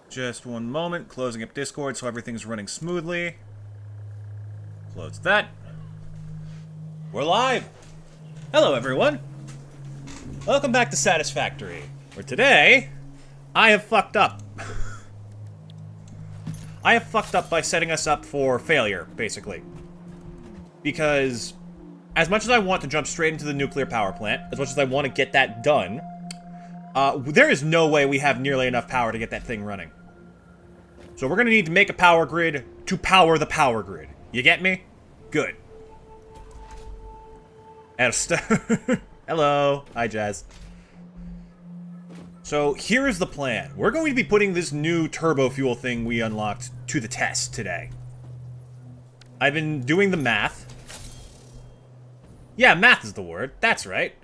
Just one moment. Closing up Discord so everything's running smoothly. Close that. We're live! Hello, everyone! Welcome back to Satisfactory, where today, I have fucked up. I have fucked up by setting us up for failure, basically. Because, as much as I want to jump straight into the nuclear power plant, as much as I want to get that done, there is no way we have nearly enough power to get that thing running. So we're gonna need to make a power grid to power the power grid. You get me? Good. Hello. Hi, Jazz. So here's the plan. We're going to be putting this new Turbofuel thing we unlocked to the test today. I've been doing the math. Yeah, math is the word. That's right.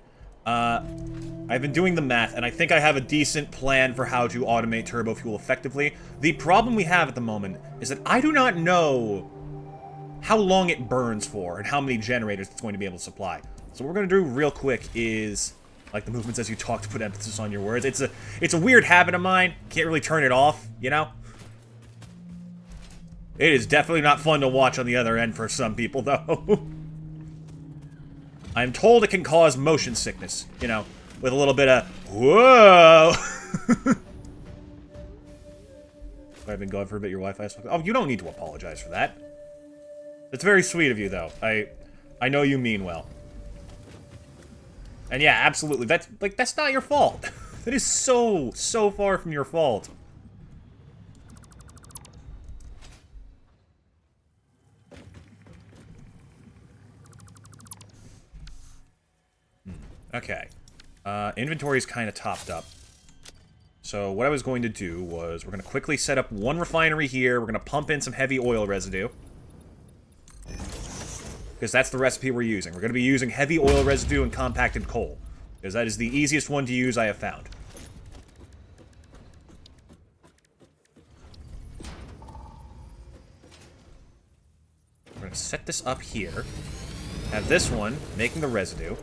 I've been doing the math, and I think I have a decent plan for how to automate Turbofuel effectively. The problem we have at the moment is that I do not know how long it burns for and how many generators it's going to be able to supply. So what we're going to do real quick is, like the movements as you talk to put emphasis on your words. It's a weird habit of mine. Can't really turn it off, you know? It is definitely not fun to watch on the other end for some people, though. I'm told it can cause motion sickness, you know, with a little bit of, whoa! I've been going for a bit, your Wi-Fi. Oh, you don't need to apologize for that. It's very sweet of you, though. I know you mean well. And yeah, absolutely, that's not your fault. That is so far from your fault. Okay. Inventory is kind of topped up. So what I was going to do was we're going to quickly set up one refinery here. We're going to pump in some heavy oil residue. Because that's the recipe we're using. We're going to be using heavy oil residue and compacted coal. Because that is the easiest one to use I have found. We're going to set this up here. Have this one making the residue.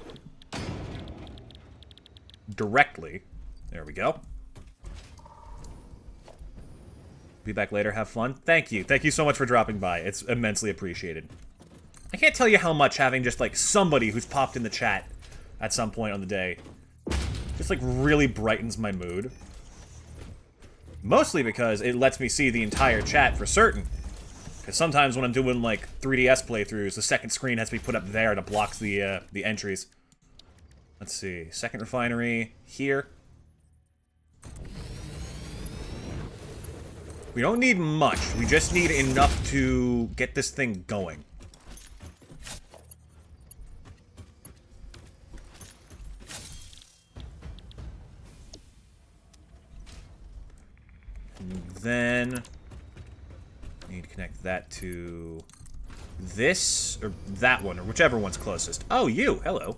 Directly. There we go. Be back later. Have fun. Thank you. Thank you so much for dropping by. It's immensely appreciated. I can't tell you how much having just, like, somebody who's popped in the chat at some point on the day just, like, really brightens my mood. Mostly because it lets me see the entire chat for certain. Because sometimes when I'm doing, like, 3DS playthroughs, the second screen has to be put up there to block the entries. Let's see. Second refinery here. We don't need much. We just need enough to get this thing going. And then I need to connect that to this, or that one, or whichever one's closest. Oh, you! Hello.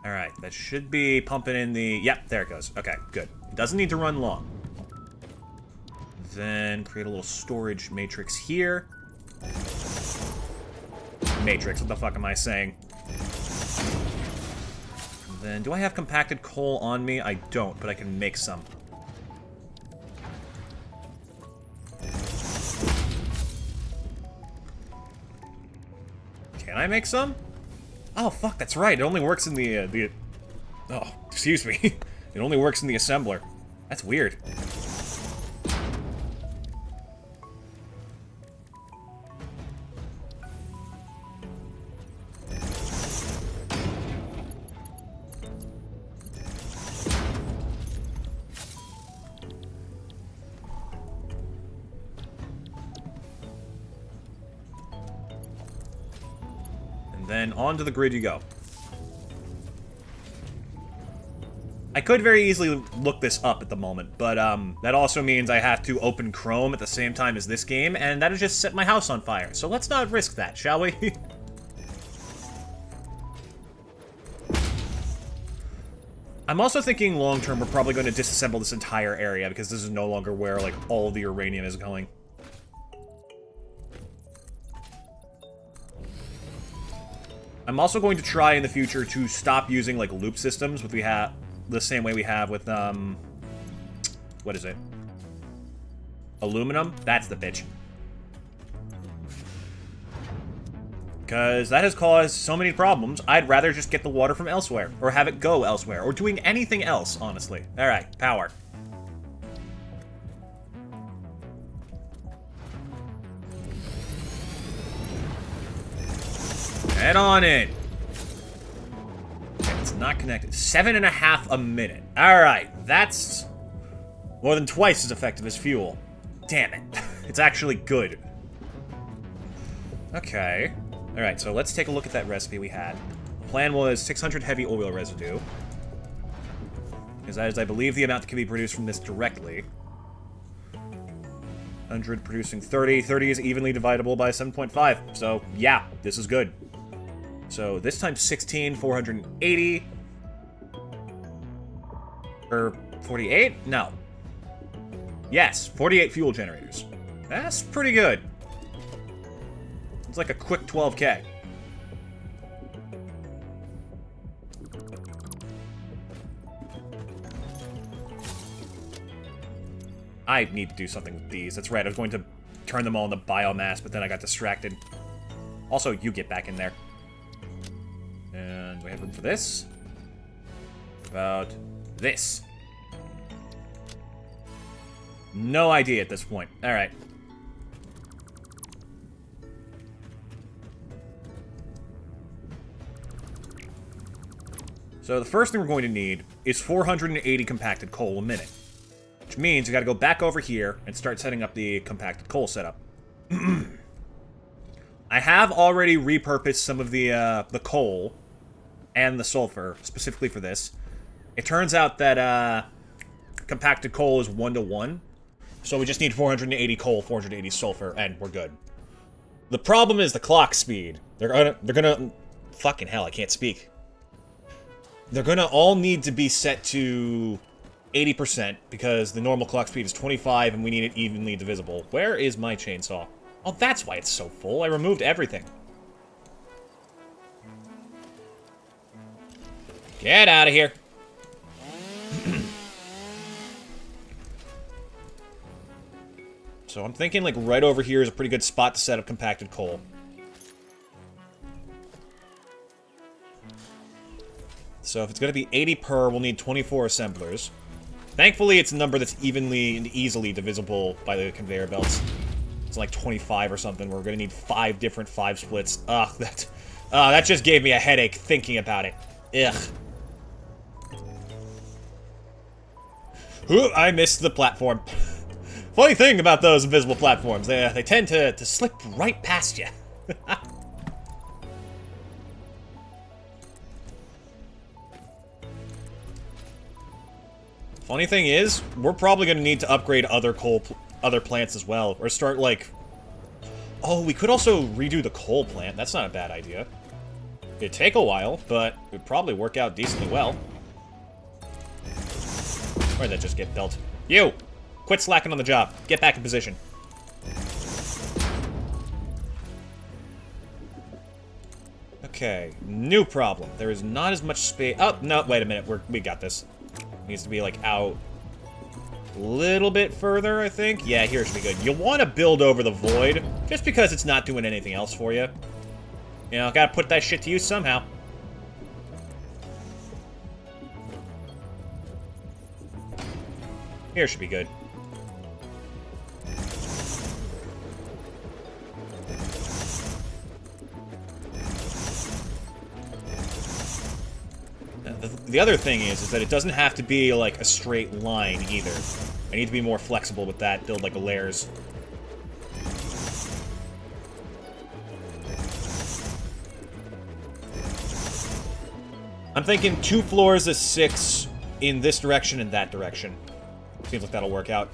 Alright, that should be pumping in the... Yep, there it goes. Okay, good. It doesn't need to run long. Then create a little storage matrix here. Matrix, what the fuck am I saying? And then, do I have compacted coal on me? I don't, but I can make some. Can I make some? Oh, fuck, that's right. It only works in the... Oh, excuse me. It only works in the assembler. That's weird. Then onto the grid you go. I could very easily look this up at the moment, but that also means I have to open Chrome at the same time as this game, and that'll just set my house on fire. So let's not risk that, shall we? I'm also thinking long-term we're probably going to disassemble this entire area because this is no longer where, like, all of the uranium is going. I'm also going to try in the future to stop using, like, loop systems, with the same way we have with, what is it? Aluminum? That's the bitch. Because that has caused so many problems, I'd rather just get the water from elsewhere, or have it go elsewhere, or doing anything else, honestly. Alright, power. Head on in. It's not connected. 7.5 a minute. Alright, that's more than twice as effective as fuel. Damn it. It's actually good. Okay. Alright, so let's take a look at that recipe we had. The plan was 600 heavy oil residue. Because that is, I believe, the amount that can be produced from this directly. 100 producing 30. 30 is evenly dividable by 7.5. So, yeah, this is good. So, this times 16, 480. Or 48? No. Yes, 48 fuel generators. That's pretty good. It's like a quick 12K. I need to do something with these. That's right, I was going to turn them all into biomass, but then I got distracted. Also, you get back in there. And we have room for this. About this. No idea at this point. Alright. So the first thing we're going to need is 480 compacted coal a minute. Which means we gotta go back over here and start setting up the compacted coal setup. I have already repurposed some of the coal and the sulfur, specifically for this. It turns out that compacted coal is 1-to-1. So we just need 480 coal, 480 sulfur, and we're good. The problem is the clock speed. They're gonna fucking hell, I can't speak. They're gonna all need to be set to 80% because the normal clock speed is 25 and we need it evenly divisible. Where is my chainsaw? Oh, that's why it's so full. I removed everything. Get out of here. So I'm thinking like right over here is a pretty good spot to set up compacted coal. So if it's going to be 80 per, we'll need 24 assemblers. Thankfully, it's a number that's evenly and easily divisible by the conveyor belts. It's like 25 or something. We're going to need 5 different 5 splits. Ugh, that just gave me a headache thinking about it. Ugh. Ooh, I missed the platform. Funny thing about those invisible platforms, they tend to slip right past you. Funny thing is, we're probably going to need to upgrade other plants as well, or start like... Oh, we could also redo the coal plant. That's not a bad idea. It'd take a while, but it'd probably work out decently well. Where'd that just get built? You! Quit slacking on the job. Get back in position. Okay, new problem. There is not as much space. Oh, no, wait a minute. We got this. Needs to be, like, out a little bit further, I think. Yeah, here should be good. You'll want to build over the void, just because it's not doing anything else for you. You know, gotta put that shit to use somehow. Here should be good. The other thing is that it doesn't have to be, like, a straight line, either. I need to be more flexible with that, build, like, layers. I'm thinking 2 floors of 6 in this direction and that direction. Seems like that'll work out.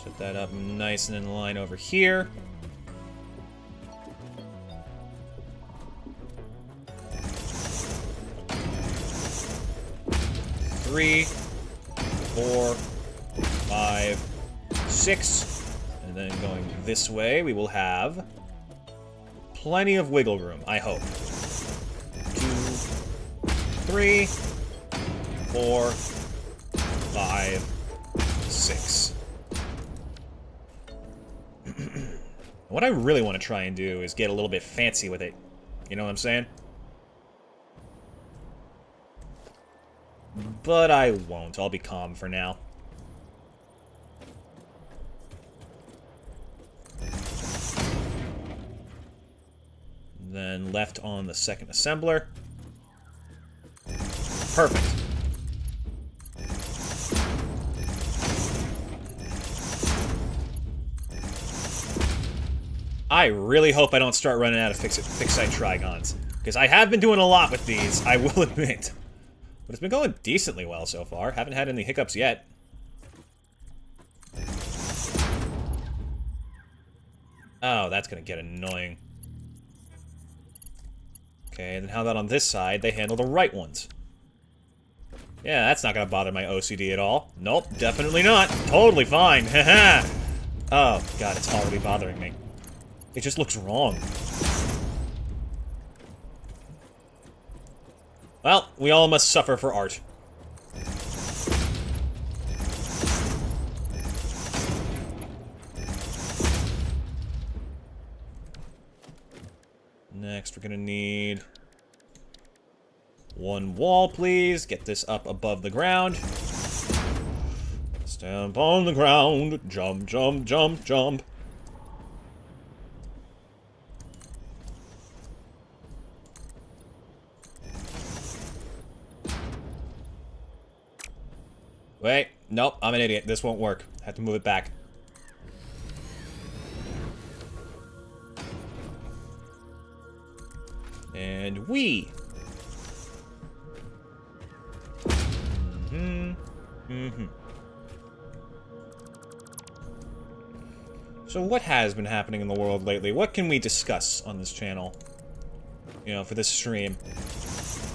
Set that up nice and in line over here. 3, 4, 5, 6, And then going this way, we will have plenty of wiggle room, I hope. 2, 3, 4, 5, 6. What I really want to try and do is get a little bit fancy with it. You know what I'm saying? But I won't. I'll be calm for now. Then left on the second assembler. Perfect. I really hope I don't start running out of fixite trigons, because I have been doing a lot with these, I will admit. But it's been going decently well so far. Haven't had any hiccups yet. Oh, that's gonna get annoying. Okay, then how about on this side, they handle the right ones? Yeah, that's not gonna bother my OCD at all. Nope, definitely not. Totally fine. Haha. Oh, God, it's already bothering me. It just looks wrong. Well, we all must suffer for art. Next, we're gonna need one wall, please. Get this up above the ground. Stamp on the ground. Jump, jump, jump, jump. Wait, nope, I'm an idiot. This won't work. I have to move it back. And we. So what has been happening in the world lately? What can we discuss on this channel? You know, for this stream.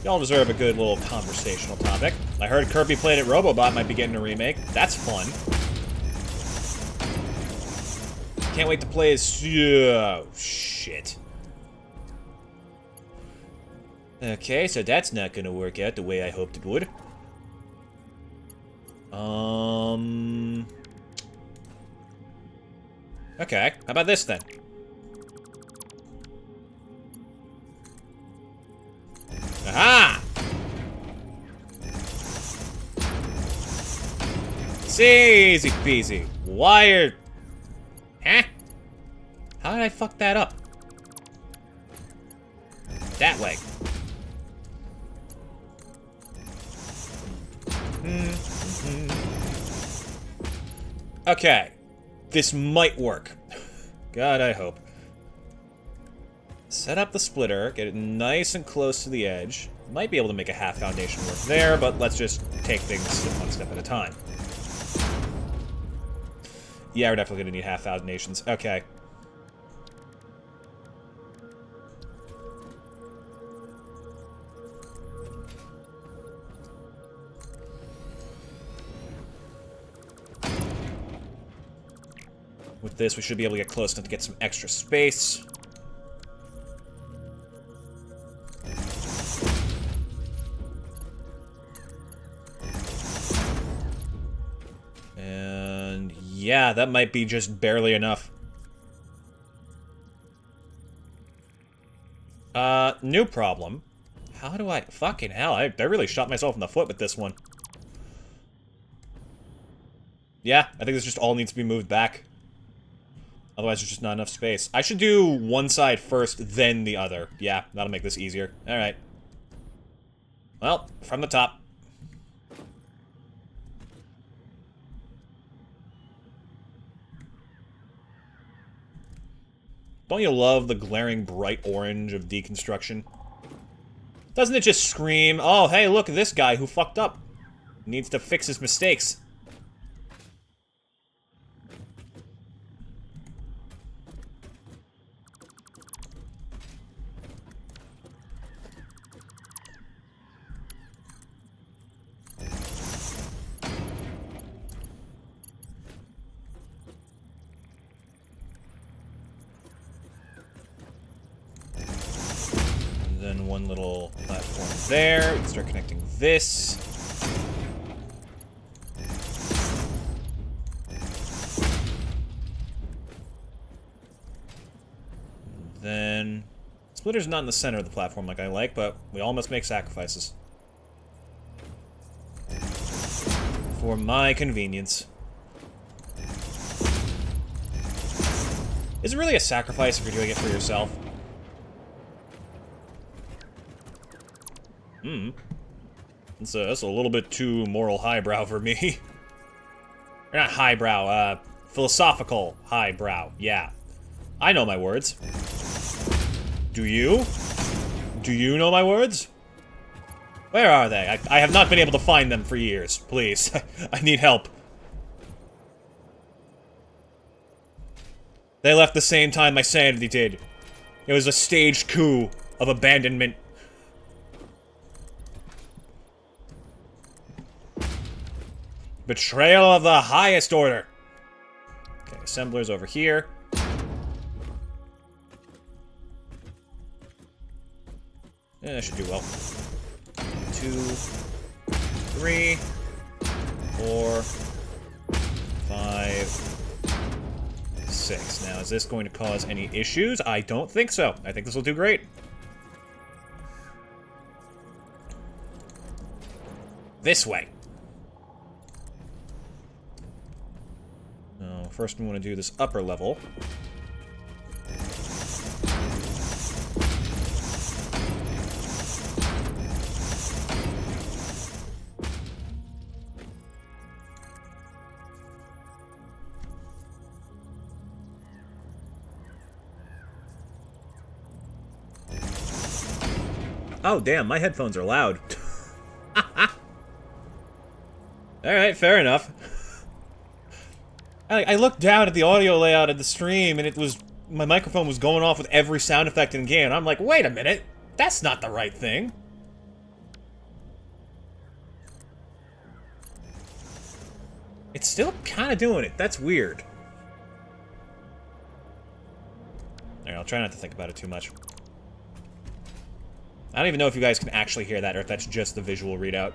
Y'all deserve a good little conversational topic. I heard Kirby Played It Robobot might be getting a remake. That's fun. Can't wait to play as... Oh, shit. Okay, so that's not gonna work out the way I hoped it would. Okay, how about this then? Aha! It's easy peasy. Wired. Huh? How did I fuck that up? That way. Okay. This might work. God, I hope. Set up the splitter, get it nice and close to the edge. Might be able to make a half foundation work there, but let's just take things one step at a time. Yeah, we're definitely gonna need half foundations. Okay. With this, we should be able to get close enough to get some extra space. And yeah, that might be just barely enough. New problem. How do I... Fucking hell, I really shot myself in the foot with this one. Yeah, I think this just all needs to be moved back. Otherwise, there's just not enough space. I should do one side first, then the other. Yeah, that'll make this easier. Alright. Well, from the top. Don't you love the glaring bright orange of deconstruction? Doesn't it just scream, oh, hey, look at this guy who fucked up. Needs to fix his mistakes. then one little platform there. We can start connecting this. And then... Splitter's not in the center of the platform like I like, but we all must make sacrifices. For my convenience. Is it really a sacrifice if you're doing it for yourself? That's a little bit too moral highbrow for me. Or not highbrow, philosophical highbrow. Yeah. I know my words. Do you? Do you know my words? Where are they? I have not been able to find them for years. Please. I need help. They left the same time my sanity did. It was a staged coup of abandonment. Betrayal of the highest order. Okay, assembler's over here. Yeah, that should do well. 2, 3, 4, 5, 6. Now, is this going to cause any issues? I don't think so. I think this will do great. This way. Now, first we want to do this upper level. Oh, damn, my headphones are loud. Alright, fair enough. I looked down at the audio layout of the stream, and it was... My microphone was going off with every sound effect in game, and I'm like, wait a minute! That's not the right thing! It's still kind of doing it. That's weird. Alright, I'll try not to think about it too much. I don't even know if you guys can actually hear that, or if that's just the visual readout.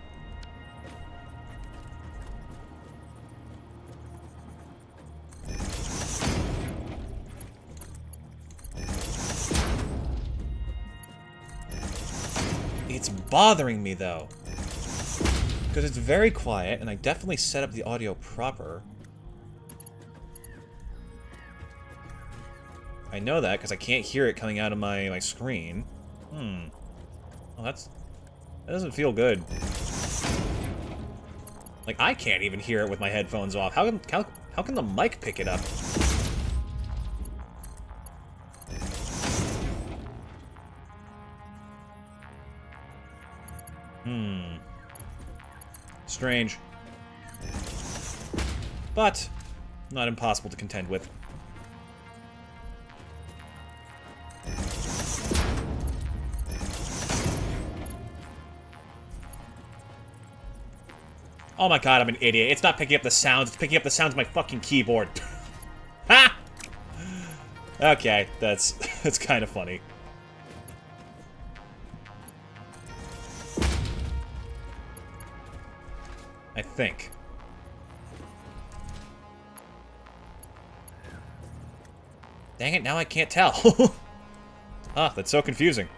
It's bothering me, though. Because it's very quiet, and I definitely set up the audio proper. I know that, because I can't hear it coming out of my screen. Oh, that doesn't feel good. Like, I can't even hear it with my headphones off. How can the mic pick it up? Strange. But, not impossible to contend with. Oh my god, I'm an idiot. It's not picking up the sounds, it's picking up the sounds of my fucking keyboard. Ha! Okay, that's kind of funny. I think. Dang it, now I can't tell. Ah, that's so confusing.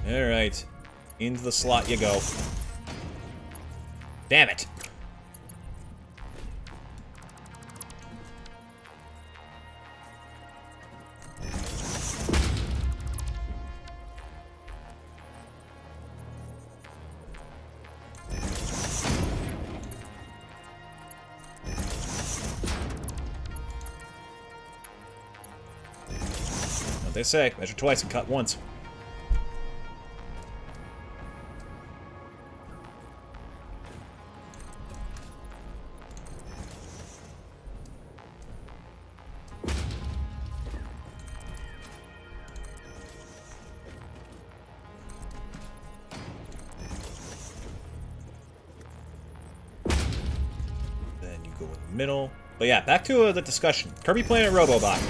Alright. Into the slot you go. Damn it. What they say, measure twice and cut once. middle. But yeah, back to the discussion. Kirby Planet Robobot.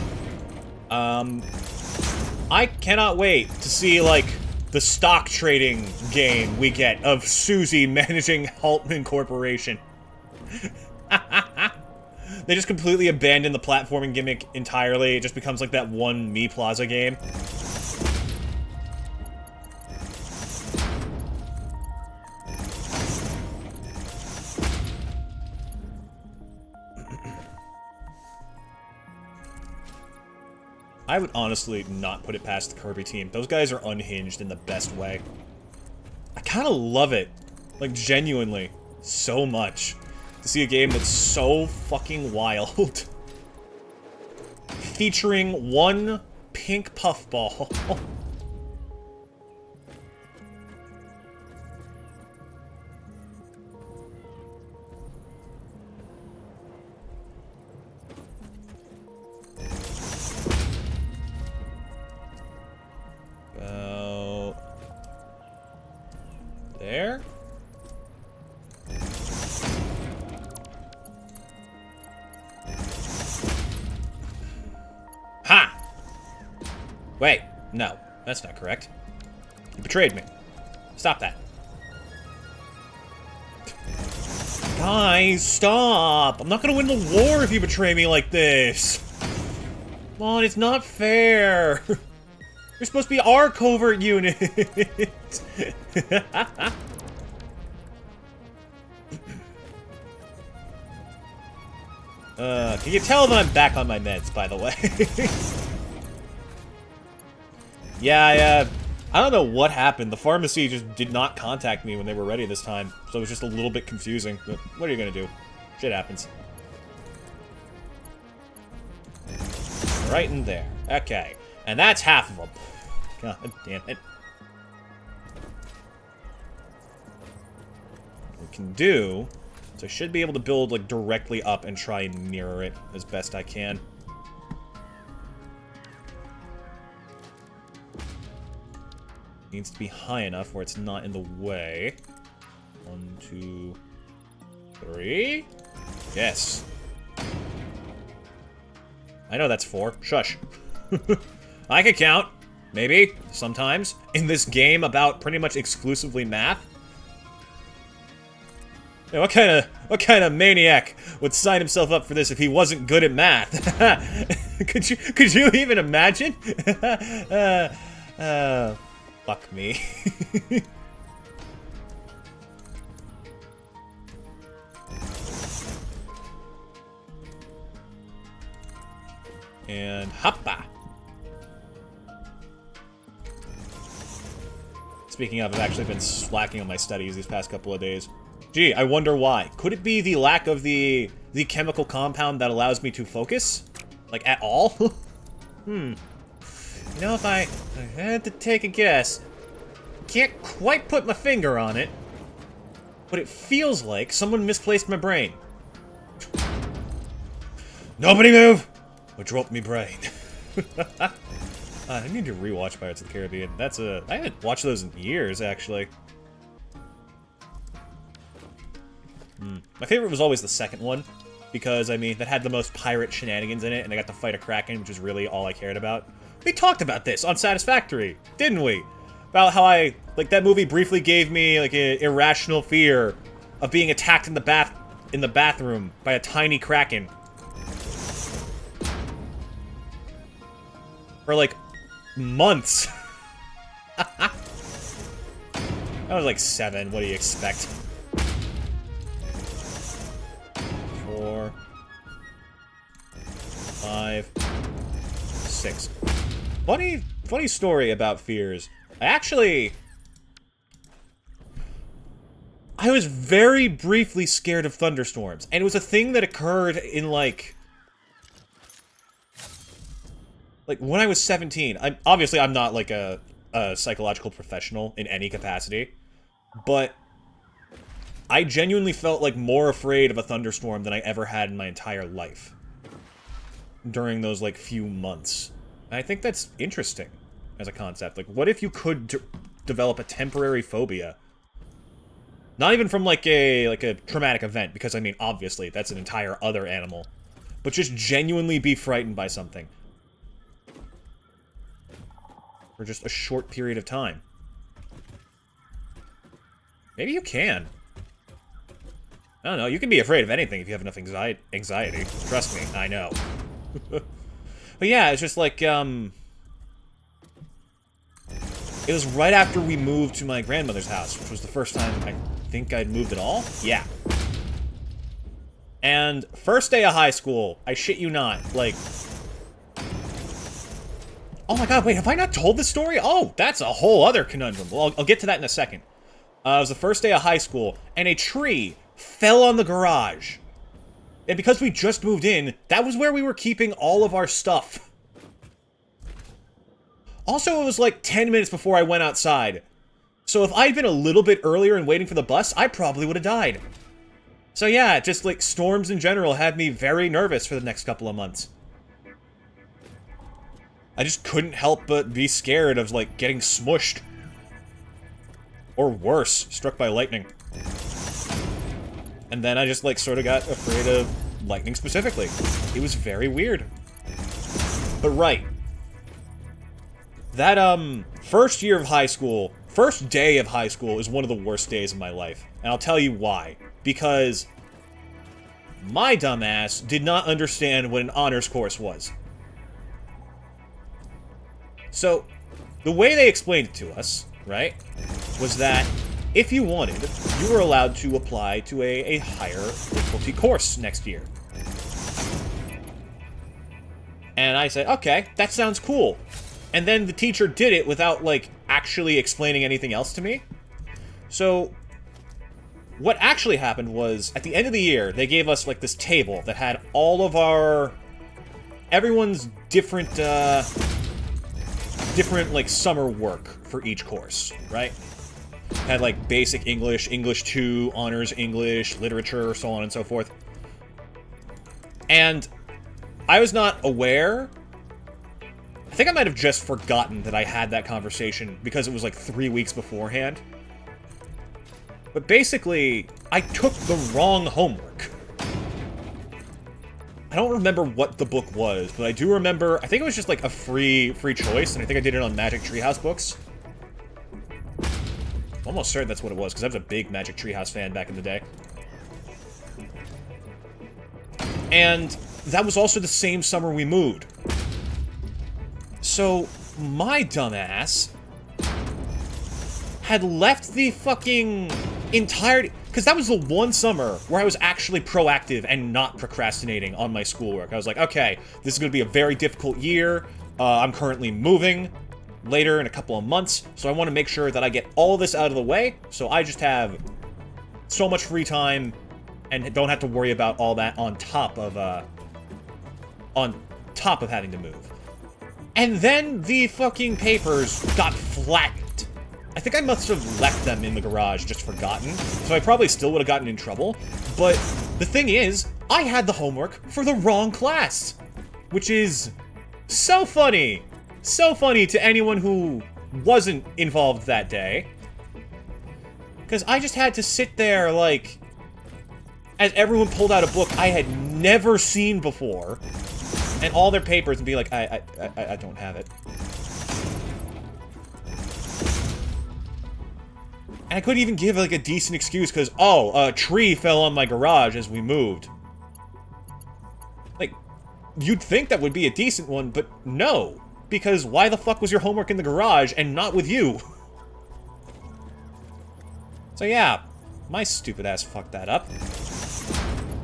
I cannot wait to see, like, the stock trading game we get of Susie managing Haltman Corporation. They just completely abandon the platforming gimmick entirely. It just becomes like that one Mii Plaza game. I would honestly not put it past the Kirby team. Those guys are unhinged in the best way. I kind of love it. Like, genuinely. So much. To see a game that's so fucking wild. Featuring one pink puffball. There? Ha! Wait, no, that's not correct. You betrayed me. Stop that. Guys, stop! I'm not gonna win the war if you betray me like this! Come on, it's not fair! You're supposed to be our covert unit! Can you tell that I'm back on my meds, by the way? Yeah, I don't know what happened. The pharmacy just did not contact me when they were ready this time, so it was just a little bit confusing, but what are you gonna do? Shit happens. Right in there. Okay. And that's half of them. God damn it. What we can do... So I should be able to build, like, directly up and try and mirror it as best I can. Needs to be high enough where it's not in the way. 1, 2, 3. Yes. I know that's 4. Shush. I can count. Maybe. Sometimes. In this game about pretty much exclusively math. Yeah, what kind of maniac would sign himself up for this if he wasn't good at math? could you even imagine? Fuck me. And hoppa. Speaking of, I've actually been slacking on my studies these past couple of days. Gee, I wonder why. Could it be the lack of the chemical compound that allows me to focus? Like, at all? You know, if I had to take a guess, can't quite put my finger on it, but it feels like someone misplaced my brain. Nobody move! Or drop me brain. I need to rewatch Pirates of the Caribbean. I haven't watched those in years, actually. My favorite was always the second one, because, I mean, that had the most pirate shenanigans in it, and I got to fight a Kraken, which is really all I cared about. We talked about this on Satisfactory, didn't we? About how that movie briefly gave me, like, an irrational fear of being attacked in the bathroom by a tiny Kraken. For, like, months. I was like 7, what do you expect? 4, 5, 6. Funny story about fears. I was very briefly scared of thunderstorms, and it was a thing that occurred in, like when I was 17. I'm not, like, a psychological professional in any capacity, but I genuinely felt, like, more afraid of a thunderstorm than I ever had in my entire life during those, like, few months. And I think that's interesting as a concept. Like, what if you could develop a temporary phobia Not even from, like a traumatic event, because, I mean, obviously, that's an entire other animal. But just genuinely be frightened by something. For just a short period of time. Maybe you can. I don't know, you can be afraid of anything if you have enough anxiety. Trust me, I know. But yeah, it's just like, it was right after we moved to my grandmother's house, which was the first time I think I'd moved at all. Yeah. And first day of high school, I shit you not, like... Oh my god, wait, have I not told this story? Oh, that's a whole other conundrum. Well, I'll get to that in a second. It was the first day of high school, and a tree fell on the garage. And because we just moved in, that was where we were keeping all of our stuff. Also, it was like 10 minutes before I went outside. So if I'd been a little bit earlier and waiting for the bus, I probably would have died. So yeah, just like storms in general had me very nervous for the next couple of months. I just couldn't help but be scared of like getting smushed. Or worse, struck by lightning. And then I just like sort of got afraid of lightning specifically. It was very weird. But right. That first year of high school, first day of high school is one of the worst days of my life. And I'll tell you why. Because my dumbass did not understand what an honors course was. So, the way they explained it to us, right, was that if you wanted, you were allowed to apply to a higher difficulty course next year. And I said, okay, that sounds cool. And then the teacher did it without, like, actually explaining anything else to me. So, what actually happened was, at the end of the year, they gave us, like, this table that had all of everyone's different, like, summer work for each course, right? Had, like, basic English, English 2, honors English, literature, so on and so forth. And I was not aware. I think I might have just forgotten that I had that conversation because it was, like, 3 weeks beforehand. But basically, I took the wrong homework. I don't remember what the book was, but I do remember, I think it was just, like, a free choice, and I think I did it on Magic Treehouse books. I'm almost certain that's what it was, because I was a big Magic Treehouse fan back in the day. And that was also the same summer we moved. So, my dumbass had left the fucking entirety... Because that was the one summer where I was actually proactive and not procrastinating on my schoolwork. I was like, okay, this is going to be a very difficult year. I'm currently moving later in a couple of months, so I want to make sure that I get all this out of the way, so I just have so much free time and don't have to worry about all that on top of having to move. And then the fucking papers got flattened. I think I must have left them in the garage, just forgotten, so I probably still would have gotten in trouble, but the thing is, I had the homework for the wrong class, which is so funny. So funny to anyone who wasn't involved that day. Because I just had to sit there, like, as everyone pulled out a book I had never seen before, and all their papers, and be like, I don't have it. And I couldn't even give, like, a decent excuse, because, oh, a tree fell on my garage as we moved. Like, you'd think that would be a decent one, but no. Because why the fuck was your homework in the garage and not with you? So yeah, my stupid ass fucked that up.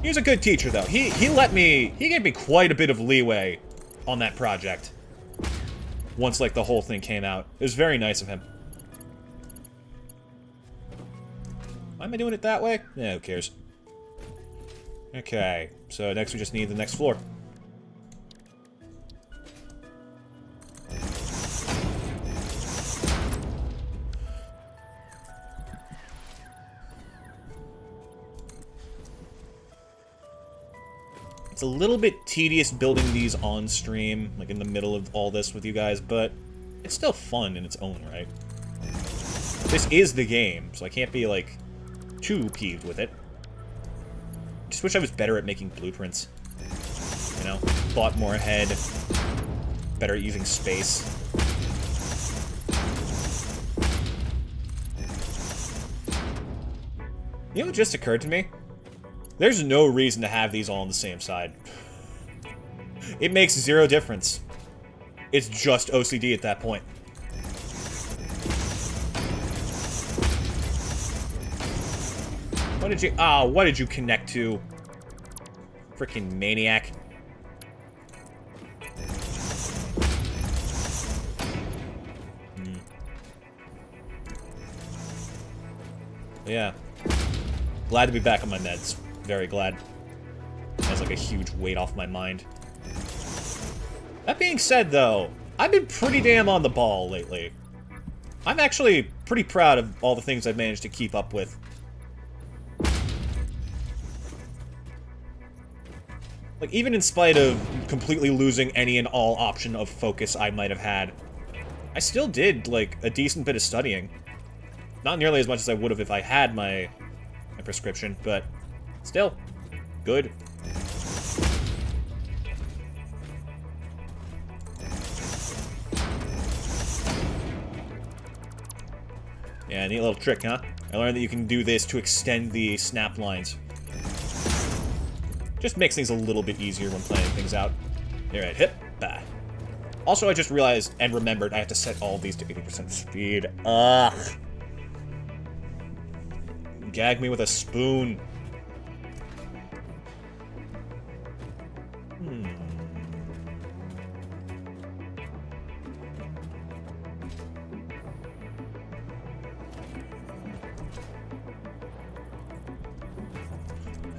He was a good teacher, though. He gave me quite a bit of leeway on that project. Once, like, the whole thing came out. It was very nice of him. Why am I doing it that way? Yeah, who cares? Okay, so next we just need the next floor. It's a little bit tedious building these on stream, like in the middle of all this with you guys, but it's still fun in its own right. This is the game, so I can't be, like, too peeved with it. Just wish I was better at making blueprints. You know? Thought more ahead. Better at using space. You know what just occurred to me? There's no reason to have these all on the same side. It makes zero difference. It's just OCD at that point. What did you connect to? Freaking maniac. Yeah. Glad to be back on my meds. Very glad. That's like a huge weight off my mind. That being said, though, I've been pretty damn on the ball lately. I'm actually pretty proud of all the things I've managed to keep up with. Like, even in spite of completely losing any and all option of focus I might have had, I still did, like, a decent bit of studying. Not nearly as much as I would have if I had my prescription, but still, good. Yeah, neat little trick, huh? I learned that you can do this to extend the snap lines. Just makes things a little bit easier when planning things out. Alright, hip, bah. Also, I just realized and remembered I have to set all of these to 80% speed. Ugh. Gag me with a spoon.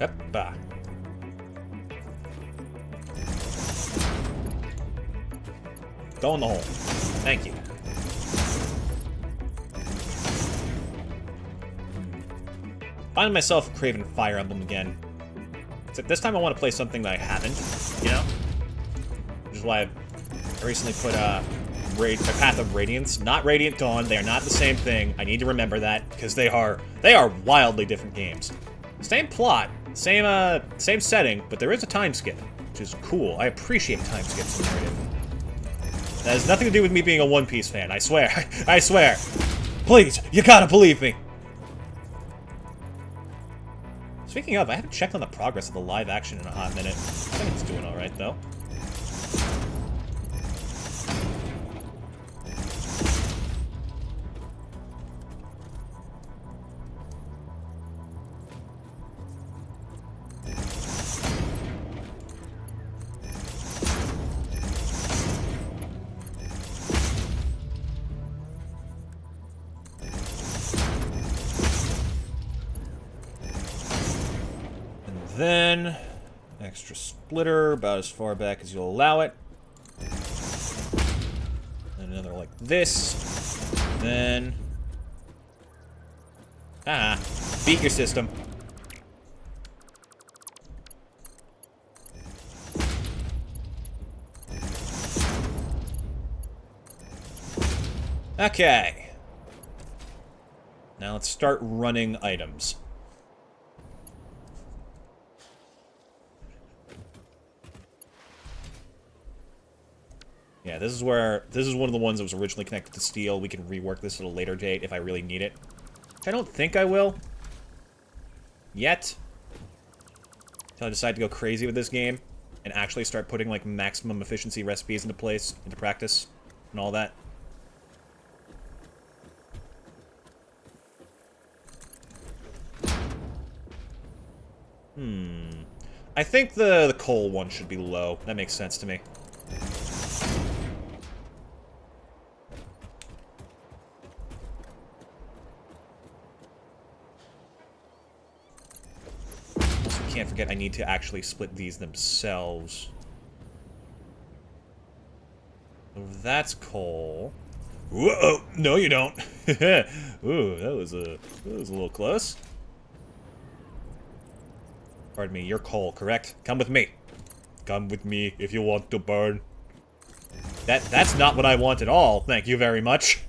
Heppa. Go in the hole. Thank you. Finding myself craving Fire Emblem again. Except this time I want to play something that I haven't, you know? Which is why I recently put Path of Radiance, not Radiant Dawn. They are not the same thing. I need to remember that because they are wildly different games. Same plot, same setting, but there is a time skip, which is cool. I appreciate time skips in narrative. That has nothing to do with me being a One Piece fan. I swear. I swear. Please, you gotta believe me. Speaking of, I haven't checked on the progress of the live action in a hot minute. I think it's doing alright, though. Then, extra splitter, about as far back as you'll allow it. And another like this. Then... beat your system. Okay. Now let's start running items. Yeah, this is one of the ones that was originally connected to steel. We can rework this at a later date if I really need it. Which I don't think I will. Yet. Until I decide to go crazy with this game and actually start putting, like, maximum efficiency recipes into practice, and all that. I think the coal one should be low. That makes sense to me. Can't forget I need to actually split these themselves. So that's coal. Whoa! No, you don't. Ooh, that was a little close. Pardon me, you're coal, correct? Come with me. Come with me if you want to burn. That's not what I want at all. Thank you very much.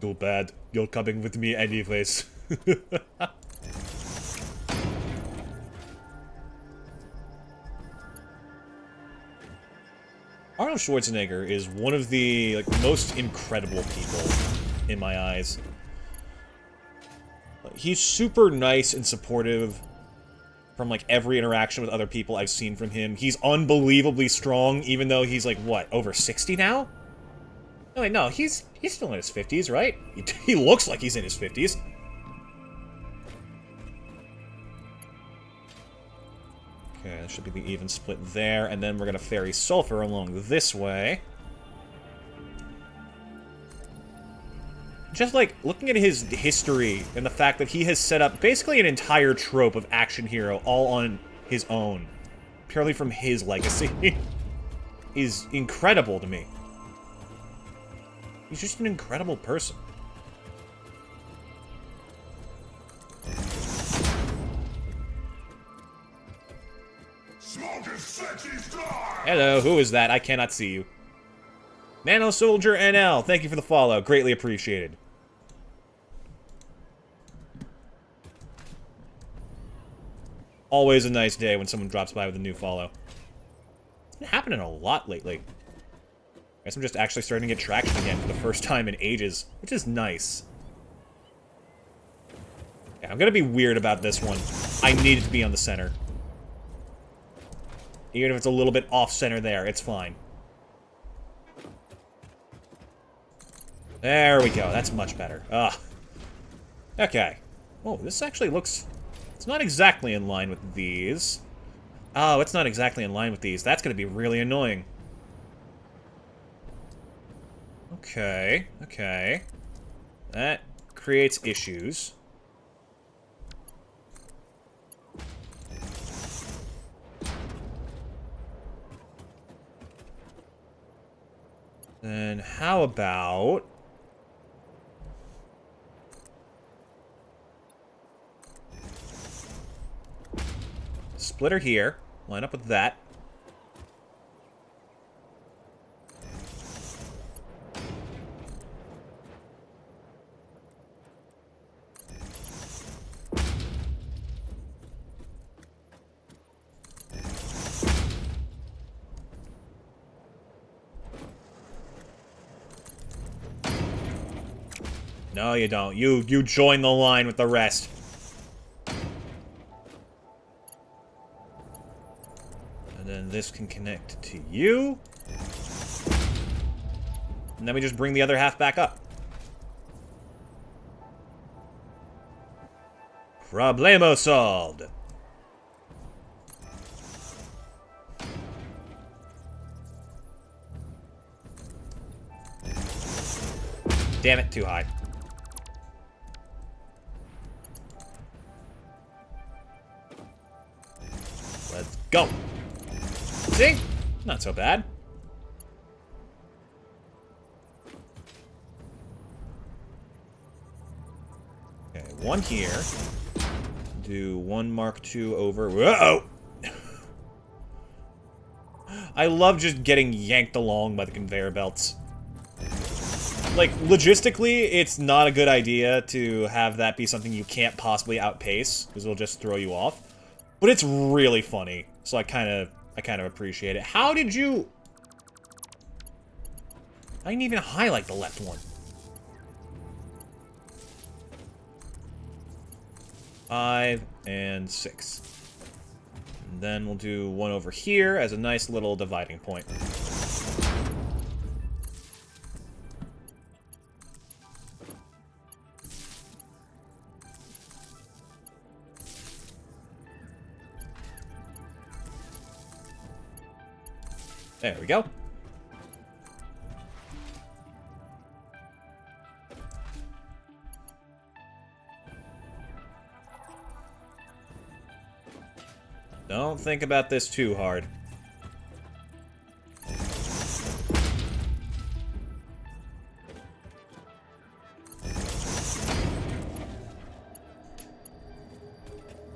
Too bad. You're coming with me anyways. Arnold Schwarzenegger is one of the most incredible people in my eyes. He's super nice and supportive from every interaction with other people I've seen from him. He's unbelievably strong, even though he's what, over 60 now? No, wait, no, he's still in his 50s, right? He looks like he's in his 50s. Okay, that should be the even split there, and then we're gonna ferry sulfur along this way. Just, looking at his history and the fact that he has set up basically an entire trope of action hero all on his own, purely from his legacy, is incredible to me. He's just an incredible person. Hello, who is that? I cannot see you. Nano Soldier NL, thank you for the follow. Greatly appreciated. Always a nice day when someone drops by with a new follow. It's been happening a lot lately. I guess I'm just actually starting to get traction again for the first time in ages, which is nice. Yeah, I'm gonna be weird about this one. I need it to be on the center. Even if it's a little bit off-center there, it's fine. There we go. That's much better. Ugh. Okay. Oh, this actually looks... It's not exactly in line with these. Oh, it's not exactly in line with these. That's going to be really annoying. Okay. Okay. That creates issues. Then how about... Splitter here. Line up with that. No, you don't. You join the line with the rest. And then this can connect to you. And then we just bring the other half back up. Problemo solved. Damn it, too high. Let's go. See? Not so bad. Okay, one here. Do one Mark II over. Whoa! I love just getting yanked along by the conveyor belts. Like, logistically, it's not a good idea to have that be something you can't possibly outpace, because it'll just throw you off. But it's really funny, so I kind of appreciate it. How did you... I didn't even highlight the left one. 5 and 6. And then we'll do one over here as a nice little dividing point. There we go. Don't think about this too hard.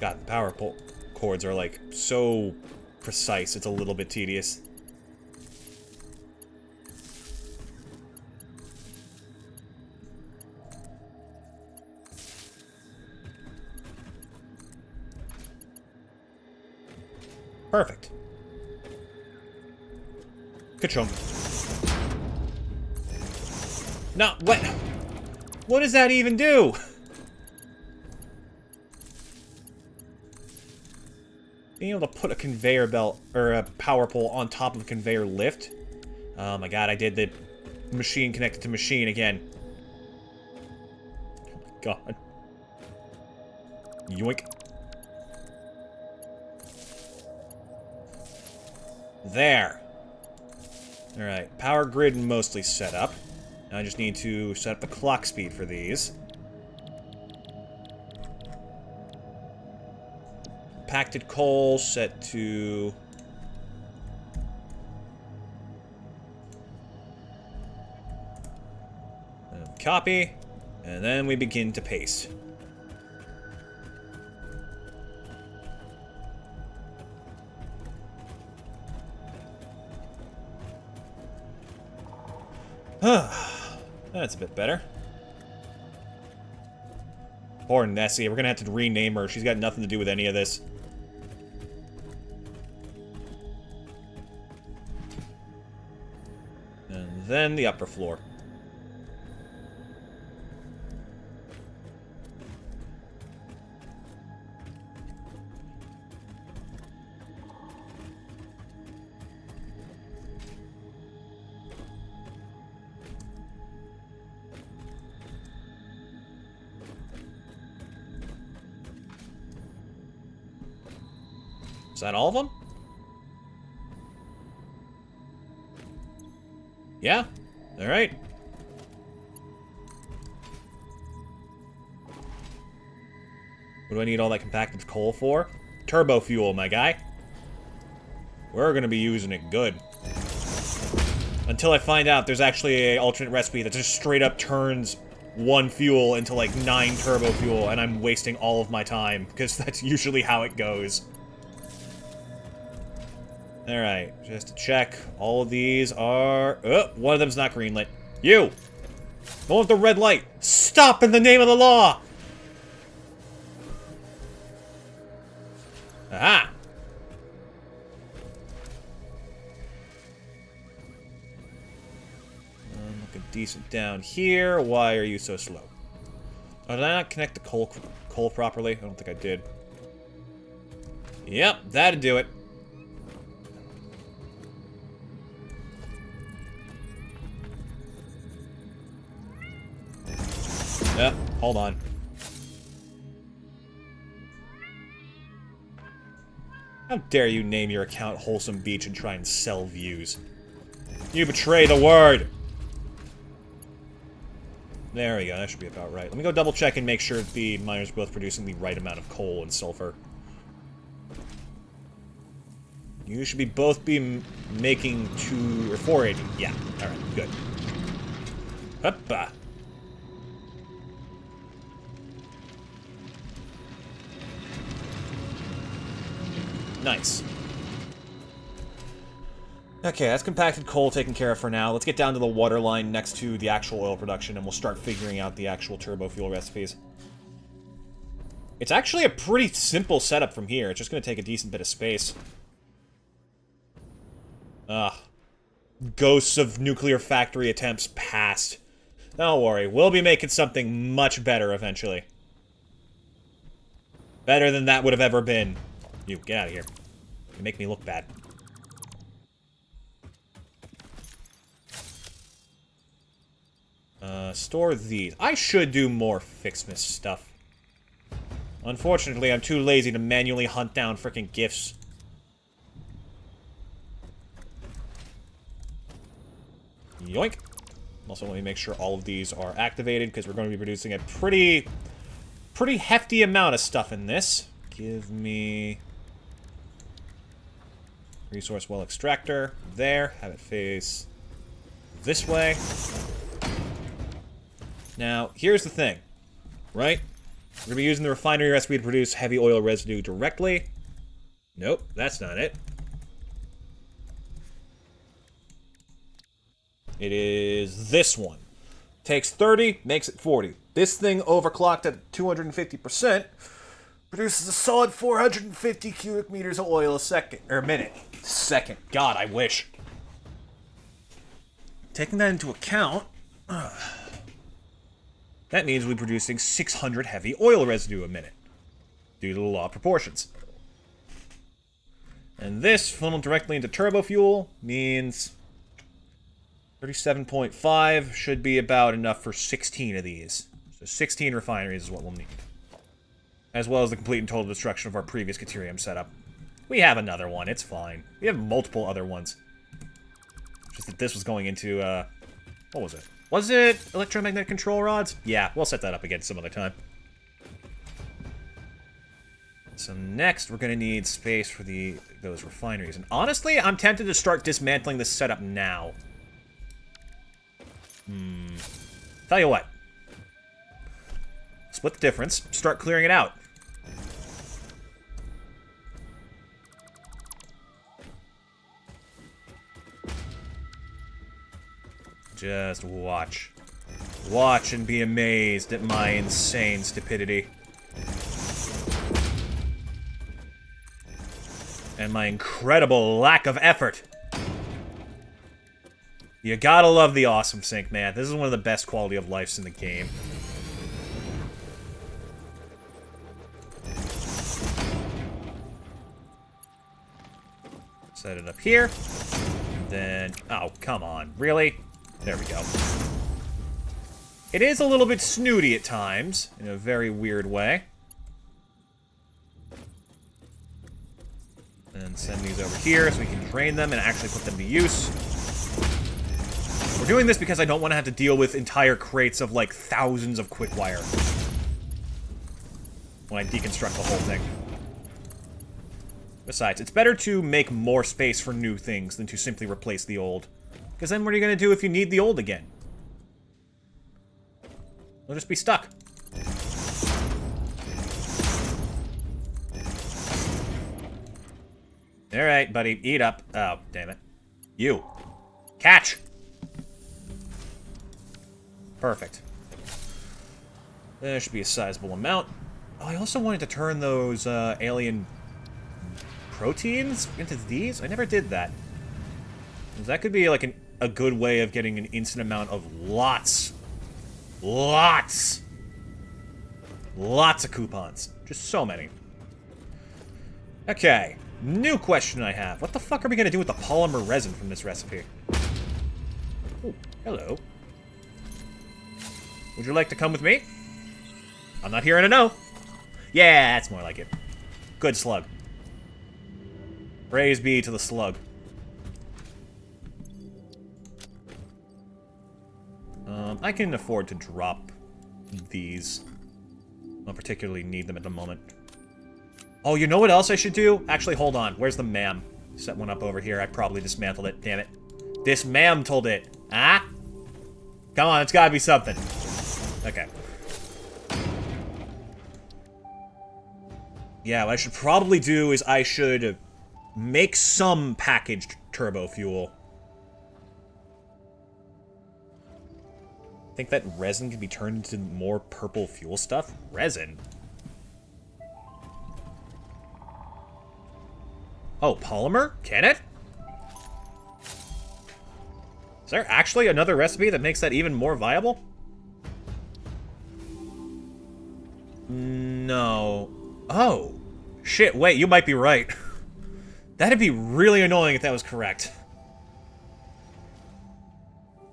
God, the power chords are like so precise, it's a little bit tedious. Perfect. Ka-chunk. No, what? What does that even do? Being able to put a conveyor belt, or a power pole on top of a conveyor lift. Oh my god, I did the machine connected to machine again. Oh my god. Yoink. There. Alright, power grid mostly set up. Now I just need to set up the clock speed for these. Compacted coal set to... copy. And then we begin to paste. That's a bit better. Poor Nessie. We're gonna have to rename her. She's got nothing to do with any of this. And then the upper floor. Is that all of them? Yeah? Alright. What do I need all that compacted coal for? Turbofuel, my guy. We're gonna be using it good. Until I find out there's actually an alternate recipe that just straight up turns one fuel into like 9 turbofuel, and I'm wasting all of my time, because that's usually how it goes. Alright, just to check, all of these are... Oh, one of them's not greenlit. You! Go with the red light! Stop in the name of the law! Aha! Looking decent down here. Why are you so slow? Oh, did I not connect the coal properly? I don't think I did. Yep, that'd do it. Hold on. How dare you name your account Wholesome Beach and try and sell views? You betray the word! There we go, that should be about right. Let me go double check and make sure the miners are both producing the right amount of coal and sulfur. You should be both making 2 or 480. Yeah, alright, good. Hoppa! Nice. Okay, that's compacted coal taken care of for now. Let's get down to the water line next to the actual oil production, and we'll start figuring out the actual turbo fuel recipes. It's actually a pretty simple setup from here. It's just going to take a decent bit of space. Ghosts of nuclear factory attempts past. Don't worry, we'll be making something much better eventually. Better than that would have ever been. You, get out of here. You make me look bad. Store these. I should do more Fixmas stuff. Unfortunately, I'm too lazy to manually hunt down frickin' gifts. Yoink! Also, let me make sure all of these are activated, because we're going to be producing a pretty hefty amount of stuff in this. Give me... Resource well extractor. There. Have it face this way. Now, here's the thing. Right? We're going to be using the refinery recipe to produce heavy oil residue directly. Nope, that's not it. It is this one. Takes 30, makes it 40. This thing overclocked at 250%. Produces a solid 450 cubic meters of oil a second. Or a minute. Second. God, I wish. taking that into account, that means we're producing 600 heavy oil residue a minute, due to the law of proportions. And this, funneled directly into turbofuel, means 37.5 should be about enough for 16 of these. So 16 refineries is what we'll need. As well as the complete and total destruction of our previous Caterium setup. We have another one, it's fine. We have multiple other ones. Just that this was going into, what was it? Was it electromagnetic control rods? Yeah, we'll set that up again some other time. So next, we're gonna need space for those refineries. And honestly, I'm tempted to start dismantling this setup now. Tell you what. Split the difference, start clearing it out. Just watch. Watch and be amazed at my insane stupidity. And my incredible lack of effort. You gotta love the awesome sync, man. This is one of the best quality of lives in the game. Set it up here. And then... oh, come on. Really? There we go. It is a little bit snooty at times, in a very weird way. And send these over here so we can drain them and actually put them to use. We're doing this because I don't want to have to deal with entire crates of, like, thousands of quick wire when I deconstruct the whole thing. Besides, it's better to make more space for new things than to simply replace the old. Because then what are you going to do if you need the old again? We'll just be stuck. Alright, buddy. Eat up. Oh, damn it. You. Catch! Perfect. There should be a sizable amount. Oh, I also wanted to turn those alien proteins into these. I never did that. That could be like a good way of getting an instant amount of lots of coupons. Just so many. Okay. New question I have. What the fuck are we going to do with the polymer resin from this recipe? Oh, hello. Would you like to come with me? I'm not hearing a no. Yeah, that's more like it. Good slug. Praise be to the slug. I can afford to drop these. I don't particularly need them at the moment. Oh, you know what else I should do? Actually, hold on. Where's the MAM? Set one up over here. I probably dismantled it. Damn it. Dismantled it. Ah? Come on, it's gotta be something. Okay. Yeah, what I should probably do is I should make some packaged turbo fuel. Think that resin can be turned into more purple fuel stuff? Resin? Oh, polymer? Can it? Is there actually another recipe that makes that even more viable? No. Oh. Shit, wait, you might be right. That'd be really annoying if that was correct.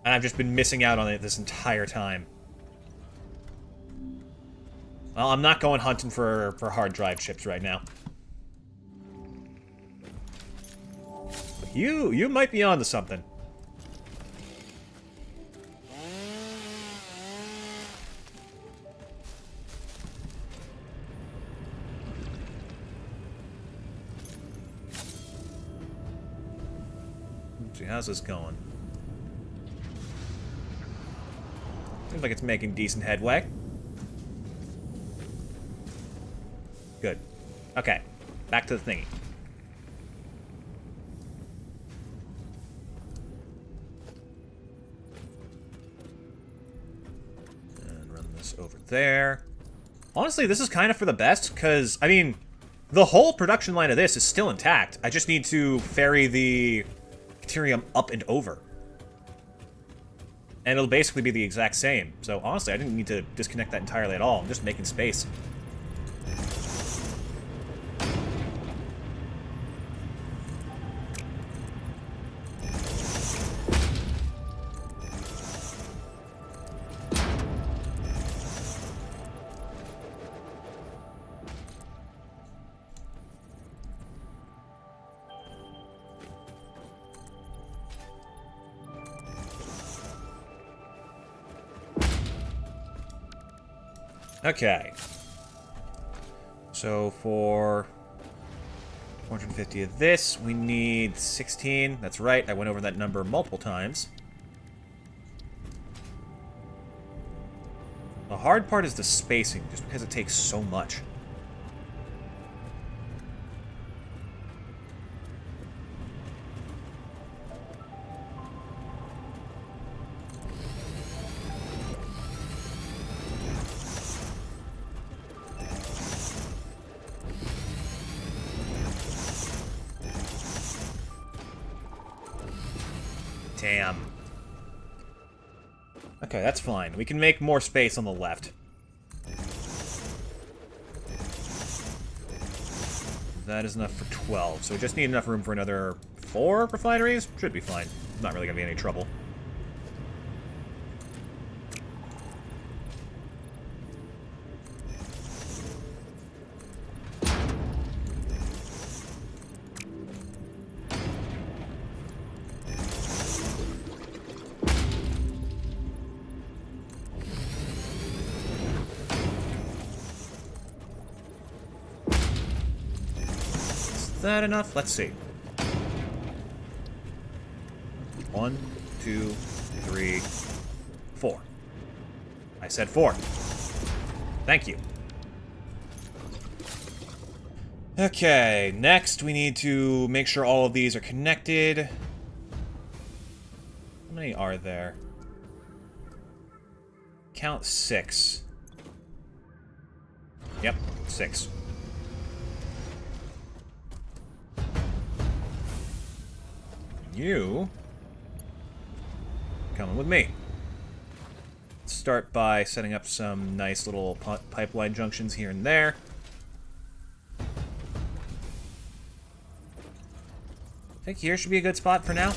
And I've just been missing out on it this entire time. Well, I'm not going hunting for hard drive chips right now. You might be onto something. Let's see, how's this going? Seems like it's making decent headway. Good. Okay. Back to the thingy. And run this over there. Honestly, this is kind of for the best, because, I mean, the whole production line of this is still intact. I just need to ferry the Caterium up and over. And it'll basically be the exact same. So honestly, I didn't need to disconnect that entirely at all. I'm just making space. Okay. So for 450 of this, we need 16. That's right, I went over that number multiple times. The hard part is the spacing, just because it takes so much. Damn. Okay, that's fine. We can make more space on the left. That is enough for 12. So we just need enough room for another 4 refineries? Should be fine. Not really gonna be any trouble. Is that enough? Let's see. 1, 2, 3, 4. I said 4. Thank you. Okay, next we need to make sure all of these are connected. How many are there? Count 6. Yep, 6. You coming with me. Let's start by setting up some nice little pipeline junctions here and there. I think here should be a good spot for now.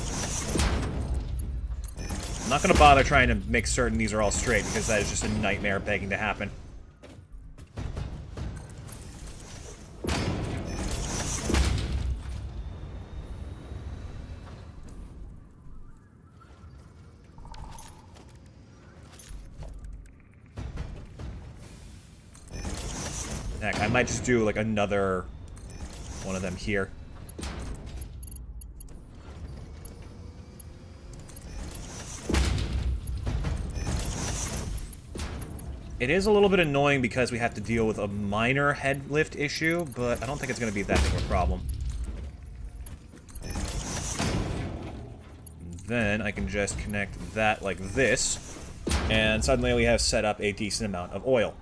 I'm not going to bother trying to make certain these are all straight, because that is just a nightmare begging to happen. Heck, I might just do like another one of them here. It is a little bit annoying because we have to deal with a minor head lift issue, but I don't think it's going to be that big of a problem. And then I can just connect that like this, and suddenly we have set up a decent amount of oil.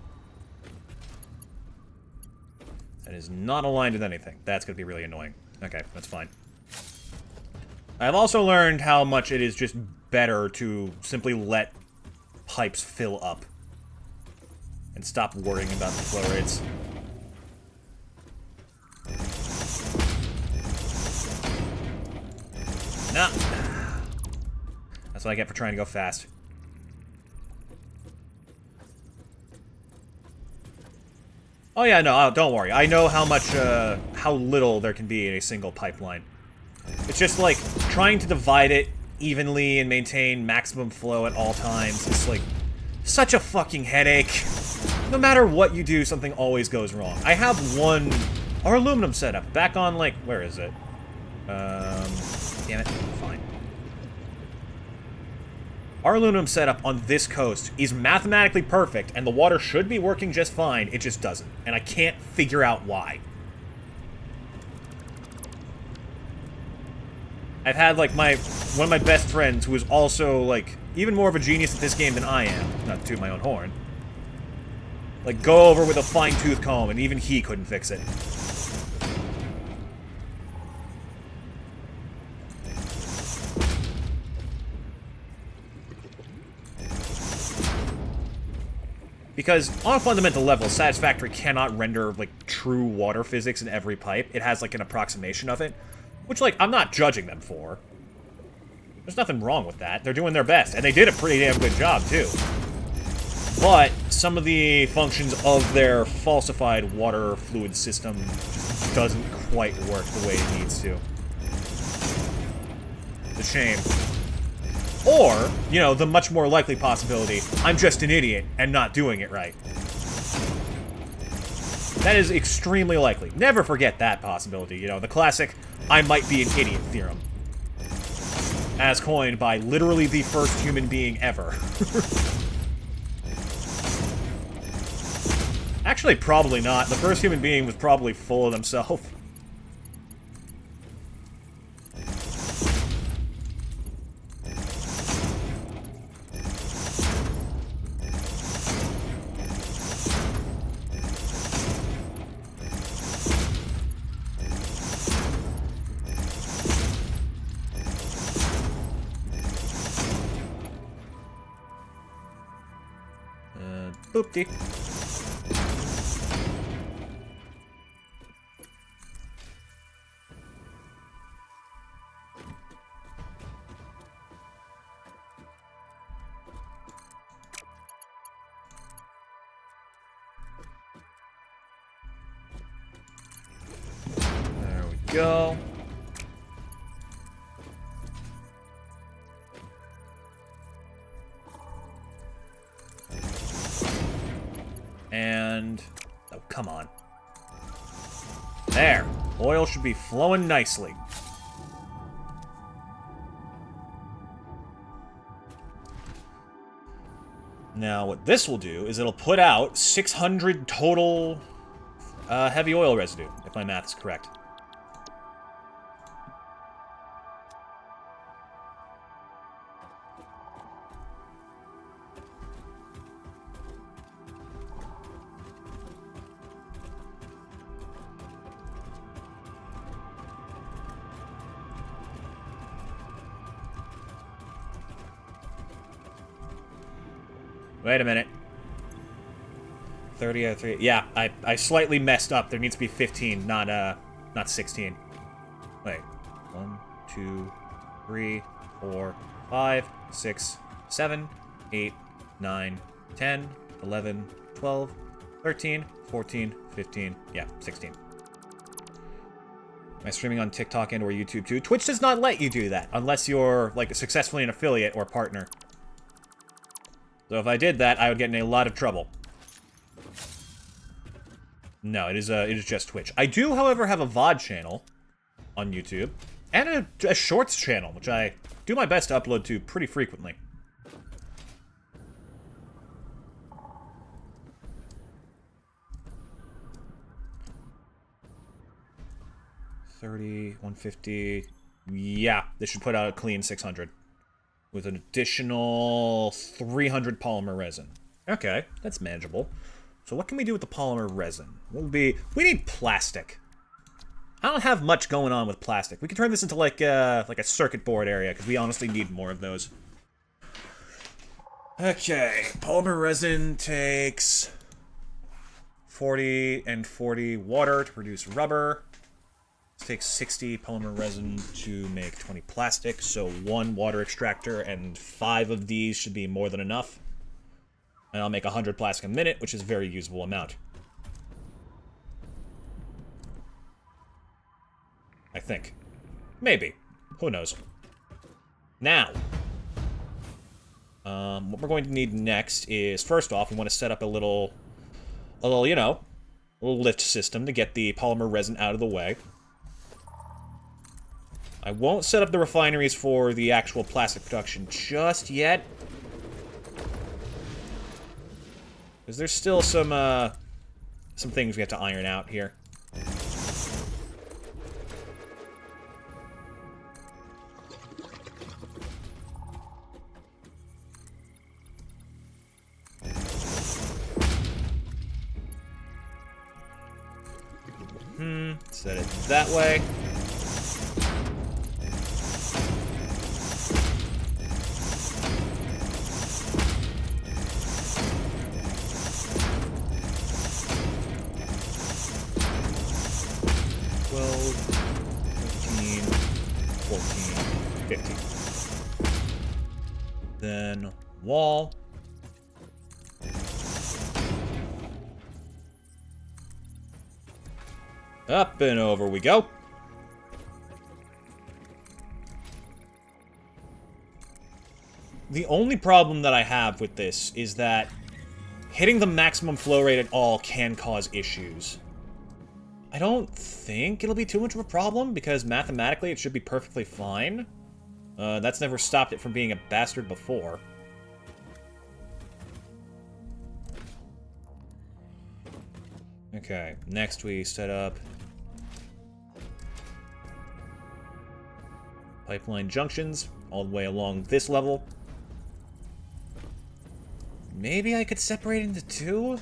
That is not aligned with anything. That's going to be really annoying. Okay, that's fine. I've also learned how much it is just better to simply let pipes fill up and stop worrying about the flow rates. Nah. That's what I get for trying to go fast. Oh yeah, no, don't worry. I know how much, how little there can be in a single pipeline. It's just like, trying to divide it evenly and maintain maximum flow at all times is like, such a fucking headache. No matter what you do, something always goes wrong. I have our aluminum setup back on, like, where is it? Damn it, fine. Our aluminum setup on this coast is mathematically perfect, and the water should be working just fine, it just doesn't. And I can't figure out why. I've had, like, one of my best friends, who is also, like, even more of a genius at this game than I am, not to toot my own horn, like, go over with a fine-tooth comb, and even he couldn't fix it. Because on a fundamental level, Satisfactory cannot render, like, true water physics in every pipe. It has, like, an approximation of it. Which, like, I'm not judging them for. There's nothing wrong with that. They're doing their best. And they did a pretty damn good job, too. But some of the functions of their falsified water fluid system doesn't quite work the way it needs to. It's a shame. Or, you know, the much more likely possibility, I'm just an idiot and not doing it right. That is extremely likely. Never forget that possibility, you know, the classic, I might be an idiot theorem. As coined by literally the first human being ever. Actually, probably not. The first human being was probably full of himself. Boop-dee. There we go. And... oh, come on. There. Oil should be flowing nicely. Now, what this will do is it'll put out 600 total heavy oil residue, if my math is correct. Wait a minute. 30 out of 3. Yeah, I slightly messed up. There needs to be 15, not 16. Wait. 1, 2, 3, 4, 5, 6, 7, 8, 9, 10, 11, 12, 13, 14, 15. Yeah, 16. Am I streaming on TikTok and or YouTube too? Twitch does not let you do that unless you're like successfully an affiliate or partner. So if I did that, I would get in a lot of trouble. No, it is just Twitch. I do, however, have a VOD channel on YouTube and a Shorts channel, which I do my best to upload to pretty frequently. $30, $150. Yeah, this should put out a clean 600. With an additional 300 polymer resin. Okay, that's manageable. So what can we do with the polymer resin? We need plastic. I don't have much going on with plastic. We can turn this into like a circuit board area, because we honestly need more of those. Okay, polymer resin takes 40 and 40 water to produce rubber. It takes 60 polymer resin to make 20 plastic, so 1 water extractor and 5 of these should be more than enough. And I'll make 100 plastic a minute, which is a very usable amount. I think. Maybe. Who knows? Now, what we're going to need next is, first off, we want to set up a little, you know, a little lift system to get the polymer resin out of the way. I won't set up the refineries for the actual plastic production just yet. Because there's still some things we have to iron out here. Set it that way. Then wall. Up and over we go. The only problem that I have with this is that hitting the maximum flow rate at all can cause issues. I don't think it'll be too much of a problem, because mathematically it should be perfectly fine. That's never stopped it from being a bastard before. Okay, next we set up pipeline junctions all the way along this level. Maybe I could separate into two?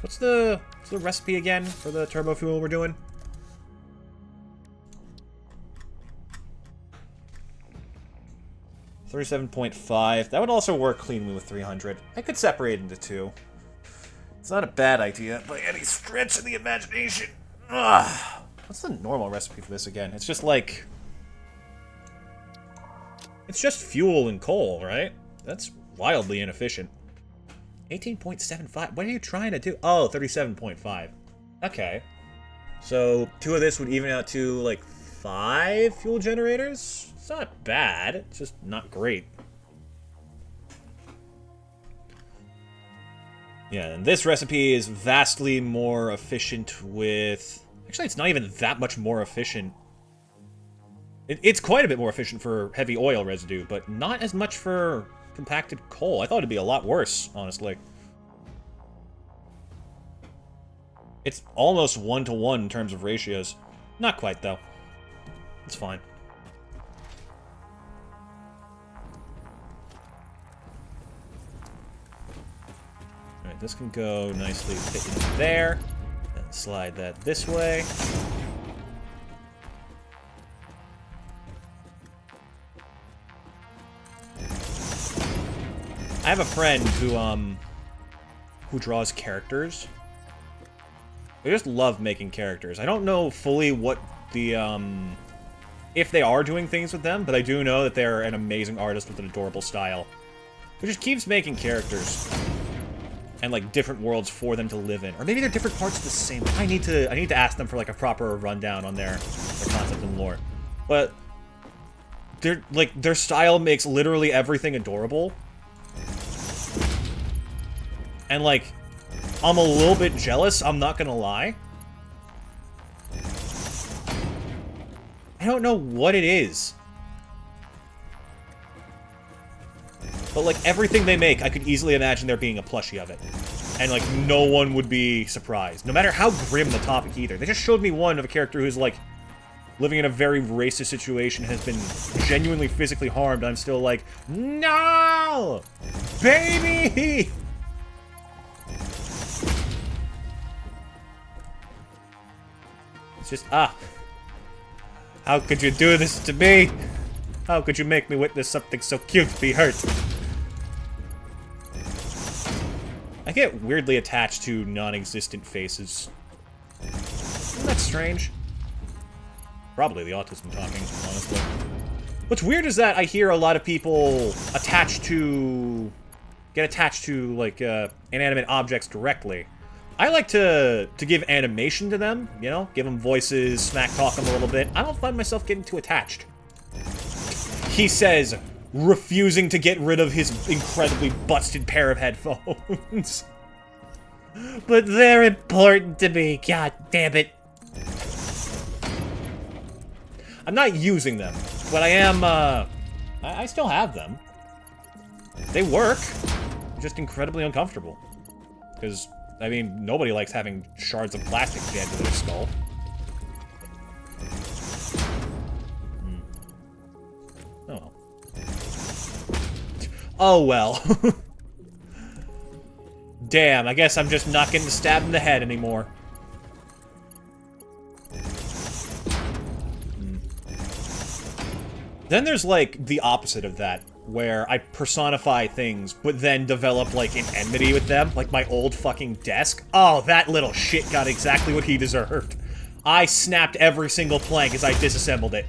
What's the recipe again for the turbo fuel we're doing? $37.5. That would also work cleanly with 300. I could separate into two. It's not a bad idea by any stretch of the imagination. Ugh. What's the normal recipe for this again? It's just like... It's just fuel and coal, right? That's wildly inefficient. 18.75. What are you trying to do? Oh, 37.5. Okay. So, two of this would even out to, like, 5 fuel generators? It's not bad. It's just not great. Yeah, and this recipe is vastly more efficient with... Actually, it's not even that much more efficient. It's quite a bit more efficient for heavy oil residue, but not as much for compacted coal. I thought it'd be a lot worse, honestly. It's almost 1-to-1 in terms of ratios. Not quite, though. It's fine. Alright, this can go nicely fit into there. Then slide that this way. I have a friend who draws characters. I just love making characters. I don't know fully what the, if they are doing things with them, but I do know that they're an amazing artist with an adorable style. Who just keeps making characters. And, like, different worlds for them to live in. Or maybe they're different parts of the same... I need to ask them for, like, a proper rundown on their concept and lore. But, their style makes literally everything adorable. And, like, I'm a little bit jealous, I'm not gonna lie. I don't know what it is. But, like, everything they make, I could easily imagine there being a plushie of it. And, like, no one would be surprised. No matter how grim the topic either. They just showed me one of a character who's, like, living in a very racist situation, has been genuinely physically harmed. I'm still like, no! Baby! It's just, how could you do this to me? How could you make me witness something so cute be hurt? I get weirdly attached to non-existent faces. Isn't that strange? Probably the autism talking, honestly. What's weird is that I hear a lot of people get attached to, like, inanimate objects directly. I like to give animation to them, you know? Give them voices, smack talk them a little bit. I don't find myself getting too attached. He says, refusing to get rid of his incredibly busted pair of headphones. But they're important to me, god damn it. I'm not using them, but I am, I still have them. They work. They're just incredibly uncomfortable. Because, I mean, nobody likes having shards of plastic jammed to their skull. Oh well. Oh well. Damn, I guess I'm just not getting stabbed in the head anymore. Then there's, like, the opposite of that, where I personify things, but then develop, like, an enmity with them, like my old fucking desk. Oh, that little shit got exactly what he deserved. I snapped every single plank as I disassembled it.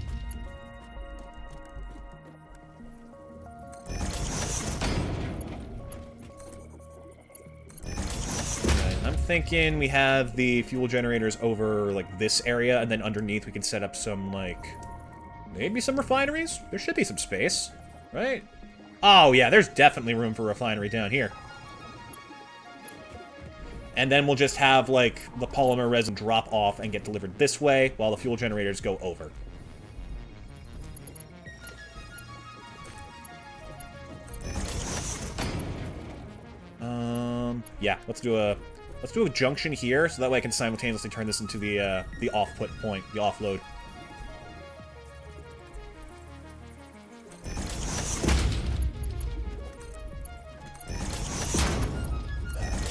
thinking we have the fuel generators over, like, this area, and then underneath we can set up some, like, maybe some refineries? There should be some space, right? Oh, yeah, there's definitely room for a refinery down here. And then we'll just have, like, the polymer resin drop off and get delivered this way, while the fuel generators go over. Yeah, let's do a junction here, so that way I can simultaneously turn this into the off-put point, the offload.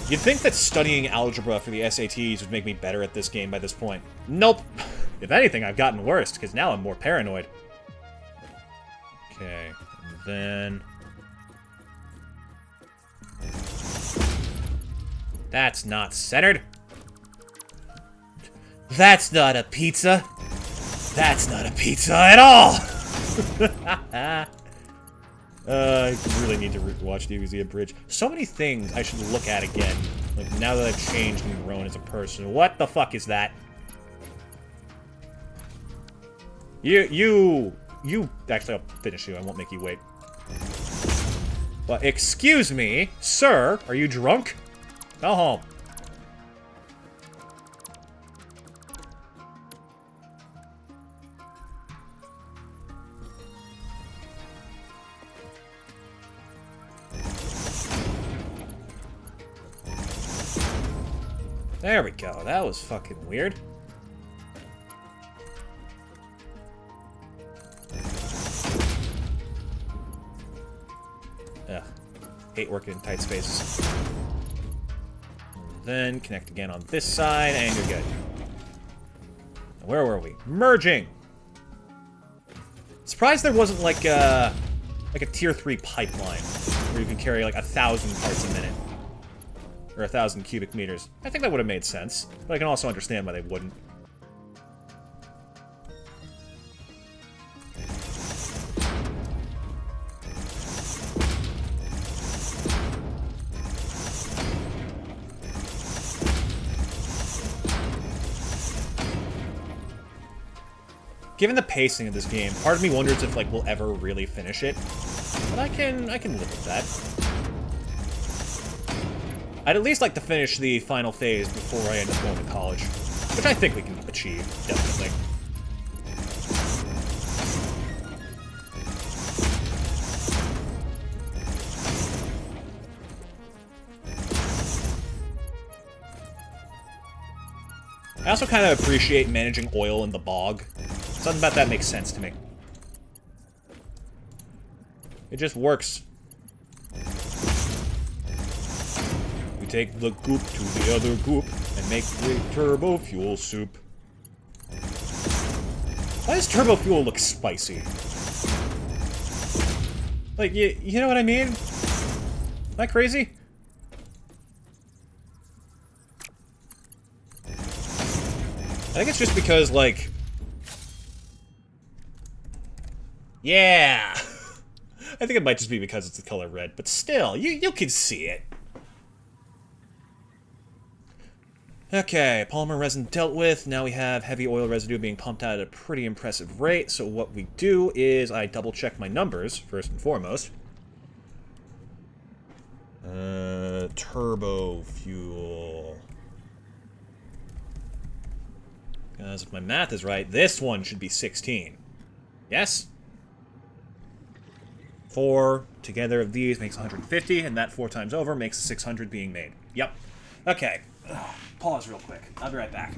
You'd think that studying algebra for the SATs would make me better at this game by this point. Nope. If anything, I've gotten worse, because now I'm more paranoid. Okay, and then... That's not centered. That's not a pizza. That's not a pizza at all! I really need to watch the Museum Bridge. So many things I should look at again. Like, now that I've changed and grown as a person. What the fuck is that? You... Actually, I'll finish you. I won't make you wait. Well, excuse me, sir. Are you drunk? Go home. There we go. That was fucking weird. Ugh. Hate working in tight spaces. Then connect again on this side, and you're good. Where were we? Merging! Surprised there wasn't like a tier 3 pipeline where you could carry like 1,000 parts a minute. Or 1,000 cubic meters. I think that would have made sense, but I can also understand why they wouldn't. Given the pacing of this game, part of me wonders if, like, we'll ever really finish it. But I can live with that. I'd at least like to finish the final phase before I end up going to college. Which I think we can achieve, definitely. I also kind of appreciate managing oil in the bog. Something about that makes sense to me. It just works. We take the goop to the other goop and make the turbo fuel soup. Why does turbo fuel look spicy? Like, you know what I mean? Am I crazy? I think it's just because, like... Yeah! I think it might just be because it's the color red, but still, you can see it. Okay, polymer resin dealt with. Now we have heavy oil residue being pumped out at a pretty impressive rate, so what we do is I double-check my numbers, first and foremost. Turbo fuel... Because if my math is right, this one should be 16. Yes? 4 together of these makes 150, and that 4 times over makes 600 being made. Yep. Okay. Pause real quick. I'll be right back.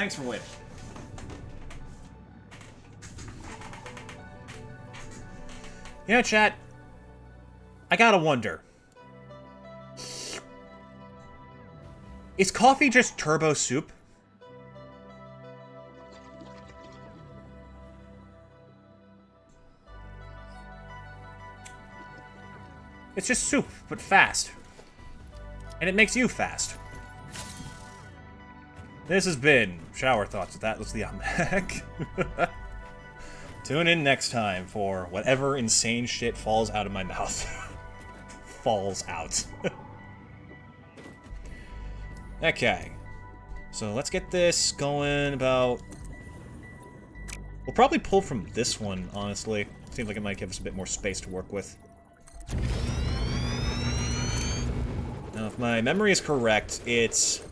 Thanks for waiting. You know, chat, I gotta wonder. Is coffee just turbo soup? It's just soup, but fast. And it makes you fast. This has been Shower Thoughts. That was the Amek. Tune in next time for whatever insane shit falls out of my mouth. Falls out. Okay. So let's get this going about... We'll probably pull from this one, honestly. Seems like it might give us a bit more space to work with. Now, if my memory is correct, it's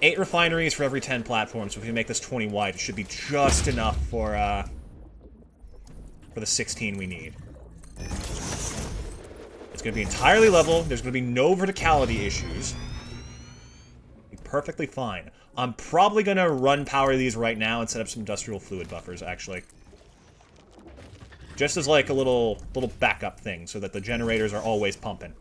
8 refineries for every 10 platforms. So if we make this 20 wide, it should be just enough for the 16 we need. It's going to be entirely level. There's going to be no verticality issues. Be perfectly fine. I'm probably going to run power these right now and set up some industrial fluid buffers, actually. Just as like a little backup thing, so that the generators are always pumping.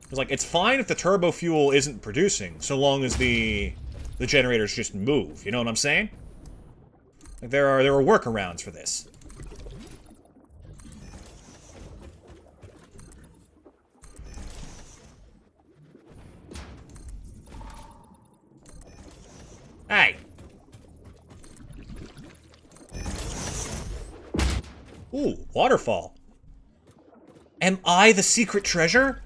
It's like, it's fine if the turbo fuel isn't producing, so long as the generators just move, you know what I'm saying? Like, there are workarounds for this. Hey! Ooh, waterfall. Am I the secret treasure?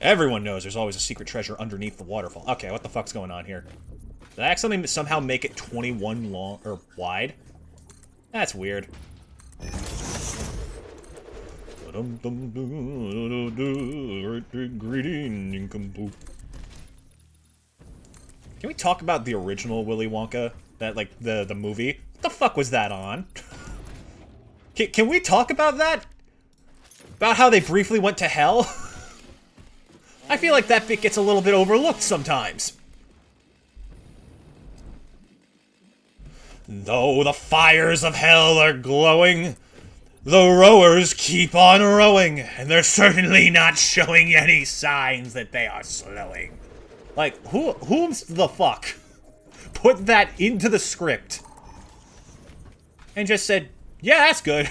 Everyone knows there's always a secret treasure underneath the waterfall. Okay, what the fuck's going on here? Did I accidentally somehow make it 21 long or wide? That's weird. Can we talk about the original Willy Wonka? That, like, the movie? What the fuck was that on? Can we talk about that? About how they briefly went to hell? I feel like that bit gets a little bit overlooked sometimes. Though the fires of hell are glowing, the rowers keep on rowing, and they're certainly not showing any signs that they are slowing. Like, who's the fuck put that into the script and just said, yeah, that's good.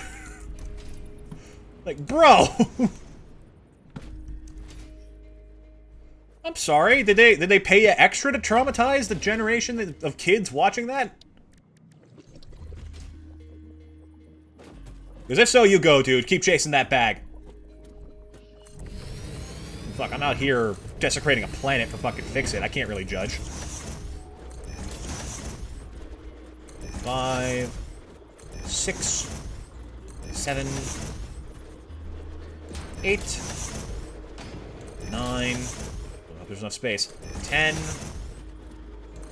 Like, bro. I'm sorry, did they pay you extra to traumatize the generation of kids watching that? Because if so, you go, dude. Keep chasing that bag. Fuck, I'm out here desecrating a planet for fucking Fix-It. I can't really judge. 5, 6, 7, 8, 9... There's enough space. 10,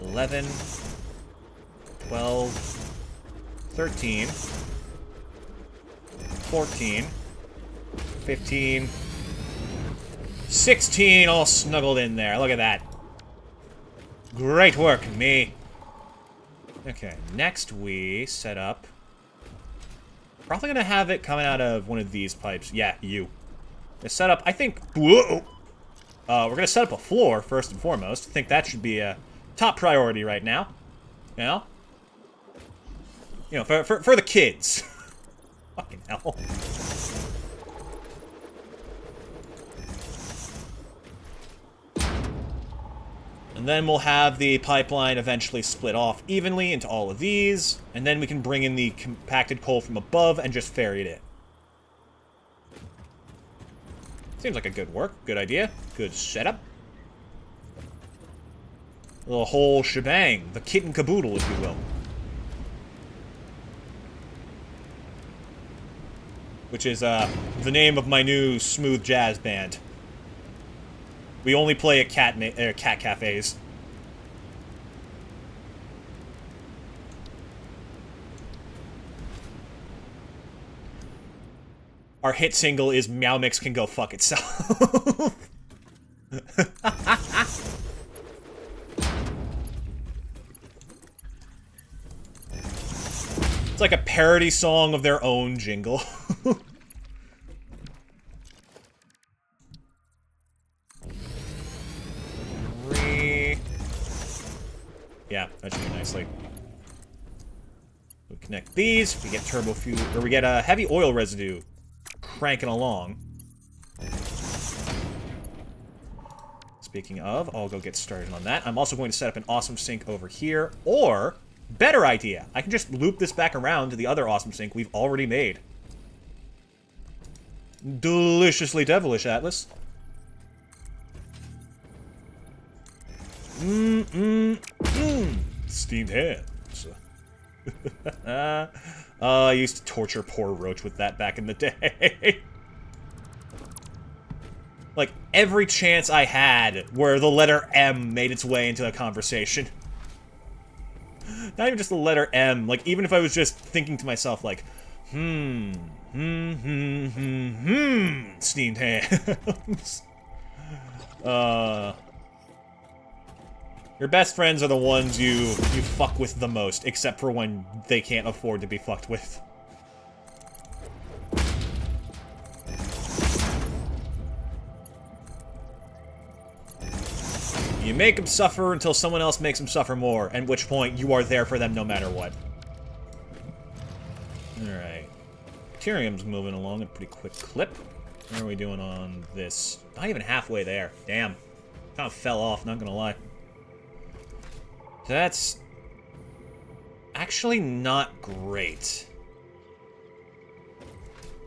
11, 12, 13, 14, 15, 16, all snuggled in there. Look at that. Great work, me. Okay, next we set up... Probably gonna have it coming out of one of these pipes. Yeah, you. The setup, I think... Whoa! We're gonna set up a floor, first and foremost. I think that should be a top priority right now. You know? You know, for the kids. Fucking hell. And then we'll have the pipeline eventually split off evenly into all of these, and then we can bring in the compacted coal from above and just ferry it in. Seems like a good good idea, good setup. The whole shebang, the kit and caboodle, if you will. Which is, the name of my new smooth jazz band. We only play at cat cafes. our hit single is Meow Mix Can Go Fuck Itself. It's like a parody song of their own jingle. Yeah, that should be nicely. We connect these, we get Turbofuel, or we get a heavy oil residue cranking along. Speaking of, I'll go get started on that. I'm also going to set up an awesome sink over here, or, better idea, I can just loop this back around to the other awesome sink we've already made. Deliciously devilish, Atlas. Steamed hands. I used to torture poor Roach with that back in the day. Like, every chance I had where the letter M made its way into a conversation. Not even just the letter M, like, even if I was just thinking to myself, like, steamed hands. Your best friends are the ones you fuck with the most, except for when they can't afford to be fucked with. You make them suffer until someone else makes them suffer more, at which point you are there for them no matter what. Alright. Ethereum's moving along at a pretty quick clip. How are we doing on this? Not even halfway there. Damn. Kind of fell off, not gonna lie. That's actually not great.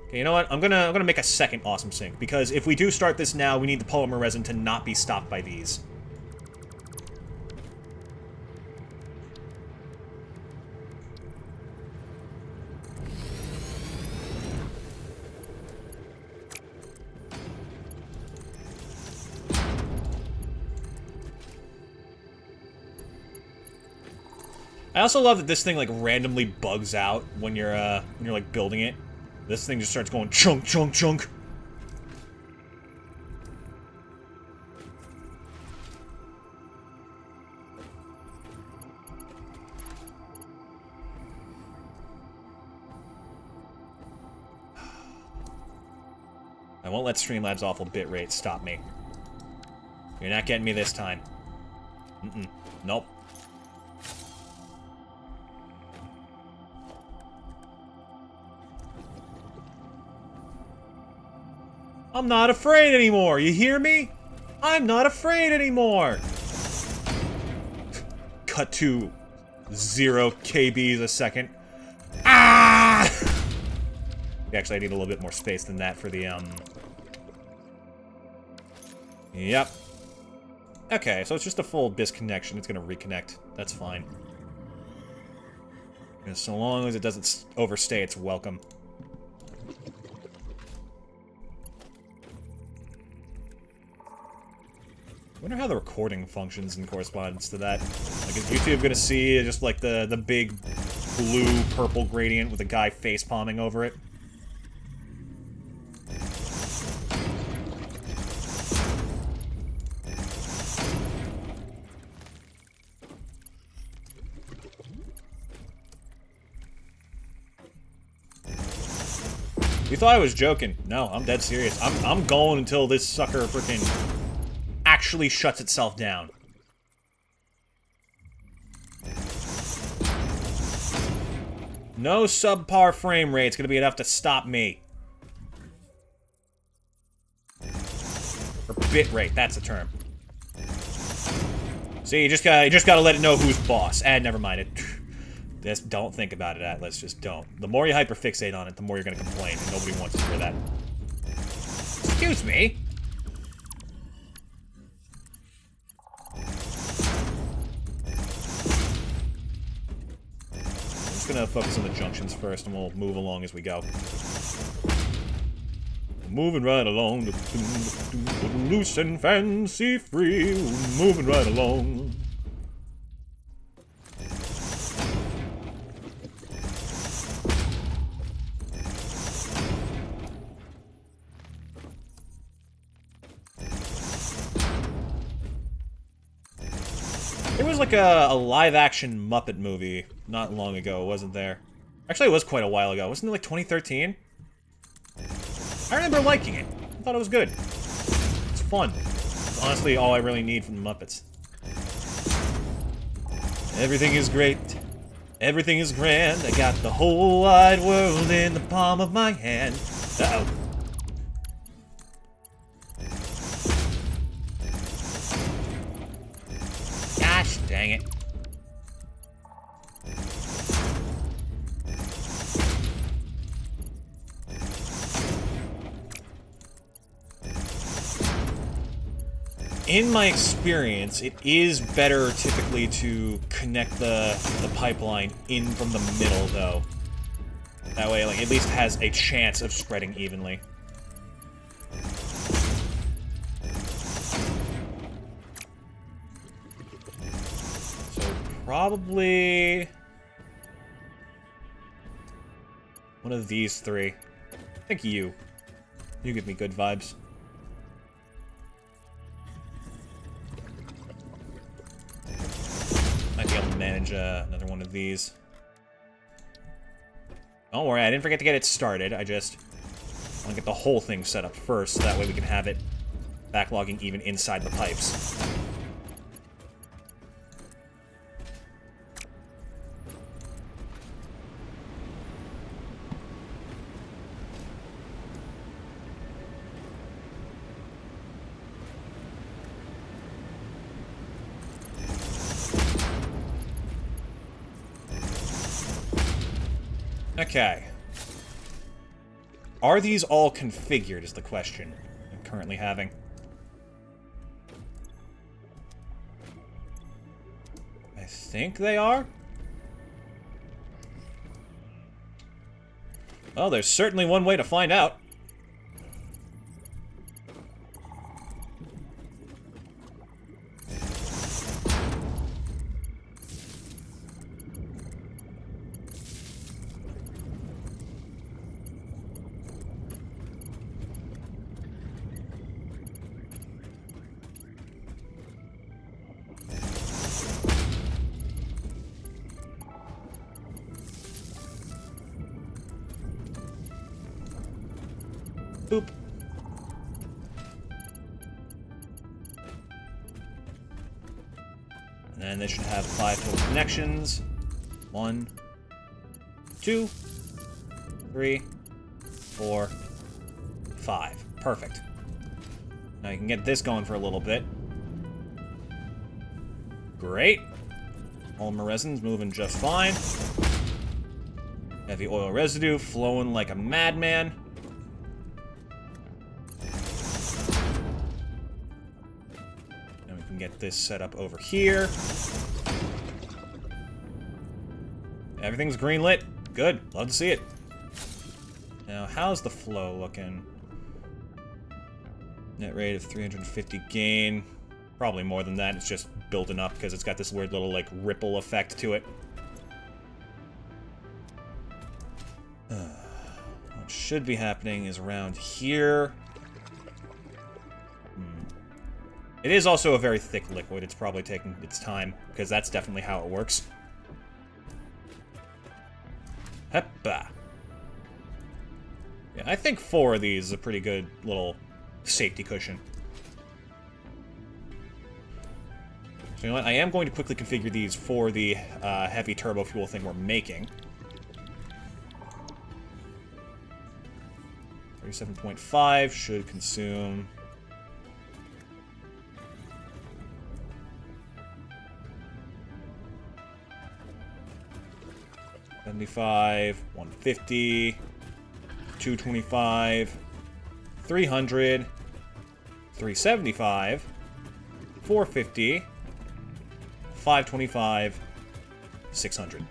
Okay, you know what? I'm gonna make a second awesome sink, because if we do start this now, we need the polymer resin to not be stopped by these. I also love that this thing, like, randomly bugs out when you're like, building it. This thing just starts going chunk, chunk, chunk. I won't let Streamlabs' awful bitrate stop me. You're not getting me this time. Nope. I'm not afraid anymore, you hear me? I'm not afraid anymore! Cut to 0 KBs a second. Ah! Actually, I need a little bit more space than that for the, Yep. Okay, so it's just a full disconnection. It's gonna reconnect. That's fine. And so long as it doesn't overstay its welcome. I wonder how the recording functions in correspondence to that. Like, is YouTube gonna see just, like, the big blue-purple gradient with a guy face-palming over it? You thought I was joking. No, I'm dead serious. I'm going until this sucker freaking actually shuts itself down. No subpar frame rate's gonna be enough to stop me. Or bit rate, that's the term. See, you just gotta let it know who's boss. Never mind it. Just don't think about it, Atlas. Just don't. The more you hyperfixate on it, the more you're gonna complain, and nobody wants to hear that. Excuse me? I'm just gonna focus on the junctions first, and we'll move along as we go. Moving right along, loose and fancy free, moving right along. There was like a live-action Muppet movie not long ago, wasn't there? Actually, it was quite a while ago. Wasn't it like 2013? I remember liking it. I thought it was good. It's fun. It's honestly all I really need from the Muppets. Everything is great. Everything is grand. I got the whole wide world in the palm of my hand. Uh-oh. Gosh dang it. In my experience, it is better typically to connect the pipeline in from the middle, though. That way, like, at least has a chance of spreading evenly. So, probably one of these three. I think you. You give me good vibes. Might be able to manage another one of these. Don't worry, I didn't forget to get it started. I just want to get the whole thing set up first. That way we can have it backlogging even inside the pipes. Okay. Are these all configured is the question I'm currently having. I think they are. Well, there's certainly one way to find out. Boop. And then they should have 5 total connections. 1, 2, 3, 4, 5. Perfect. Now you can get this going for a little bit. Great. Polymer resin's moving just fine. Heavy oil residue flowing like a madman. Get this set up over here. Everything's green-lit. Good. Love to see it. Now, how's the flow looking? Net rate of 350 gain. Probably more than that. It's just building up because it's got this weird little, like, ripple effect to it. What should be happening is around here. It is also a very thick liquid. It's probably taking its time, because that's definitely how it works. Heppa. Yeah, I think 4 of these is a pretty good little safety cushion. So you know what? I am going to quickly configure these for the heavy turbo fuel thing we're making. 37.5 should consume... 75, 150, 225, 300, 375, 450, 525, 600.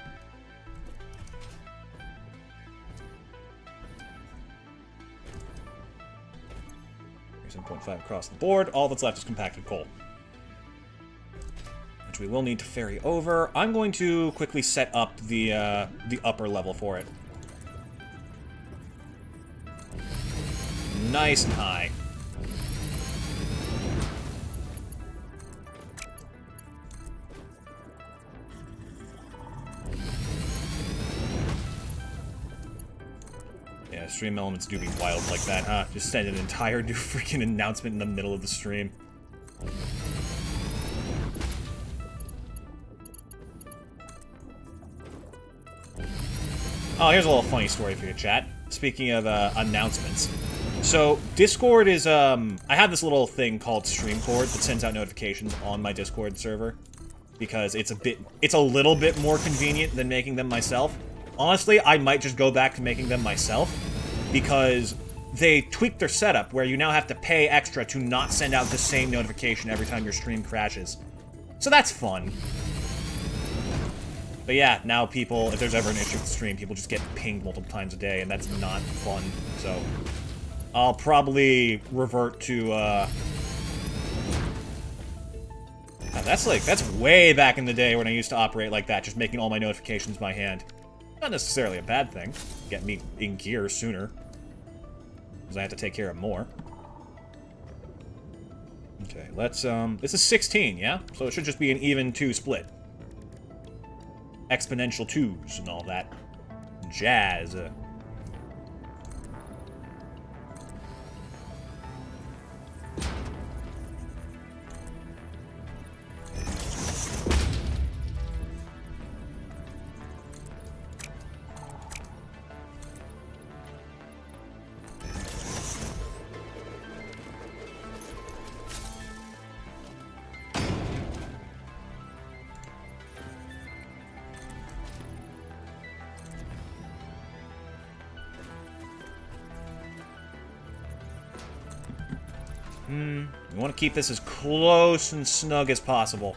7.5 across the board. All that's left is compacted coal, which we will need to ferry over. I'm going to quickly set up the upper level for it. Nice and high. Stream elements do be wild like that, huh? Just send an entire new freaking announcement in the middle of the stream. Oh, here's a little funny story for you, chat. Speaking of announcements. So, Discord is, I have this little thing called Streamcord that sends out notifications on my Discord server. Because it's a little bit more convenient than making them myself. Honestly, I might just go back to making them myself. Because they tweaked their setup where you now have to pay extra to not send out the same notification every time your stream crashes. So that's fun. But yeah, now people, if there's ever an issue with the stream, people just get pinged multiple times a day, and that's not fun. So, I'll probably revert to, that's way back in the day when I used to operate like that, just making all my notifications by hand. Not necessarily a bad thing. Get me in gear sooner. Because I have to take care of more. Okay, let's, this is 16, yeah? So it should just be an even 2 split. Exponential 2s and all that jazz. You want to keep this as close and snug as possible.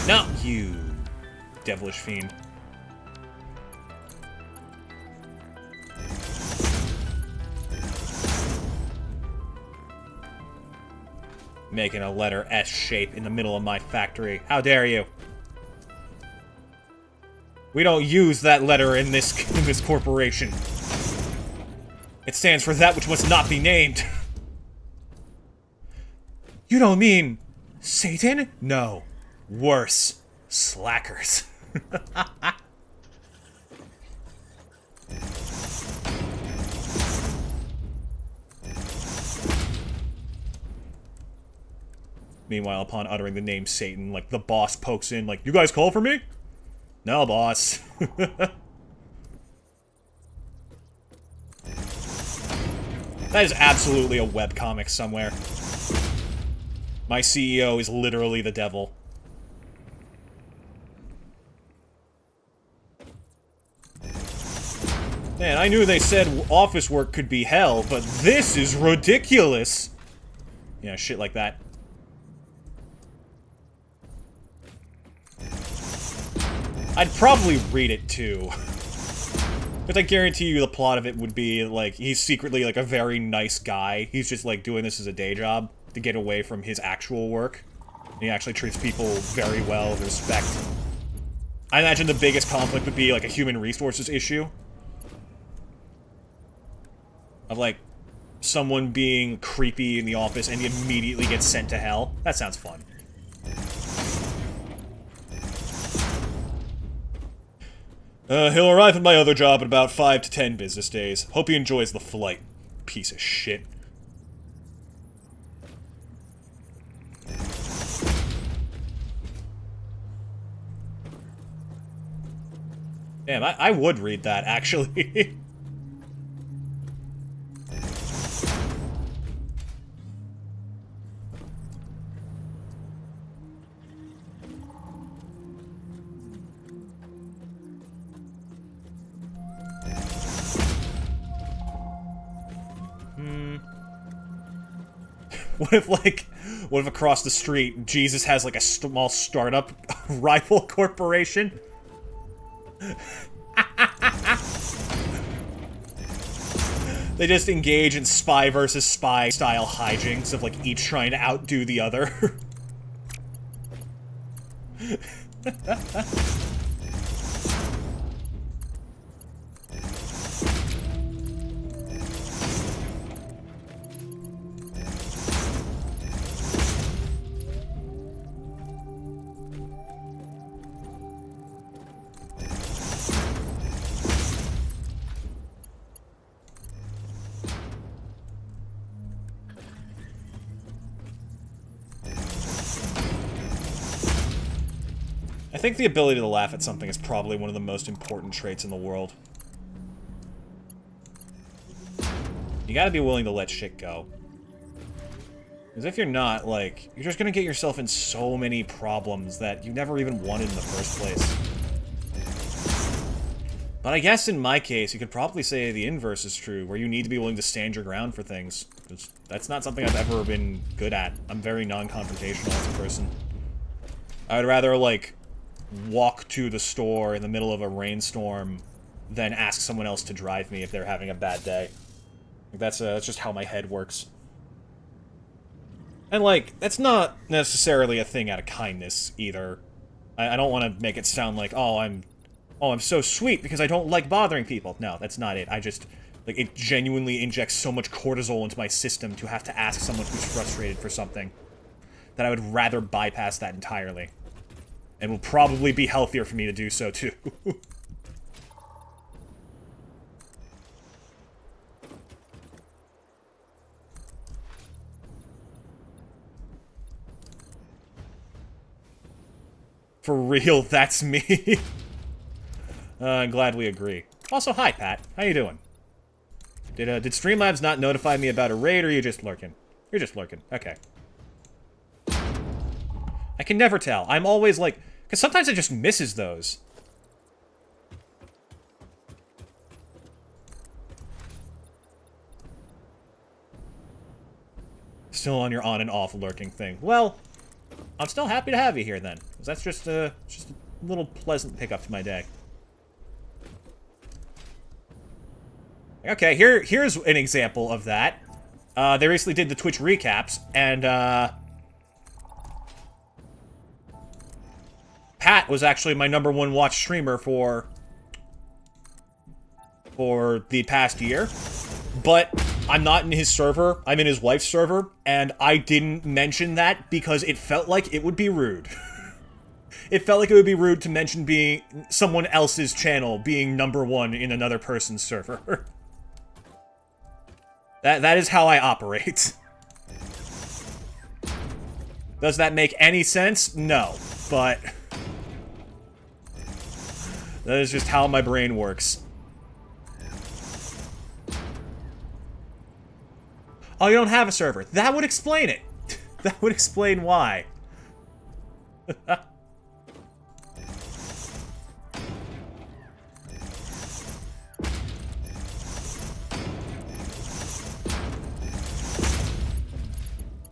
No, you devilish fiend. Making a letter S shape in the middle of my factory. How dare you? We don't use that letter in this corporation. It stands for that which must not be named. You don't mean Satan? No. Worse. Slackers. Meanwhile, upon uttering the name Satan, like, the boss pokes in, like, you guys call for me? No, boss. That is absolutely a webcomic somewhere. My CEO is literally the devil. Man, I knew they said office work could be hell, but this is ridiculous! Yeah, shit like that. I'd probably read it, too. But I guarantee you the plot of it would be, like, he's secretly, like, a very nice guy. He's just, like, doing this as a day job to get away from his actual work. And he actually treats people very well, with respect. I imagine the biggest conflict would be, like, a human resources issue. Of, like, someone being creepy in the office and he immediately gets sent to hell. That sounds fun. He'll arrive at my other job in about 5 to 10 business days. Hope he enjoys the flight. Piece of shit. Damn, I would read that, actually. What if across the street, Jesus has, like, a small startup rival corporation? They just engage in spy versus spy style hijinks of, like, each trying to outdo the other. I think the ability to laugh at something is probably one of the most important traits in the world. You gotta be willing to let shit go. Because if you're not, like, you're just gonna get yourself in so many problems that you never even wanted in the first place. But I guess in my case, you could probably say the inverse is true, where you need to be willing to stand your ground for things. Because that's not something I've ever been good at. I'm very non-confrontational as a person. I would rather, like, walk to the store in the middle of a rainstorm than ask someone else to drive me if they're having a bad day. That's just how my head works. And, like, that's not necessarily a thing out of kindness, either. I don't want to make it sound like, oh, I'm so sweet because I don't like bothering people. No, that's not it. I just, like, it genuinely injects so much cortisol into my system to have to ask someone who's frustrated for something that I would rather bypass that entirely. And will probably be healthier for me to do so, too. For real, that's me. I'm glad we agree. Also, hi, Pat. How you doing? Did Streamlabs not notify me about a raid, or are you just lurking? You're just lurking. Okay. I can never tell. I'm always like... Because sometimes it just misses those. Still on your on and off lurking thing. Well, I'm still happy to have you here then. Because that's just a little pleasant pickup to my day. Okay, here's an example of that. They recently did the Twitch recaps, and Pat was actually my #1 watch streamer for the past year. But I'm not in his server, I'm in his wife's server, and I didn't mention that because it felt like it would be rude. It felt like it would be rude to mention being someone else's channel being #1 in another person's server. That is how I operate. Does that make any sense? No, but that is just how my brain works. Oh, you don't have a server. That would explain it. That would explain why.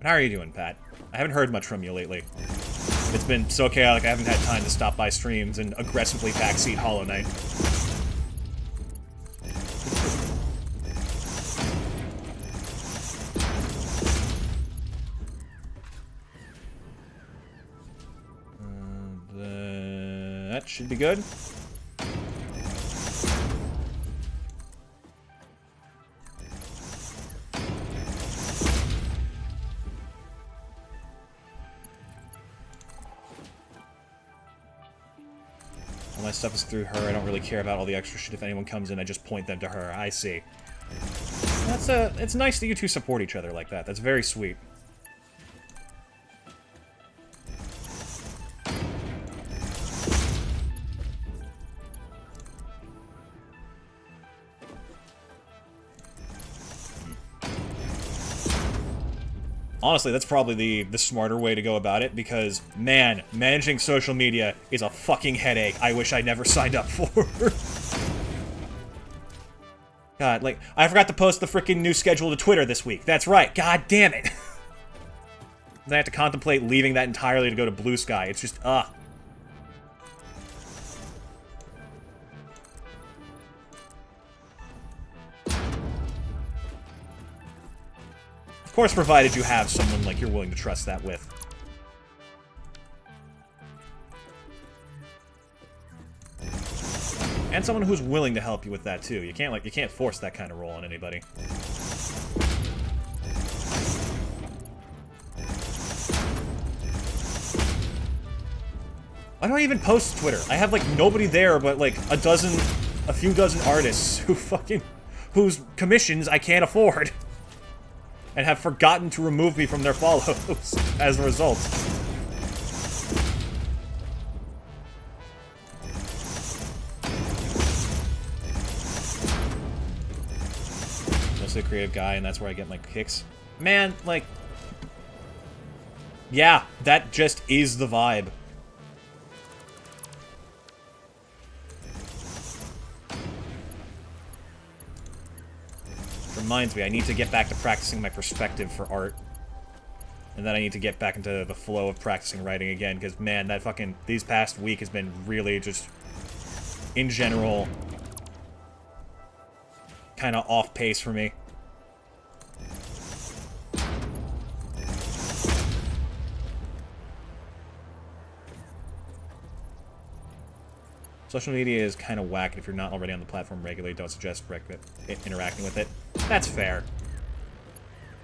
How are you doing, Pat? I haven't heard much from you lately. It's been so chaotic I haven't had time to stop by streams and aggressively backseat Hollow Knight. That should be good. All my stuff is through her. I don't really care about all the extra shit. If anyone comes in, I just point them to her. I see. It's nice that you two support each other like that. That's very sweet. Honestly, that's probably the smarter way to go about it, because, man, managing social media is a fucking headache I wish I never signed up for. God, like, I forgot to post the freaking new schedule to Twitter this week. That's right, god damn it. Then I have to contemplate leaving that entirely to go to Blue Sky. It's just, course, provided you have someone, like, you're willing to trust that with. And someone who's willing to help you with that, too. You can't force that kind of role on anybody. Why do I even post to Twitter? I have, like, nobody there but, like, a few dozen artists whose commissions I can't afford. And have forgotten to remove me from their follows as a result. Mostly a creative guy, and that's where I get my kicks. Man, like... yeah, that just is the vibe. Reminds me, I need to get back to practicing my perspective for art. And then I need to get back into the flow of practicing writing again, because, man, that fucking... these past week has been really just... in general... kind of off pace for me. Social media is kind of whack, and if you're not already on the platform regularly, don't suggest interacting with it. That's fair.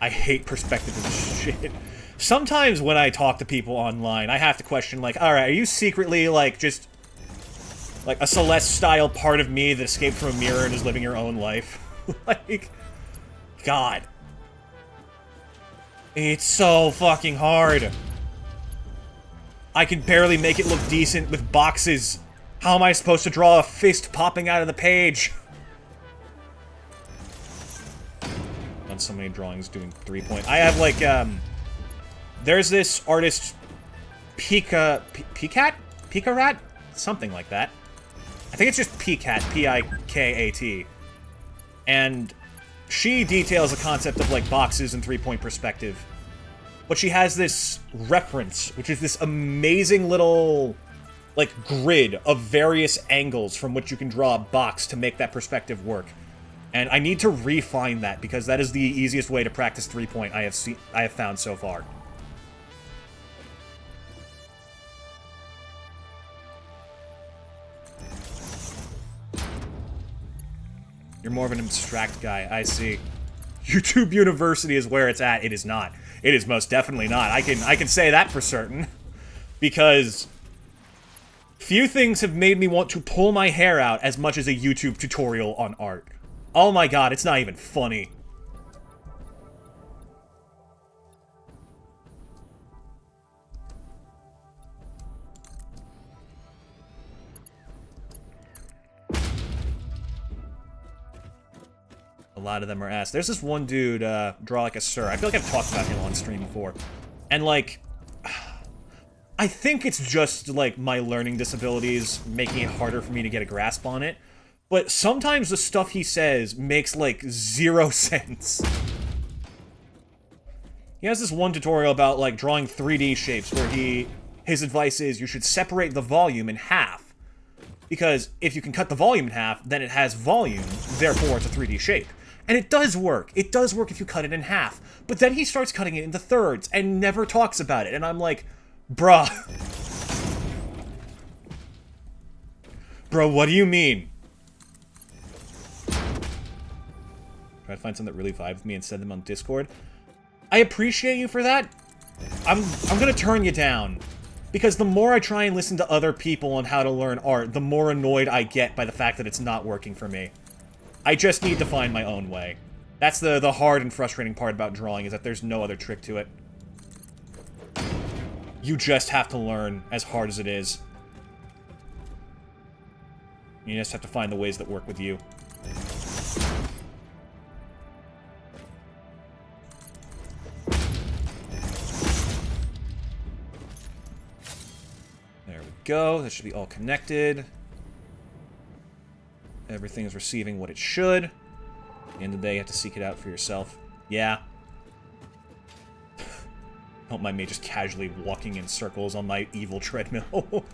I hate perspective and shit. Sometimes when I talk to people online, I have to question, like, alright, are you secretly, like, just... like, a Celeste-style part of me that escaped from a mirror and is living your own life? Like... God. It's so fucking hard. I can barely make it look decent with boxes. How am I supposed to draw a fist popping out of the page? On so many drawings doing 3-point. I have, like, there's this artist, Pikarat? Something like that. I think it's just Pikat, P-I-K-A-T. And she details the concept of, like, boxes and 3-point perspective. But she has this reference, which is this amazing little... like, grid of various angles from which you can draw a box to make that perspective work. And I need to refine that, because that is the easiest way to practice 3-point I have found so far. You're more of an abstract guy, I see. YouTube University is where it's at. It is not. It is most definitely not. I can say that for certain. Because... few things have made me want to pull my hair out as much as a YouTube tutorial on art. Oh my god, it's not even funny. A lot of them are ass. There's this one dude, Draw Like a Sir. I feel like I've talked about him on stream before. And, like... I think it's just, like, my learning disabilities making it harder for me to get a grasp on it. But sometimes the stuff he says makes, like, 0 sense. He has this one tutorial about, like, drawing 3D shapes where his advice is you should separate the volume in half. Because if you can cut the volume in half, then it has volume, therefore it's a 3D shape. And it does work. It does work if you cut it in half. But then he starts cutting it into thirds and never talks about it. And I'm like... bruh. Bro, what do you mean? Try to find something that really vibes with me and send them on Discord. I appreciate you for that. I'm gonna turn you down. Because the more I try and listen to other people on how to learn art, the more annoyed I get by the fact that it's not working for me. I just need to find my own way. That's the hard and frustrating part about drawing, is that there's no other trick to it. You just have to learn, as hard as it is. You just have to find the ways that work with you. There we go. That should be all connected. Everything is receiving what it should. At the end of the day, you have to seek it out for yourself. Yeah. Don't mind me just casually walking in circles on my evil treadmill.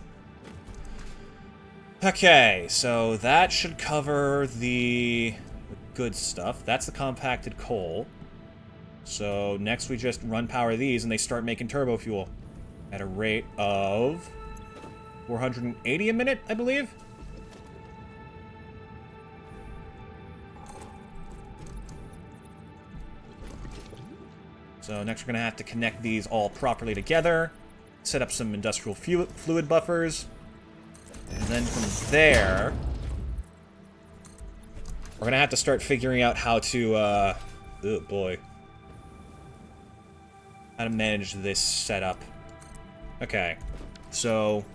Okay, so that should cover the good stuff. That's the compacted coal. So next we just run power these and they start making turbo fuel at a rate of 480 a minute, I believe. So next we're going to have to connect these all properly together, set up some industrial fluid buffers, and then from there, we're going to have to start figuring out how to, oh boy, how to manage this setup. Okay, so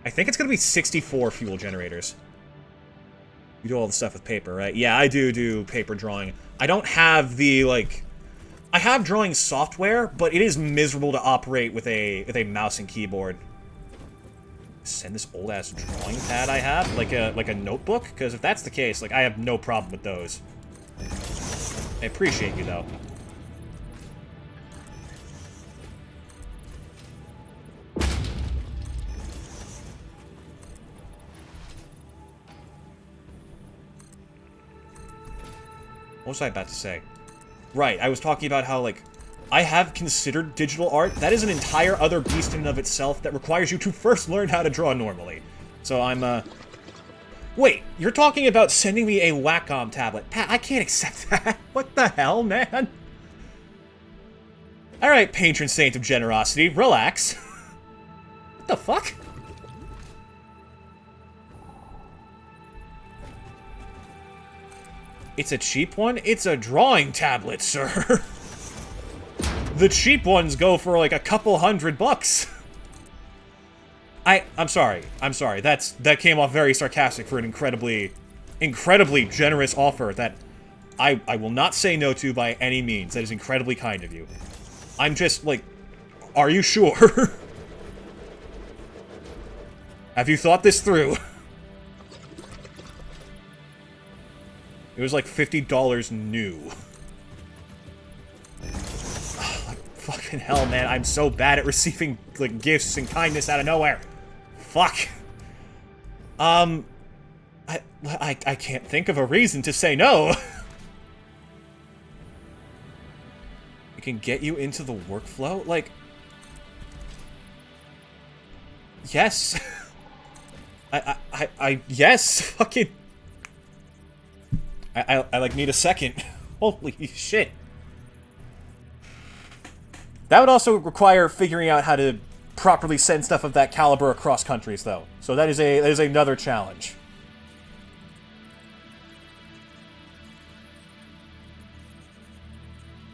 I think it's going to be 64 fuel generators. You do all the stuff with paper, right? Yeah, I do paper drawing. I don't have the, like... I have drawing software, but it is miserable to operate with a mouse and keyboard. Send this old-ass drawing pad I have? Like a notebook? Because if that's the case, like, I have no problem with those. I appreciate you, though. What was I about to say? Right, I was talking about how, like, I have considered digital art. That is an entire other beast in and of itself that requires you to first learn how to draw normally. So I'm, Wait, you're talking about sending me a Wacom tablet. Pat, I can't accept that. What the hell, man? Alright, patron saint of generosity, relax. What the fuck? It's a cheap one? It's a drawing tablet, sir. The cheap ones go for like a couple $100. I'm sorry. That came off very sarcastic for an incredibly generous offer that I will not say no to by any means. That is incredibly kind of you. I'm just like, are you sure? Have you thought this through? It was like $50 new. Oh, like, fucking hell, man. I'm so bad at receiving, like, gifts and kindness out of nowhere. Fuck. I can't think of a reason to say no. It can get you into the workflow? Like... Yes. Yes. Fucking... I like, need a second. Holy shit. That would also require figuring out how to properly send stuff of that caliber across countries, though. So that is another challenge.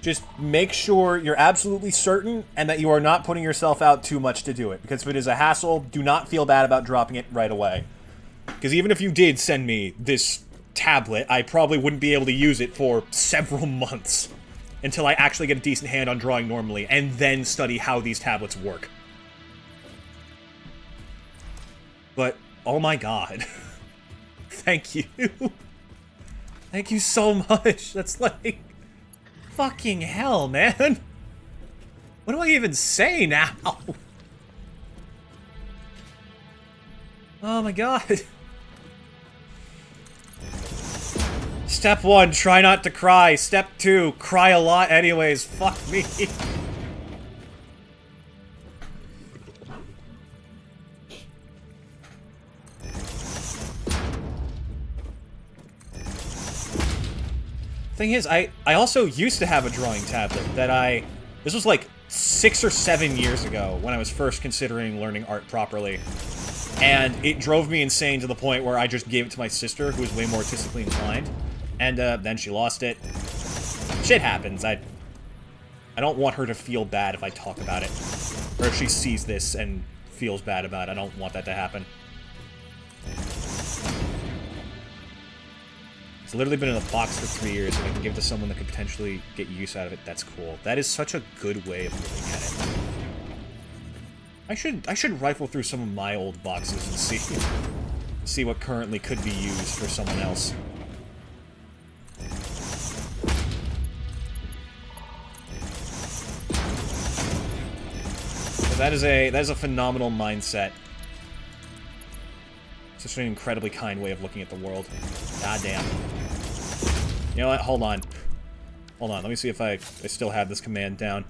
Just make sure you're absolutely certain and that you are not putting yourself out too much to do it. Because if it is a hassle, do not feel bad about dropping it right away. Because even if you did send me this tablet, I probably wouldn't be able to use it for several months until I actually get a decent hand on drawing normally, and then study how these tablets work. But, oh my god. Thank you. Thank you so much. That's like... fucking hell, man. What do I even say now? Oh my god. Step 1, try not to cry. Step 2, cry a lot anyways. Fuck me. Thing is, I also used to have a drawing tablet that this was like 6 or 7 years ago when I was first considering learning art properly. And it drove me insane to the point where I just gave it to my sister, who was way more artistically inclined. And then she lost it. Shit happens. I don't want her to feel bad if I talk about it. Or if she sees this and feels bad about it. I don't want that to happen. It's literally been in a box for 3 years, and I can give it to someone that could potentially get use out of it. That's cool. That is such a good way of looking at it. I should rifle through some of my old boxes and see what currently could be used for someone else. So that is a phenomenal mindset. Such an incredibly kind way of looking at the world. God damn. You know what? Hold on. Hold on, let me see if I still have this command down.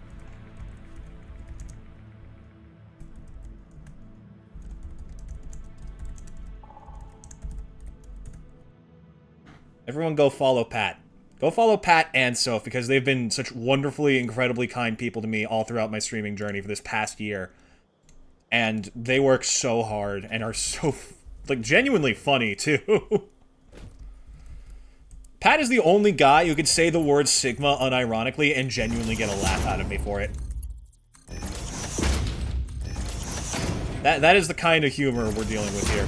Everyone go follow Pat. Go follow Pat and Soph, because they've been such wonderfully, incredibly kind people to me all throughout my streaming journey for this past year. And they work so hard and are so, like, genuinely funny, too. Pat is the only guy who can say the word Sigma unironically and genuinely get a laugh out of me for it. That is the kind of humor we're dealing with here.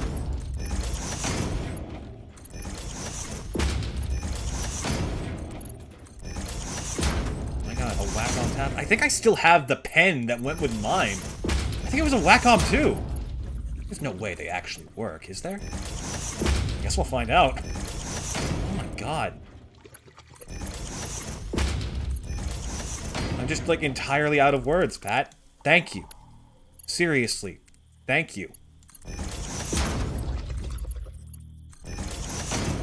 Oh my god, a Wacom tab? I think I still have the pen that went with mine. I think it was a Wacom too. There's no way they actually work, is there? I guess we'll find out. Oh my god. I'm just, like, entirely out of words, Pat. Thank you. Seriously. Thank you.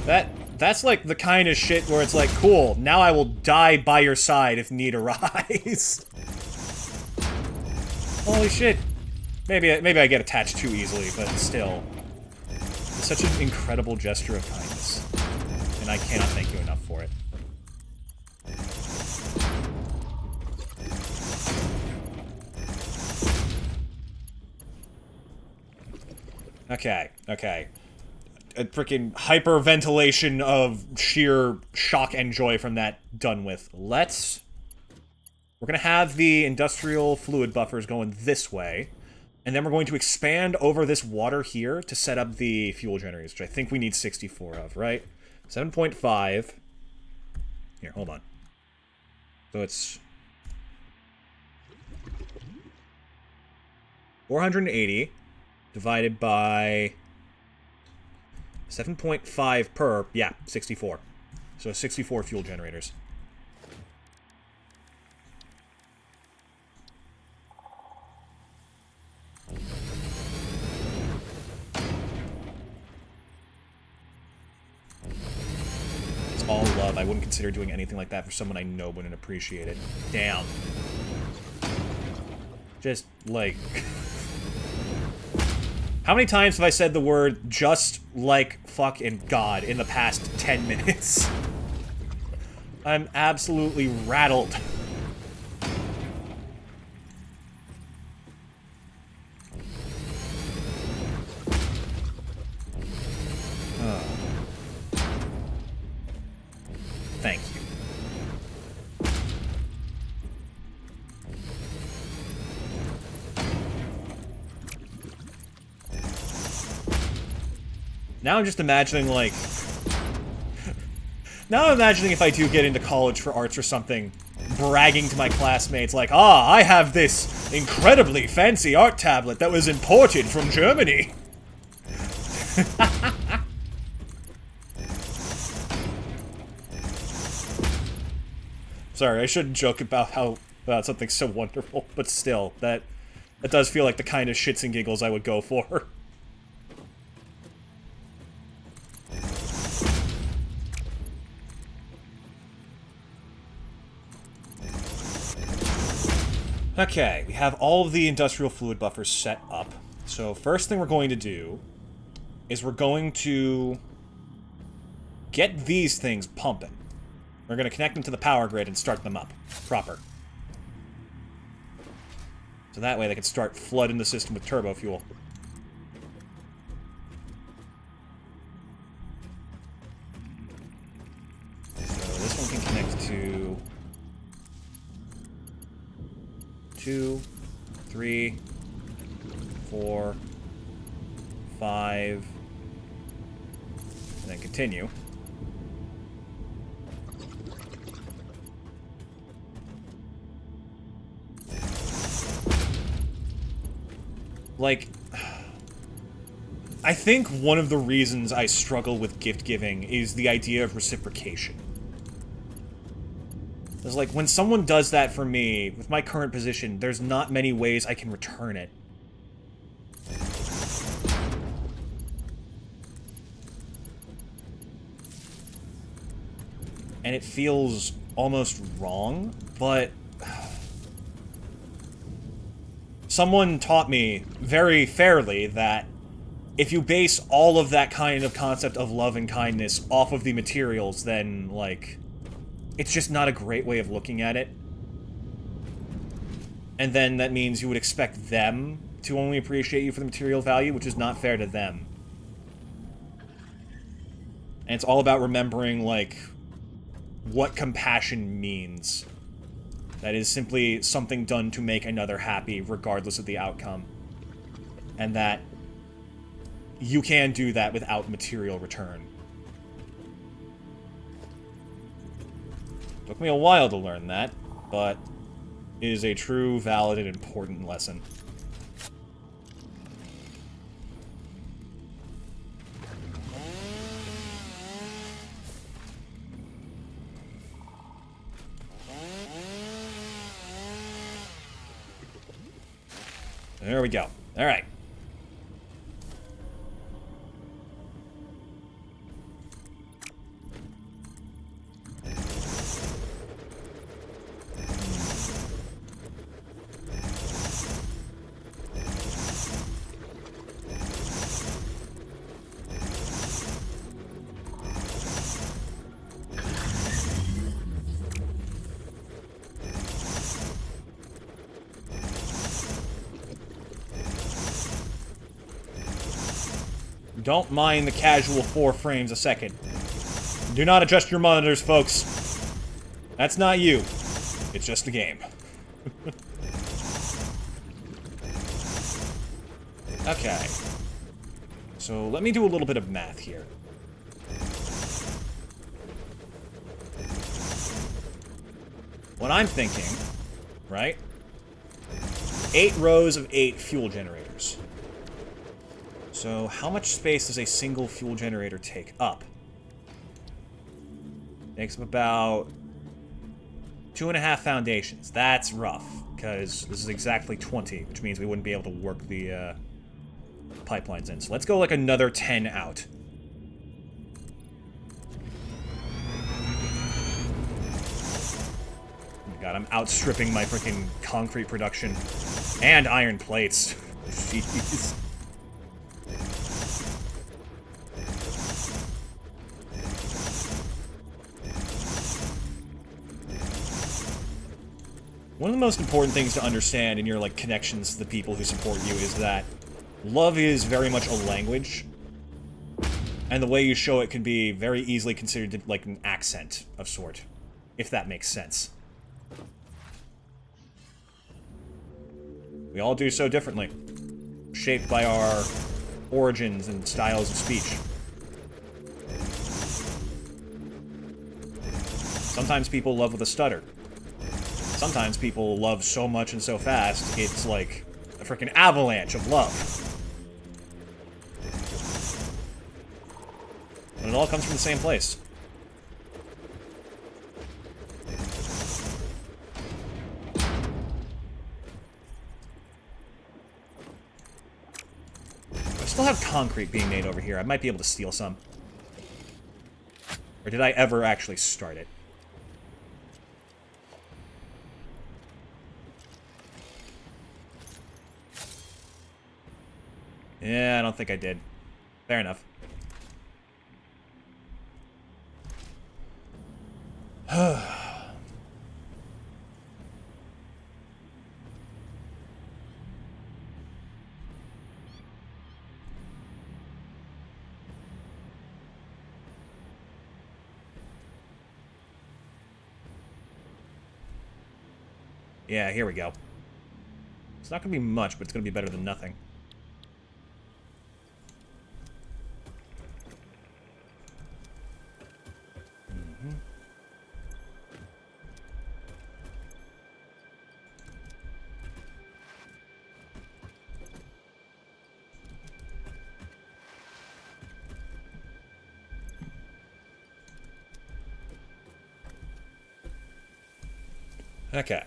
That's like the kind of shit where it's like, cool, now I will die by your side if need arise. Holy shit. Maybe I get attached too easily, but still. It's such an incredible gesture of kindness. And I cannot thank you enough for it. Okay, okay. A freaking hyperventilation of sheer shock and joy from that done with. We're gonna have the industrial fluid buffers going this way, and then we're going to expand over this water here to set up the fuel generators, which I think we need 64 of, right? 7.5. Here, hold on. So it's 480 divided by 7.5 per, yeah, 64. So 64 fuel generators. It's all love. I wouldn't consider doing anything like that for someone I know wouldn't appreciate it. Damn. Just, like... How many times have I said the word just like fucking God in the past 10 minutes? I'm absolutely rattled. Thank you. Now I'm just imagining, like... Now I'm imagining if I do get into college for arts or something, bragging to my classmates like, ah, I have this incredibly fancy art tablet that was imported from Germany. Sorry, I shouldn't joke about something so wonderful, but still, that does feel like the kind of shits and giggles I would go for. Okay, we have all of the industrial fluid buffers set up. So first thing we're going to do is we're going to get these things pumping. We're going to connect them to the power grid and start them up proper. So that way they can start flooding the system with turbofuel. So this one can connect to 2, 3, 4, 5, and then continue. Like, I think one of the reasons I struggle with gift giving is the idea of reciprocation. It's like, when someone does that for me, with my current position, there's not many ways I can return it. And it feels almost wrong, but someone taught me very fairly that if you base all of that kind of concept of love and kindness off of the materials, then, like, it's just not a great way of looking at it. And then that means you would expect them to only appreciate you for the material value, which is not fair to them. And it's all about remembering, like, what compassion means. That is simply something done to make another happy, regardless of the outcome. And that you can do that without material return. Took me a while to learn that, but it is a true, valid, and important lesson. There we go. All right. Don't mind the casual 4 frames a second. Do not adjust your monitors, folks. That's not you. It's just the game. Okay. So let me do a little bit of math here. What I'm thinking, right? 8 rows of 8 fuel generators. So how much space does a single fuel generator take up? Takes up about 2.5 foundations. That's rough, because this is exactly 20, which means we wouldn't be able to work the pipelines in. So let's go like another 10 out. Oh my god, I'm outstripping my freaking concrete production. And iron plates. Jeez. One of the most important things to understand in your, like, connections to the people who support you is that love is very much a language, and the way you show it can be very easily considered like an accent of sort, if that makes sense. We all do so differently, shaped by our origins and styles of speech. Sometimes people love with a stutter. Sometimes people love so much and so fast, it's like a freaking avalanche of love. And it all comes from the same place. I still have concrete being made over here. I might be able to steal some. Or did I ever actually start it? Yeah, I don't think I did. Fair enough. Yeah, here we go. It's not going to be much, but it's going to be better than nothing. Okay.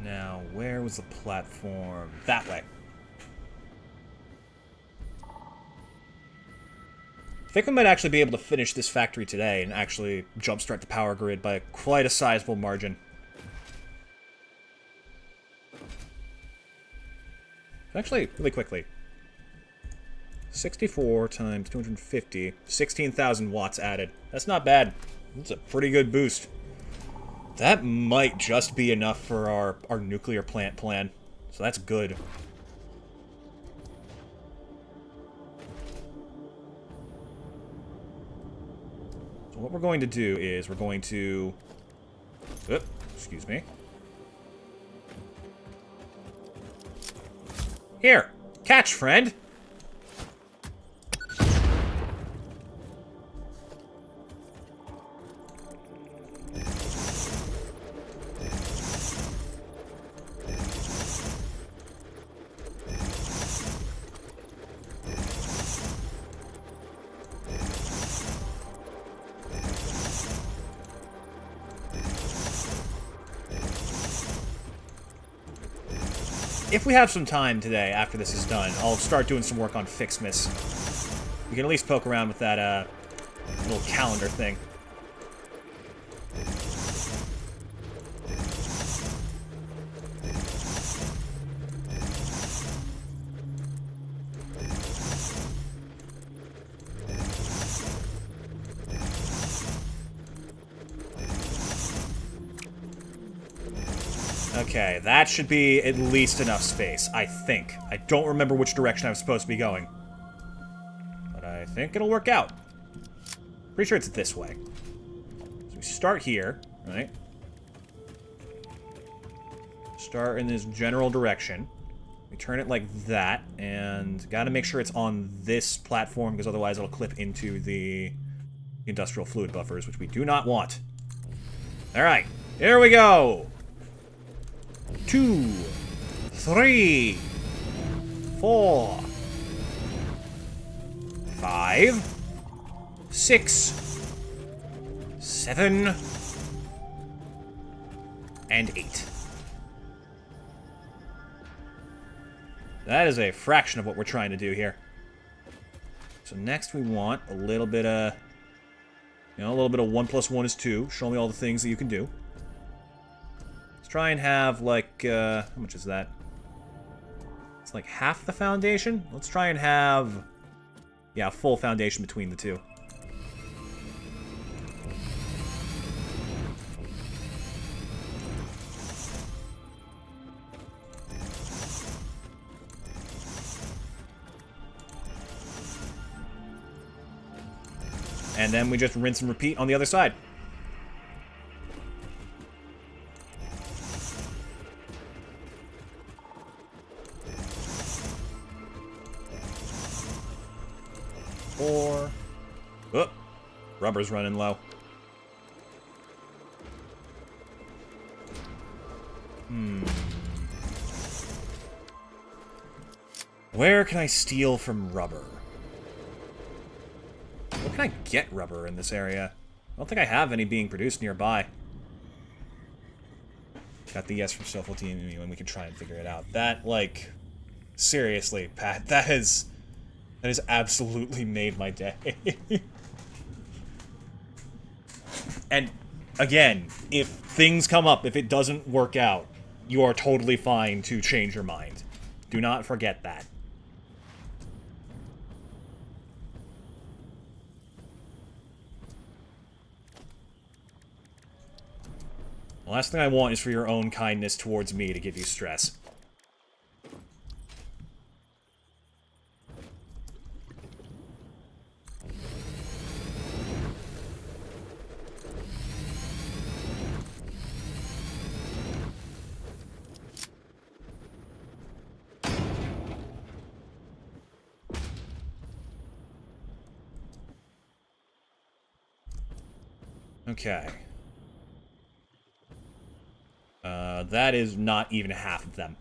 Now, where was the platform? That way. I think we might actually be able to finish this factory today and actually jumpstart the power grid by quite a sizable margin. Actually, really quickly. 64 times 250, 16,000 watts added. That's not bad. That's a pretty good boost. That might just be enough for our nuclear plant plan. So that's good. So what we're going to do is we're going to... excuse me. Here! Catch, friend! If we have some time today, after this is done, I'll start doing some work on Fixmas. We can at least poke around with that, little calendar thing. Okay, that should be at least enough space, I think. I don't remember which direction I was supposed to be going. But I think it'll work out. Pretty sure it's this way. So we start here, right? Start in this general direction. We turn it like that, and gotta make sure it's on this platform, because otherwise it'll clip into the industrial fluid buffers, which we do not want. Alright, here we go! 2, 3, 4, 5, 6, 7, and 8. That is a fraction of what we're trying to do here. So next we want a little bit of, a little bit of 1 + 1 is 2. Show me all the things that you can do. Let's try and have, like, how much is that? It's like half the foundation? Let's try and have, yeah, a full foundation between the two. And then we just rinse and repeat on the other side. Oh, rubber's running low. Where can I steal from rubber? Where can I get rubber in this area? I don't think I have any being produced nearby. Got the yes from Soulful Team, and we can try and figure it out. That, like, seriously, Pat, that has absolutely made my day. And, again, if things come up, if it doesn't work out, you are totally fine to change your mind. Do not forget that. The last thing I want is for your own kindness towards me to give you stress. Okay. That is not even half of them.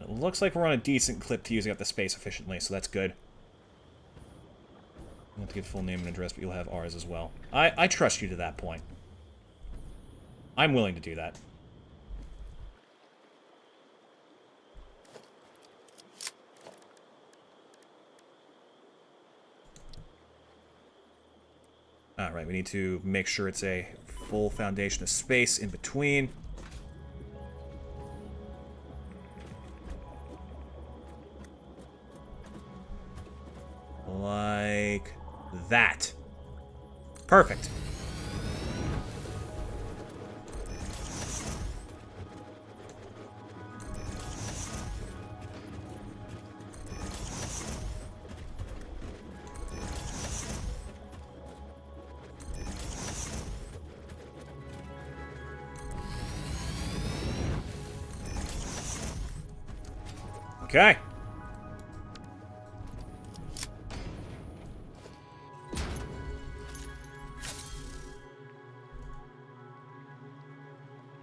It looks like we're on a decent clip to using up the space efficiently, so that's good. I have to give full name and address, but you'll have ours as well. I trust you to that point. I'm willing to do that. Alright, we need to make sure it's a full foundation of space in between. Like that. Perfect. Okay.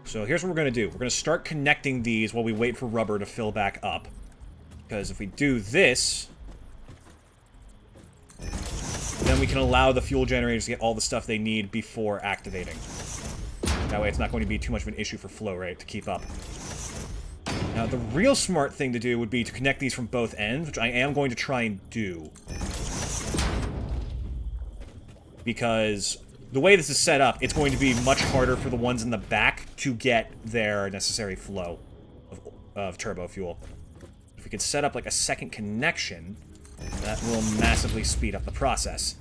So here's what we're going to do. We're going to start connecting these while we wait for rubber to fill back up. Because if we do this, then we can allow the fuel generators to get all the stuff they need before activating. That way it's not going to be too much of an issue for flow rate to keep up. Now, the real smart thing to do would be to connect these from both ends, which I am going to try and do. Because the way this is set up, it's going to be much harder for the ones in the back to get their necessary flow of turbo fuel. If we could set up like a second connection, that will massively speed up the process.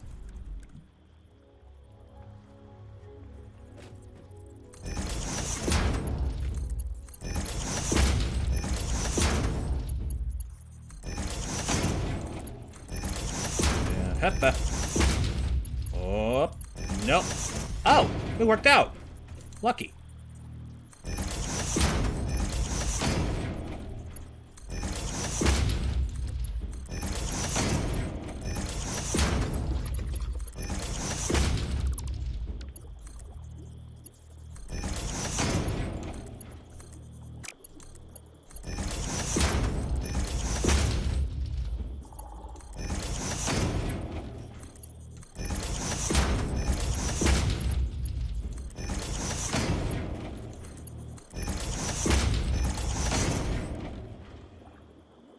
Heppa. Oh, nope. Oh, it worked out. Lucky.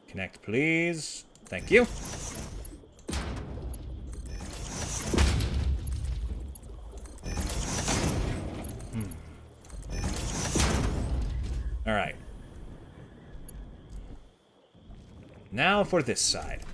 Connect, please. Thank you. All right. Now for this side.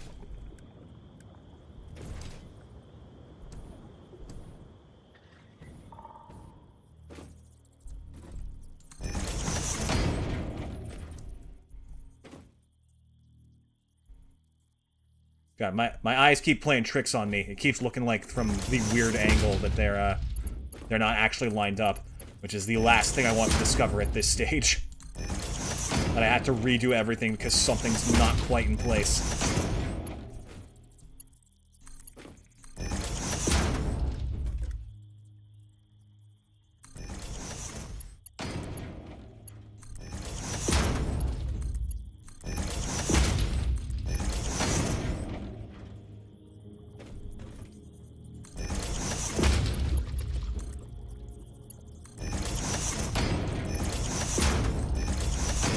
God, my eyes keep playing tricks on me. It keeps looking like from the weird angle that they're not actually lined up, which is the last thing I want to discover at this stage. That I have to redo everything because something's not quite in place.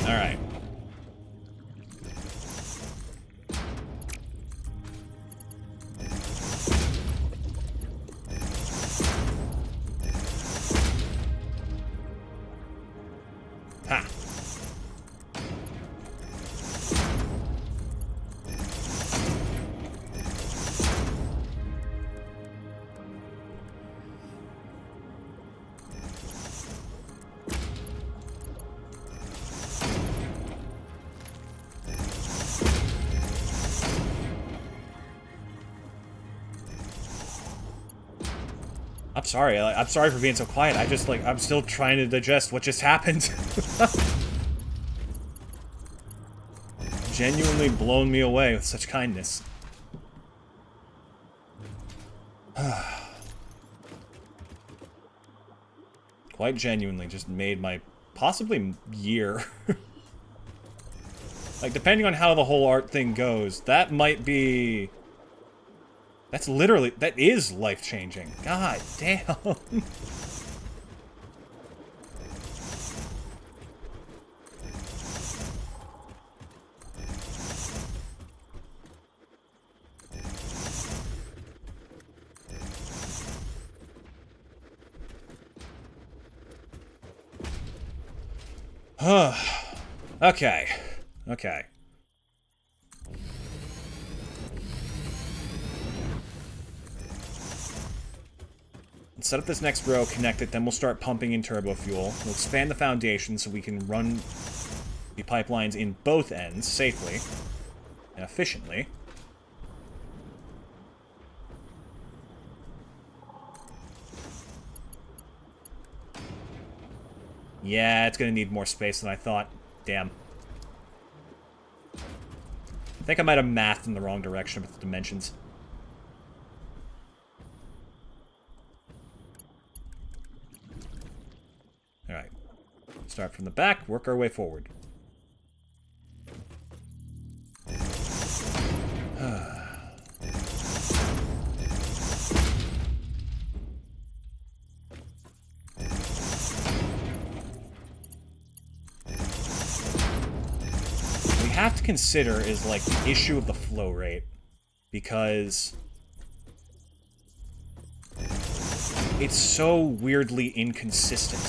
Alright. Ha. I'm sorry for being so quiet. I'm still trying to digest what just happened. Genuinely blown me away with such kindness. Quite genuinely just made my possibly year. Like, depending on how the whole art thing goes, that might be... that is life-changing. God damn. Okay. Okay. Let's set up this next row, connect it, then we'll start pumping in turbo fuel. We'll expand the foundation so we can run the pipelines in both ends safely and efficiently. Yeah, it's gonna need more space than I thought. Damn. I think I might have mathed in the wrong direction with the dimensions. Alright. Start from the back, work our way forward. Have to consider is like the issue of the flow rate, because it's so weirdly inconsistent.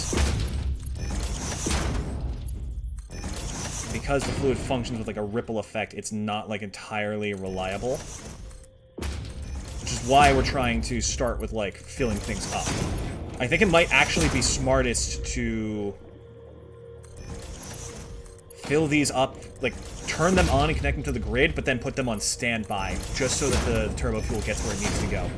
Because the fluid functions with like a ripple effect, it's not like entirely reliable. Which is why we're trying to start with like filling things up. I think it might actually be smartest to fill these up, like turn them on and connect them to the grid, but then put them on standby, just so that the turbo fuel gets where it needs to go.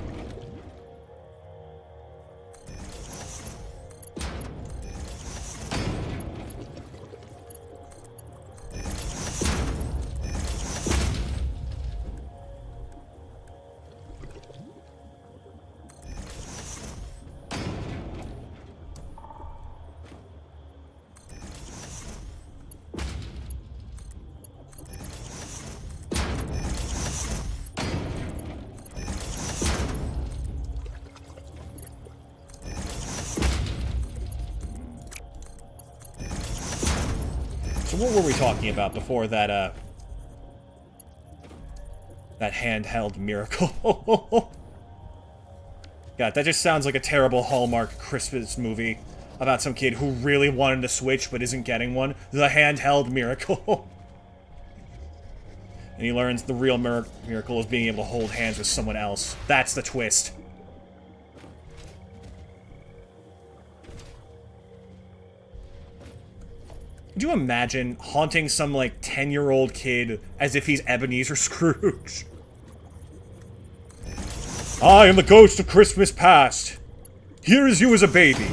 So what were we talking about before that, that handheld miracle? God, that just sounds like a terrible Hallmark Christmas movie about some kid who really wanted a Switch but isn't getting one. The handheld miracle. And he learns the real miracle is being able to hold hands with someone else. That's the twist. Could you imagine haunting some, like, 10-year-old kid as if he's Ebenezer Scrooge? I am the ghost of Christmas past. Here is you as a baby.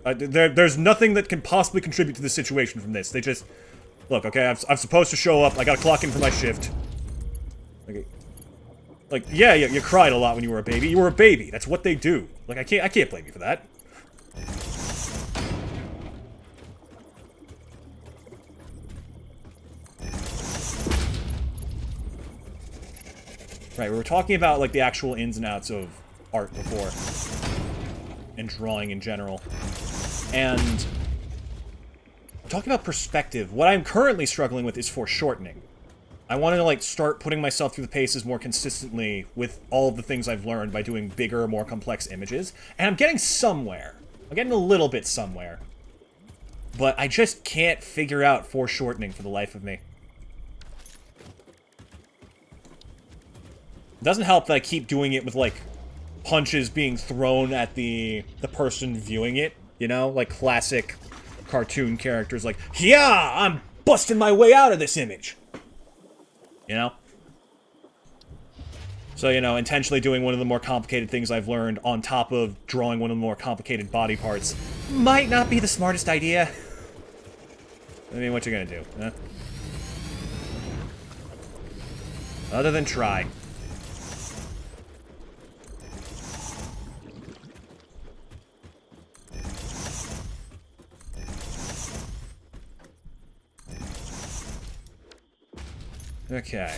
There's nothing that can possibly contribute to this situation from this. They just... Look, okay, I'm supposed to show up. I gotta clock in for my shift. Okay. Like, yeah, you cried a lot when you were a baby. You were a baby. That's what they do. Like, I can't blame you for that. Right, we were talking about, like, the actual ins and outs of art before. And drawing in general. And... talking about perspective, what I'm currently struggling with is foreshortening. I want to, like, start putting myself through the paces more consistently with all of the things I've learned by doing bigger, more complex images. And I'm getting somewhere. I'm getting a little bit somewhere. But I just can't figure out foreshortening for the life of me. It doesn't help that I keep doing it with, like, punches being thrown at the person viewing it, you know? Like classic cartoon characters like, yeah, I'm busting my way out of this image! You know? So, you know, intentionally doing one of the more complicated things I've learned on top of drawing one of the more complicated body parts might not be the smartest idea. I mean, what you gonna do, huh? Other than try. Okay.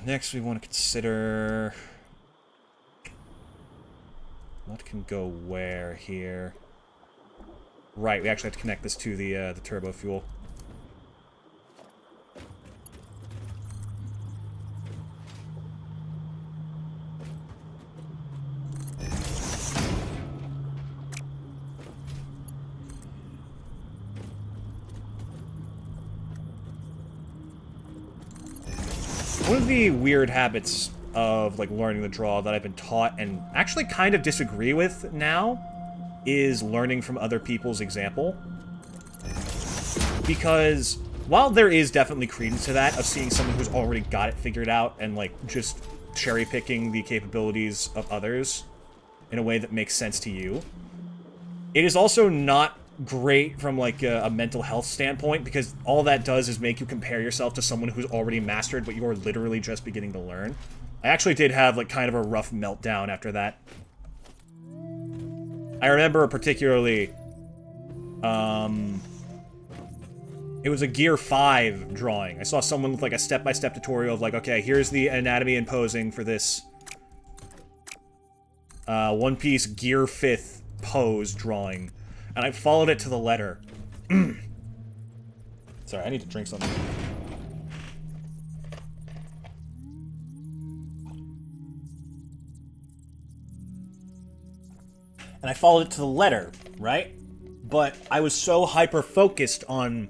Next we want to consider... what can go where here? Right, we actually have to connect this to the turbo fuel. One of the weird habits of, like, learning the draw that I've been taught and actually kind of disagree with now is learning from other people's example. Because while there is definitely credence to that, of seeing someone who's already got it figured out and, like, just cherry-picking the capabilities of others in a way that makes sense to you, it is also not great from, like, a mental health standpoint, because all that does is make you compare yourself to someone who's already mastered what you're literally just beginning to learn. I actually did have, like, kind of a rough meltdown after that. I remember particularly, it was a Gear 5 drawing. I saw someone with, like, a step-by-step tutorial of, like, okay, here's the anatomy and posing for this One Piece Gear 5th pose drawing. And I followed it to the letter. Sorry, I need to drink something. And I followed it to the letter, right? But I was so hyper-focused on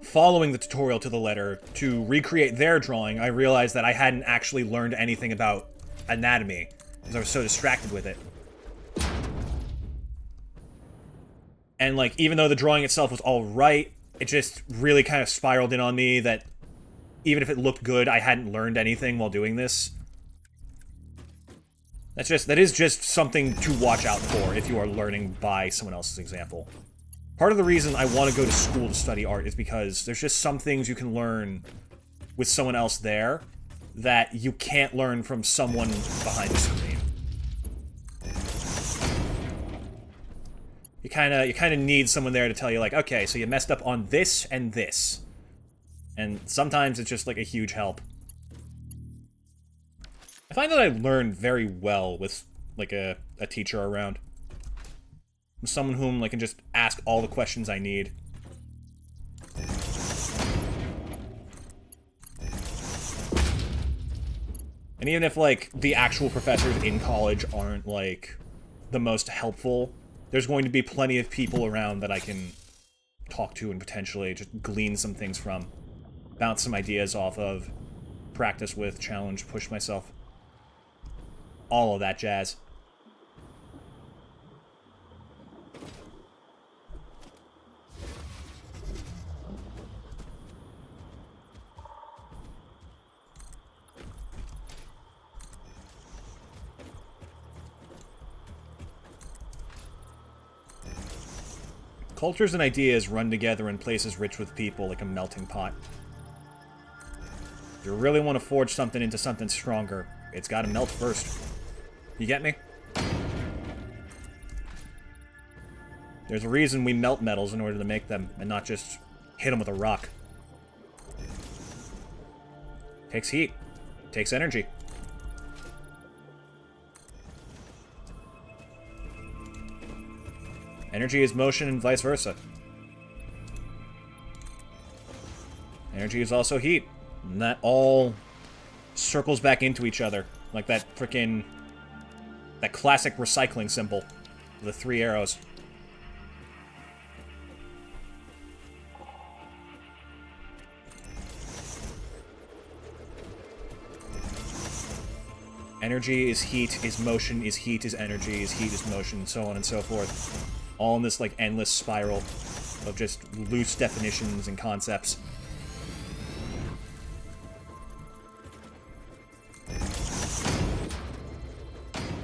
following the tutorial to the letter to recreate their drawing, I realized that I hadn't actually learned anything about anatomy, because I was so distracted with it. And, like, even though the drawing itself was alright, it just really kind of spiraled in on me that even if it looked good, I hadn't learned anything while doing this. That is just something to watch out for if you are learning by someone else's example. Part of the reason I want to go to school to study art is because there's just some things you can learn with someone else there that you can't learn from someone behind the screen. You kind of need someone there to tell you, like, okay, so you messed up on this and this. And sometimes it's just, like, a huge help. I find that I learn very well with, like, a teacher around. Someone whom I can just ask all the questions I need. And even if, like, the actual professors in college aren't, like, the most helpful, there's going to be plenty of people around that I can talk to and potentially just glean some things from. Bounce some ideas off of. Practice with, challenge, push myself. All of that jazz. Cultures and ideas run together in places rich with people like a melting pot. If you really want to forge something into something stronger, it's gotta melt first. You get me? There's a reason we melt metals in order to make them, and not just hit them with a rock. Takes heat. Takes energy. Energy is motion and vice versa. Energy is also heat. And that all circles back into each other. Like that frickin'... that classic recycling symbol. The 3 arrows. Energy is heat, is motion, is heat, is energy, is heat, is motion, so on and so forth. All in this, like, endless spiral of just loose definitions and concepts.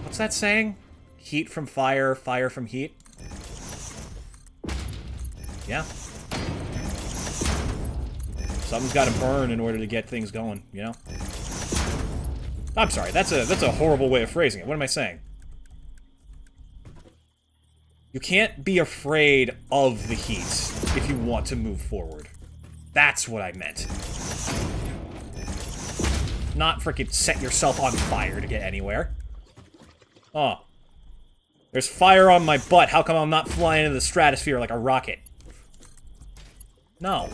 What's that saying? Heat from fire, fire from heat? Yeah. Something's gotta burn in order to get things going, you know? I'm sorry, that's a horrible way of phrasing it. What am I saying? You can't be afraid of the heat if you want to move forward. That's what I meant. Not frickin' set yourself on fire to get anywhere. Oh. There's fire on my butt, how come I'm not flying into the stratosphere like a rocket? No.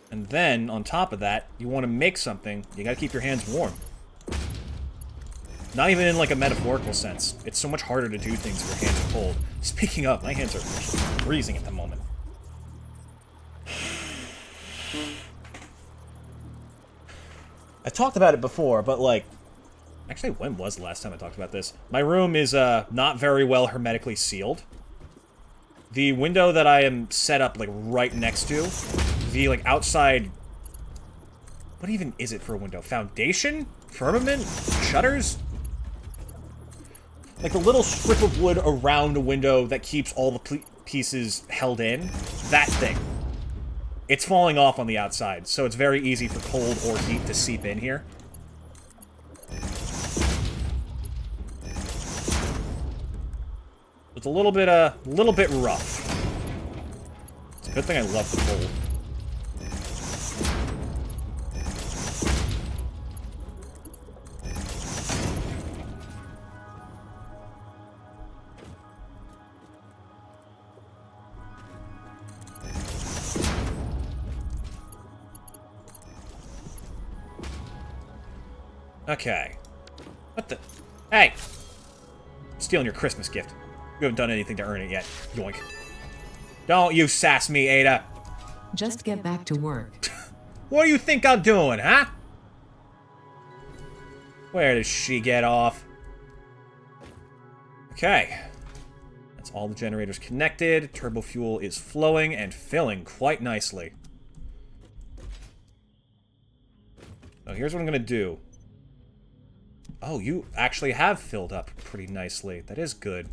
And then, on top of that, you want to make something, you gotta keep your hands warm. Not even in, like, a metaphorical sense. It's so much harder to do things if your hands are cold. Speaking of, my hands are freezing at the moment. I talked about it before, but, like... Actually, when was the last time I talked about this? My room is, not very well hermetically sealed. The window that I am set up, like, right next to, the, like, outside... What even is it for a window? Foundation? Firmament? Shutters? Like, the little strip of wood around a window that keeps all the pieces held in. That thing. It's falling off on the outside, so it's very easy for cold or heat to seep in here. It's a little bit rough. It's a good thing I love the cold. Okay. What the? Hey! I'm stealing your Christmas gift. You haven't done anything to earn it yet. Yoink. Don't you sass me, Ada. Just get back to work. What do you think I'm doing, huh? Where does she get off? Okay. That's all the generators connected. Turbofuel is flowing and filling quite nicely. So here's what I'm going to do. Oh, you actually have filled up pretty nicely. That is good.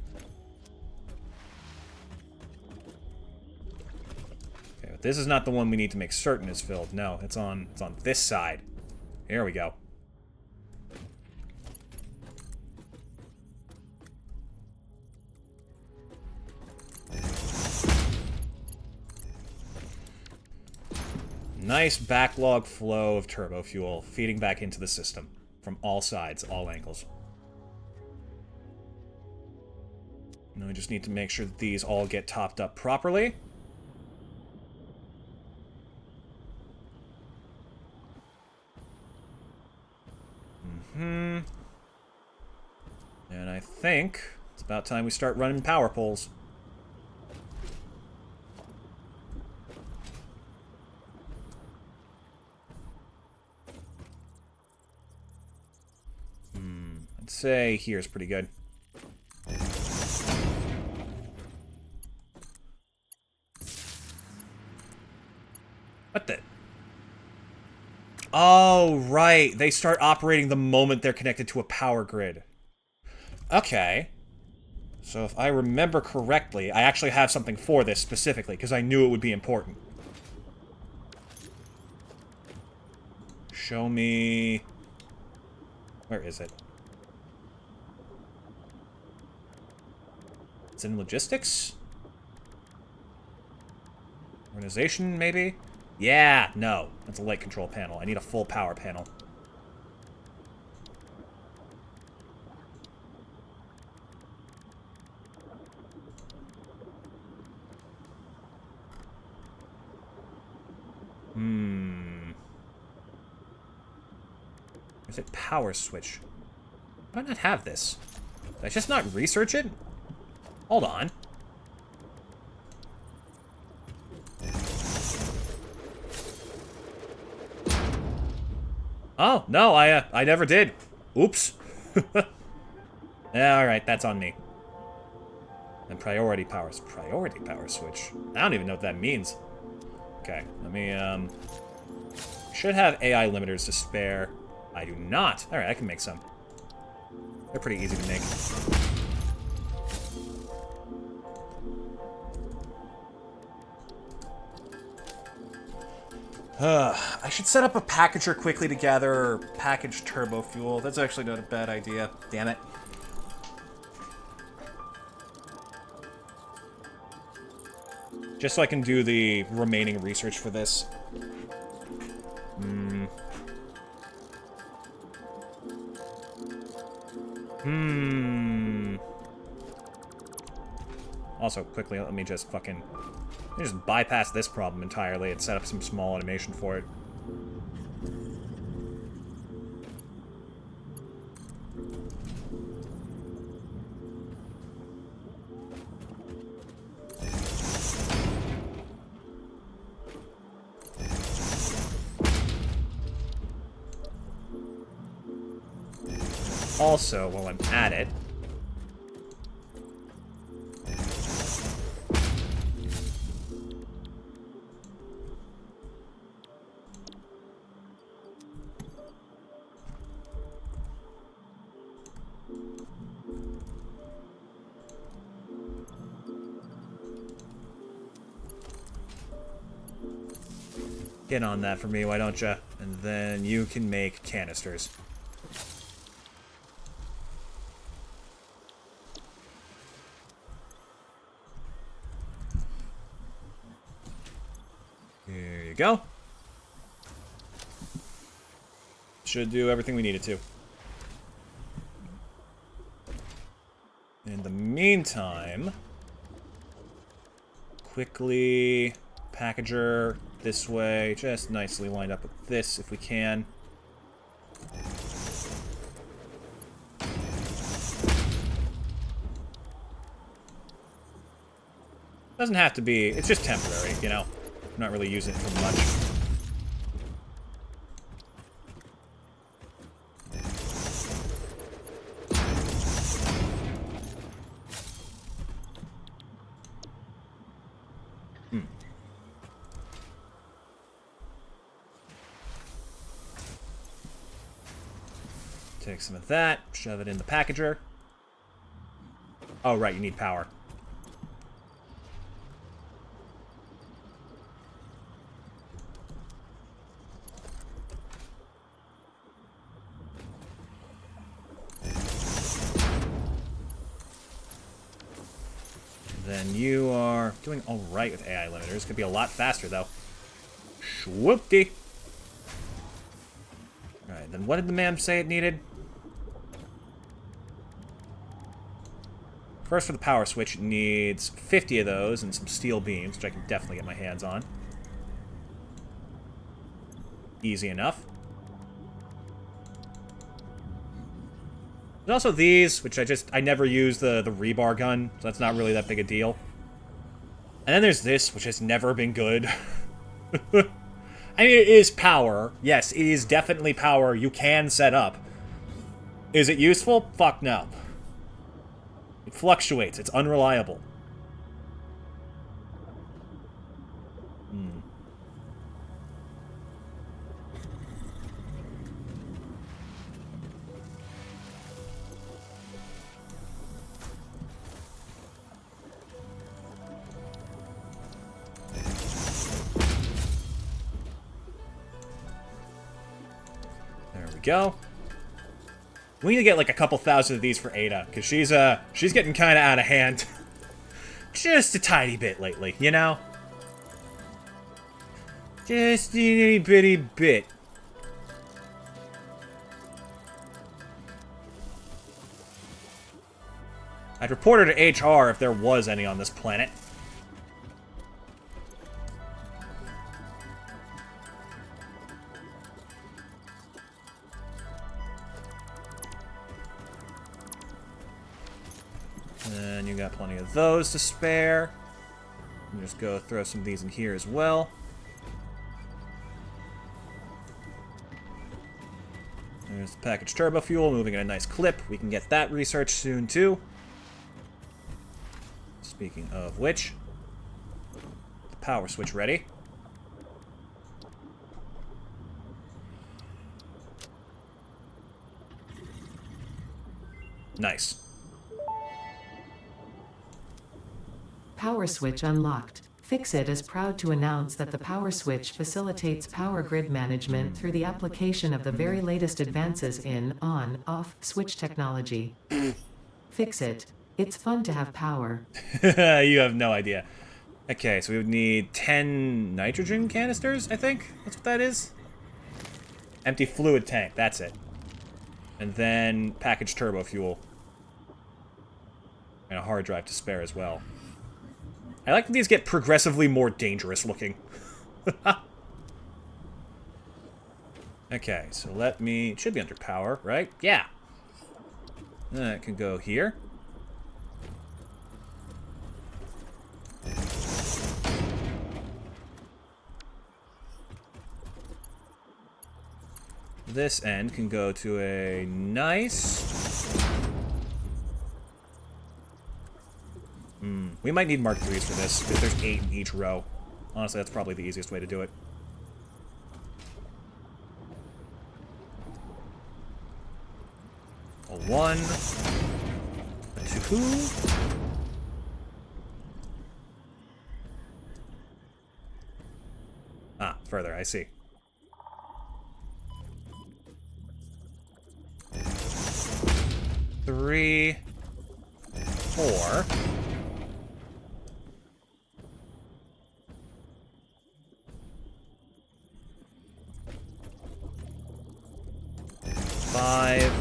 Okay, but this is not the one we need to make certain is filled. No, it's on this side. Here we go. Nice backlog flow of turbo fuel feeding back into the system. From all sides, all angles. Now we just need to make sure that these all get topped up properly. And I think it's about time we start running power poles. I'd say here's pretty good. What the? Oh, right. They start operating the moment they're connected to a power grid. Okay. So if I remember correctly, I actually have something for this specifically, because I knew it would be important. Show me... Where is it? It's in logistics? Organization, maybe? Yeah, no. That's a light control panel. I need a full power panel. Is it power switch? Why do I not have this? Did I just not research it? Hold on. Oh, no, I never did. Oops. Yeah, alright, that's on me. And priority power switch. I don't even know what that means. Okay, let me, should have AI limiters to spare. I do not. Alright, I can make some. They're pretty easy to make. I should set up a packager quickly to gather packaged turbo fuel. That's actually not a bad idea. Damn it. Just so I can do the remaining research for this. Also, quickly, let me just bypass this problem entirely and set up some small automation for it. also, while I'm at it, get on that for me, why don't you? And then you can make canisters. Here you go. Should do everything we needed to. In the meantime, quickly packager this way, just nicely lined up with this if we can. Doesn't have to be, it's just temporary, you know? I'm not really using it for much. Take some of that, shove it in the packager. Oh, right, you need power. Then you are doing alright with AI limiters. Could be a lot faster, though. Swoop-dee. Alright, then what did the ma'am say it needed? First, for the power switch, it needs 50 of those and some steel beams, which I can definitely get my hands on. Easy enough. There's also these, which I never use the rebar gun, so that's not really that big a deal. And then there's this, which has never been good. I mean, it is power. Yes, it is definitely power you can set up. Is it useful? Fuck no. It fluctuates. It's unreliable. There we go. We need to get like a couple thousand of these for Ada, because she's getting kind of out of hand. Just a tiny bit lately, you know? Just a itty bitty bit. I'd report her to HR if there was any on this planet. And you got plenty of those to spare. Just go throw some of these in here as well. There's the packaged Turbofuel, moving at a nice clip. We can get that research soon, too. Speaking of which, the power switch ready. Nice. Power switch unlocked. Fixit is proud to announce that the power switch facilitates power grid management through the application of the very latest advances in on-off switch technology. Fixit. It's fun to have power. You have no idea. Okay, so we would need 10 nitrogen canisters, I think? That's what that is? Empty fluid tank, that's it. And then packaged turbo fuel. And a hard drive to spare as well. I like that these get progressively more dangerous looking. Okay, so let me... It should be under power, right? Yeah. That can go here. This end can go to a nice We might need Mark 3s for this, because there's 8 in each row. Honestly, that's probably the easiest way to do it. A 1. A 2. Ah, further, I see. Three, 4. Five,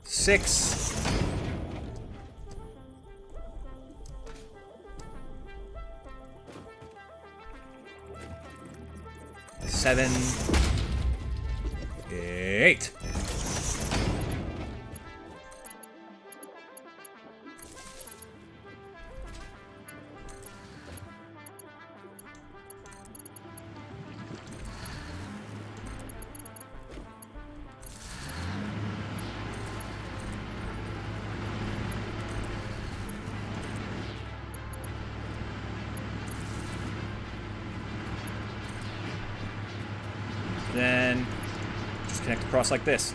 6. Seven, 8. Then just connect across like this.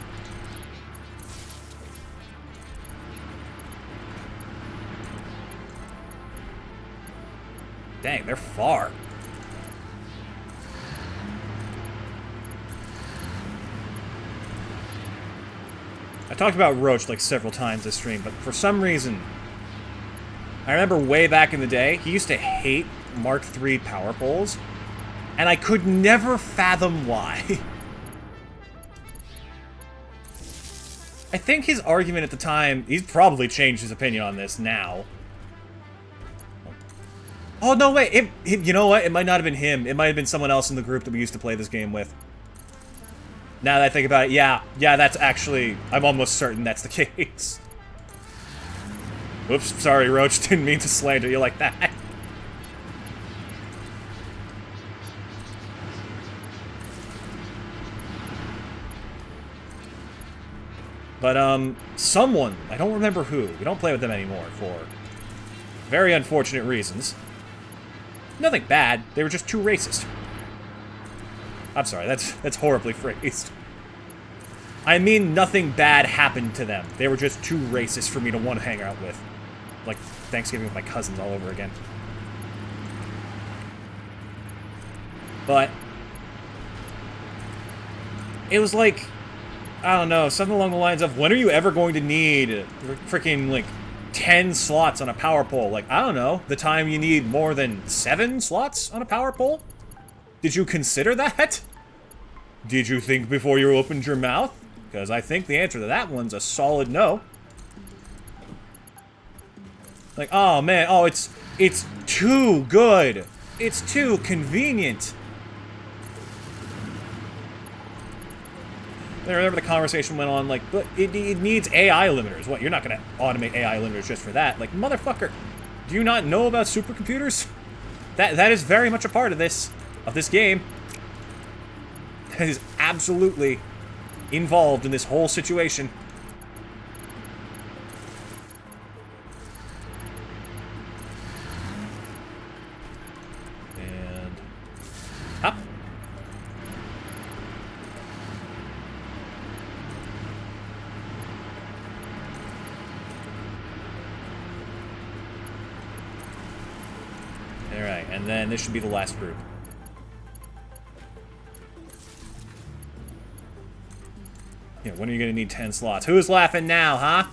Dang, they're far. I talked about Roach like several times this stream, but for some reason, I remember way back in the day, he used to hate Mark III power poles. And I could never fathom why. I think his argument at the time, he's probably changed his opinion on this now. Oh, no, wait. You know what? It might not have been him. It might have been someone else in the group that we used to play this game with. Now that I think about it, yeah, that's actually... I'm almost certain that's the case. Whoops, sorry, Roach. Didn't mean to slander you like that. But, someone, I don't remember who, we don't play with them anymore for very unfortunate reasons. Nothing bad, they were just too racist. I'm sorry, that's horribly phrased. I mean nothing bad happened to them. They were just too racist for me to want to hang out with. Like Thanksgiving with my cousins all over again. But it was like, I don't know, something along the lines of, when are you ever going to need freaking, like, 10 slots on a power pole? Like, I don't know, the time you need more than 7 slots on a power pole? Did you consider that? Did you think before you opened your mouth? Because I think the answer to that one's a solid no. Like, oh man, oh, it's too good. It's too convenient. I remember the conversation went on, like, but it needs AI limiters. What, you're not going to automate AI limiters just for that? Like, motherfucker, do you not know about supercomputers? That is very much a part of this game. That is absolutely involved in this whole situation. And up. Alright, and then this should be the last group. Yeah, when are you gonna need 10 slots? Who's laughing now, huh?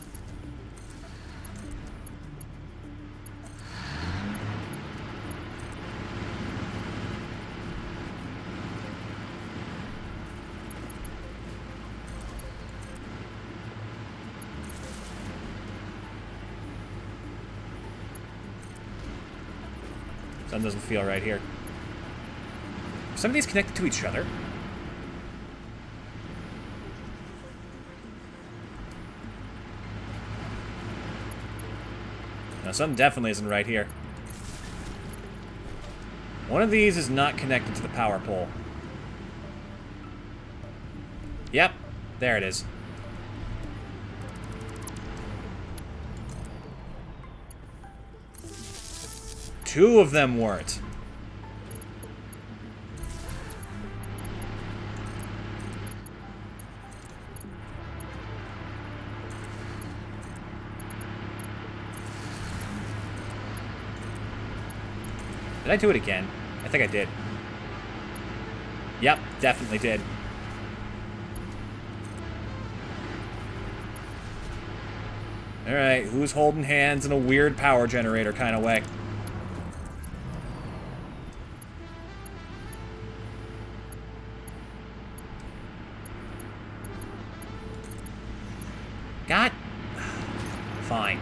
Something doesn't feel right here. Are some of these connected to each other? No, something definitely isn't right here. One of these is not connected to the power pole. Yep, there it is. 2 of them weren't. Did I do it again? I think I did. Yep, definitely did. Alright, who's holding hands in a weird power generator kind of way? God. Fine.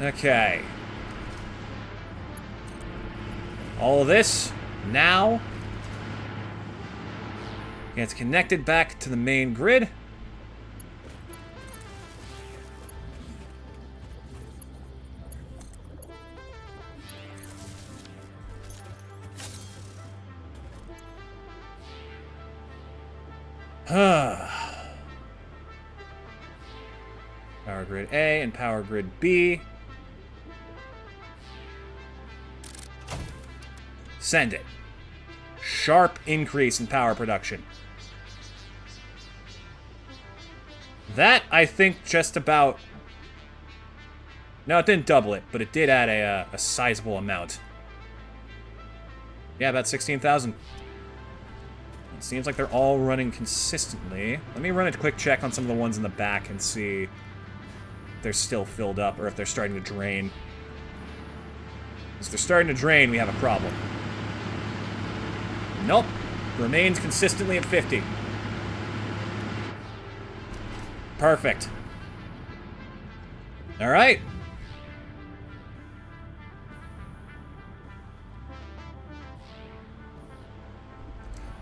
Okay. All of this now gets connected back to the main grid. Power grid A and power grid B. Send it. Sharp increase in power production. That, I think, just about... No, it didn't double it, but it did add a sizable amount. Yeah, about 16,000. It seems like they're all running consistently. Let me run a quick check on some of the ones in the back and see if they're still filled up or if they're starting to drain. If they're starting to drain, we have a problem. Nope. Remains consistently at 50. Perfect. All right.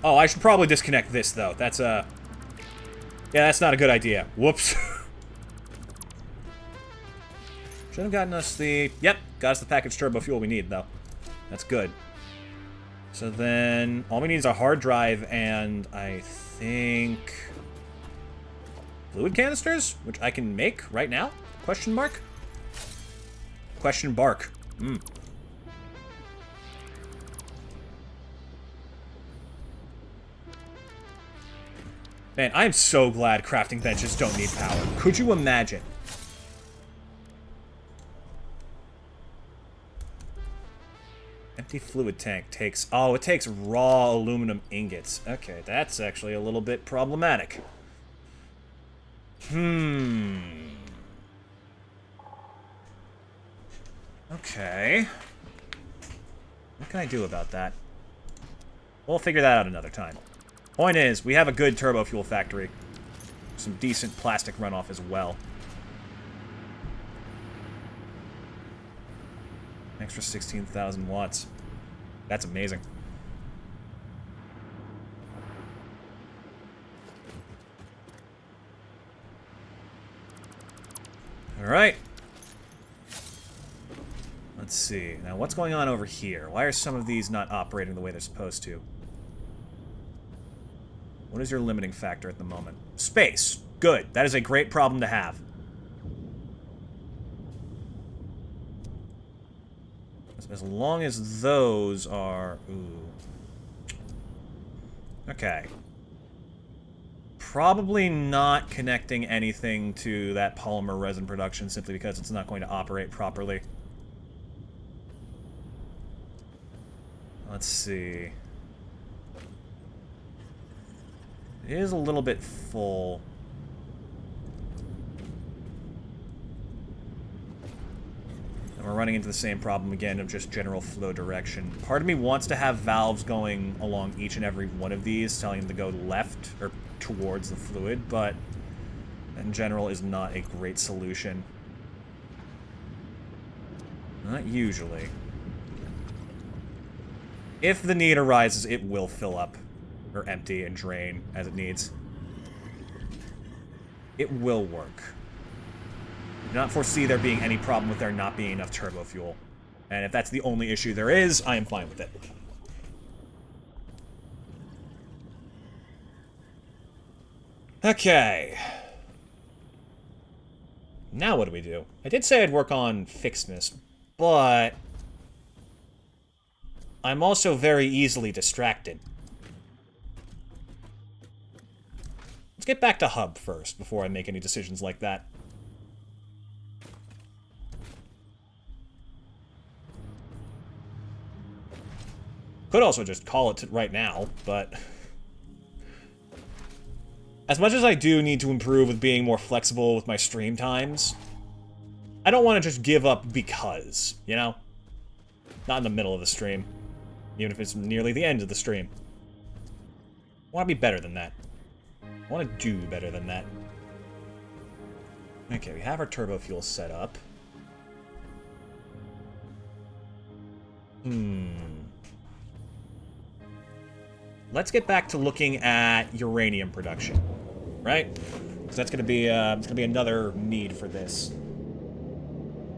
Oh, I should probably disconnect this, though. That's, yeah, that's not a good idea. Whoops. Should have gotten us the... Yep, got us the packaged turbo fuel we need, though. That's good. So then, all we need is a hard drive and I think... fluid canisters? Which I can make right now? Question mark? Question bark. Hmm. Man, I'm so glad crafting benches don't need power. Could you imagine? Empty fluid tank takes... Oh, it takes raw aluminum ingots. Okay, that's actually a little bit problematic. Okay. What can I do about that? We'll figure that out another time. Point is, we have a good turbofuel factory. Some decent plastic runoff as well. Extra 16,000 watts. That's amazing. Alright. Let's see. Now, what's going on over here? Why are some of these not operating the way they're supposed to? What is your limiting factor at the moment? Space. Good. That is a great problem to have. As long as those are... Ooh. Okay. Probably not connecting anything to that polymer resin production simply because it's not going to operate properly. Let's see. It is a little bit full. And we're running into the same problem again of just general flow direction. Part of me wants to have valves going along each and every one of these, telling them to go left or towards the fluid, but in general is not a great solution. Not usually. If the need arises, it will fill up. Or empty and drain as it needs. It will work. I do not foresee there being any problem with there not being enough turbo fuel. And if that's the only issue there is, I am fine with it. Okay. Now what do we do? I did say I'd work on Fixness, but I'm also very easily distracted. Let's get back to Hub first before I make any decisions like that. Could also just call it right now, but as much as I do need to improve with being more flexible with my stream times, I don't want to just give up because, you know? Not in the middle of the stream. Even if it's nearly the end of the stream. I want to be better than that. I want to do better than that. Okay, we have our turbofuel set up. Let's get back to looking at uranium production, right? Because that's going to be another need for this.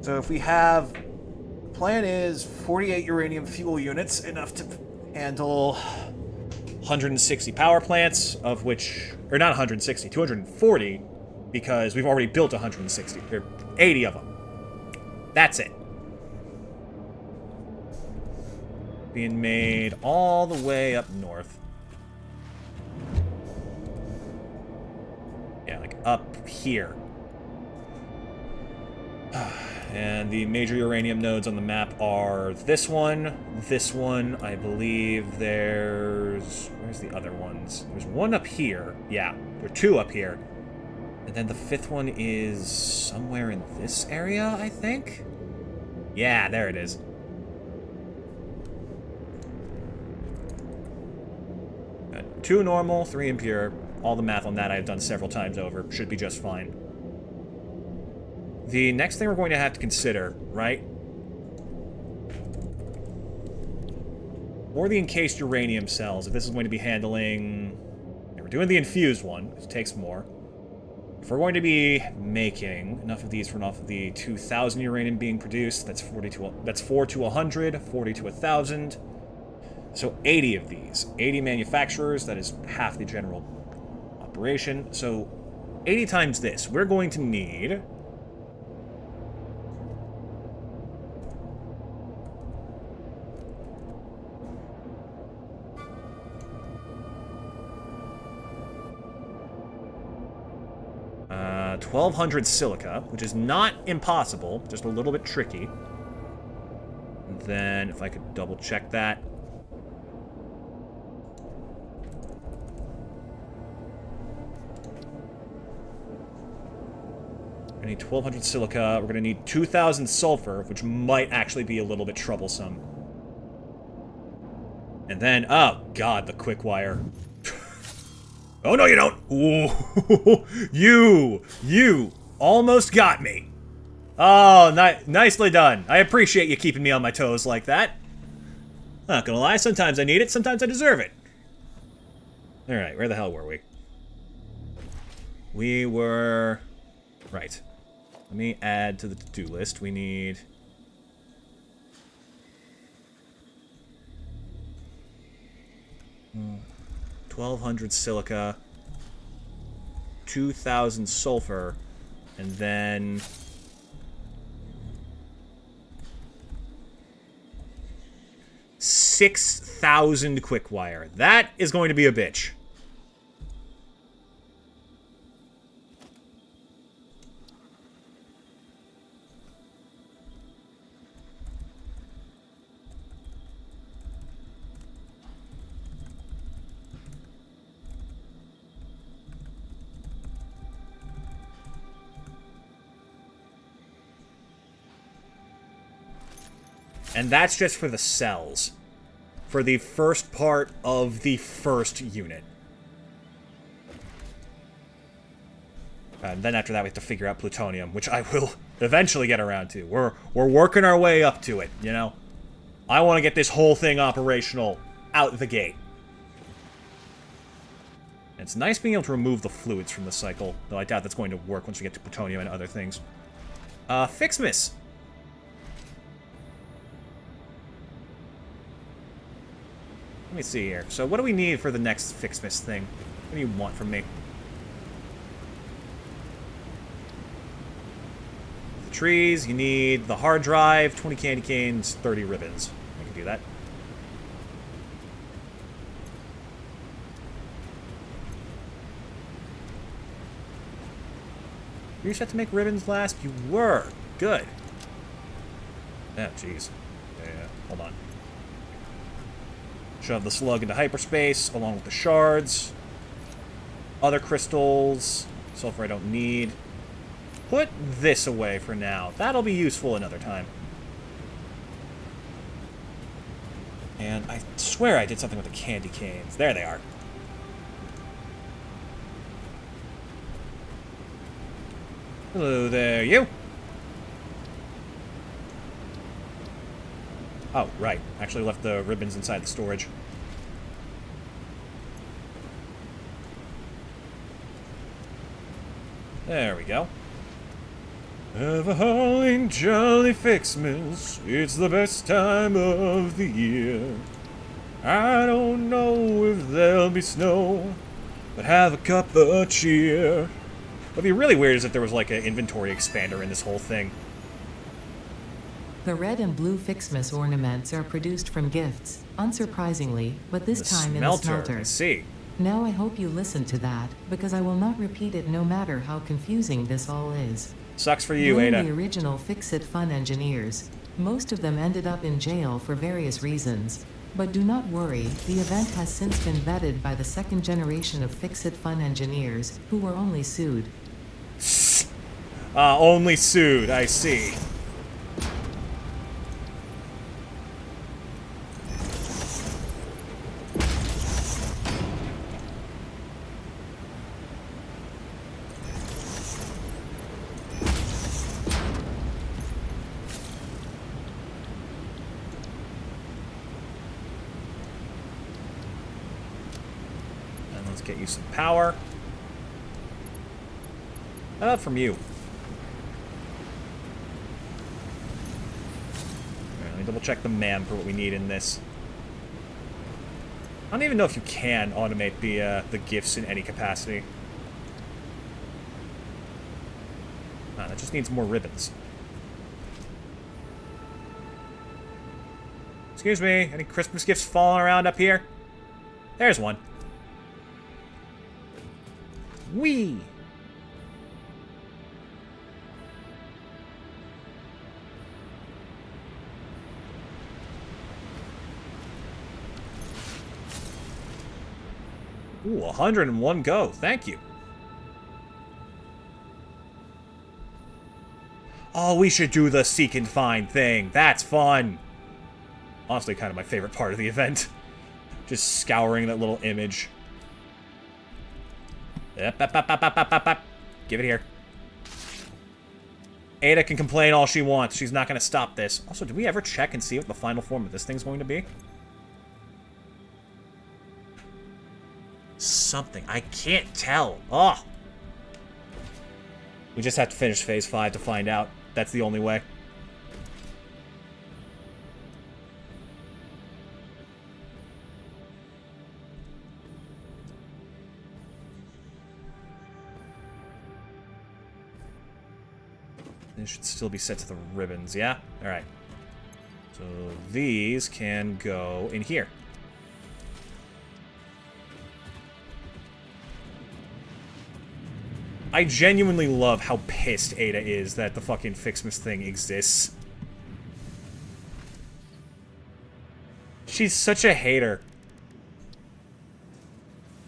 So if we have, the plan is 48 uranium fuel units, enough to handle 160 power plants, of which, or not 160, 240, because we've already built 160. There are 80 of them. That's it. Being made all the way up north. Yeah, like up here. And the major uranium nodes on the map are this one, I believe there's... Where's the other ones? There's one up here. Yeah, there are two up here. And then the fifth one is somewhere in this area, I think? Yeah, there it is. Two normal, 3 impure. All the math on that I've done several times over. Should be just fine. The next thing we're going to have to consider, right? For the encased uranium cells, if this is going to be handling... Yeah, we're doing the infused one, it takes more. If we're going to be making enough of these from off of the 2,000 uranium being produced, that's 4 to 100, 40 to 1,000. So 80 of these. 80 manufacturers, that is half the general operation. So 80 times this, we're going to need... Uh, 1,200 silica, which is not impossible, just a little bit tricky. And then, if I could double check that. I need 1,200 silica. We're going to need 2,000 sulfur, which might actually be a little bit troublesome. And then, oh god, the quick wire. Oh, no, you don't. Ooh, you almost got me. Oh, nicely done. I appreciate you keeping me on my toes like that. Not gonna lie, sometimes I need it, sometimes I deserve it. Alright, where the hell were we? We were... Right. Let me add to the to-do list. We need... 1,200 silica, 2,000 sulfur, and then 6,000 quick wire. That is going to be a bitch. And that's just for the cells. For the first part of the first unit. And then after that we have to figure out plutonium, which I will eventually get around to. We're working our way up to it, you know? I want to get this whole thing operational out the gate. And it's nice being able to remove the fluids from the cycle, though I doubt that's going to work once we get to plutonium and other things. Fixmas. Let me see here. So what do we need for the next Fixmas thing? What do you want from me? trees. You need the hard drive, 20 candy canes, 30 ribbons. I can do that. You set to make ribbons last? You were. Good. Oh, jeez. Yeah, hold on. Shove the slug into hyperspace, along with the shards. Other crystals. Sulfur I don't need. Put this away for now. That'll be useful another time. And I swear I did something with the candy canes. There they are. Hello there, you. Oh, right. Actually left the ribbons inside the storage. There we go. Have a holly jolly Fixmas. It's the best time of the year. I don't know if there'll be snow, but have a cup of cheer. What'd be really weird is if there was like an inventory expander in this whole thing. The red and blue Fixmas ornaments are produced from gifts, unsurprisingly, but this time in the smelter. I see. Now I hope you listen to that, because I will not repeat it no matter how confusing this all is. Sucks for you, Blame Ada. the original Fix-It Fun engineers. Most of them ended up in jail for various reasons. But do not worry, the event has since been vetted by the second generation of Fix-It Fun engineers, who were only sued. Only sued, I see. Get you some power. From you. Alright, let me double check the MAM for what we need in this. I don't even know if you can automate the gifts in any capacity. That just needs more ribbons. Excuse me, any Christmas gifts falling around up here? There's one. Whee! Ooh, 101 go. Thank you. Oh, we should do the seek and find thing. That's fun. Honestly, kind of my favorite part of the event. Just scouring that little image. Give it here. Ada can complain all she wants. She's not going to stop this. Also, did we ever check and see what the final form of this thing's going to be? Something. I can't tell. Oh. We just have to finish Phase 5 to find out. That's the only way. It should still be set to the ribbons, yeah? Alright. So these can go in here. I genuinely love how pissed Ada is that the fucking Fixmas thing exists. She's such a hater.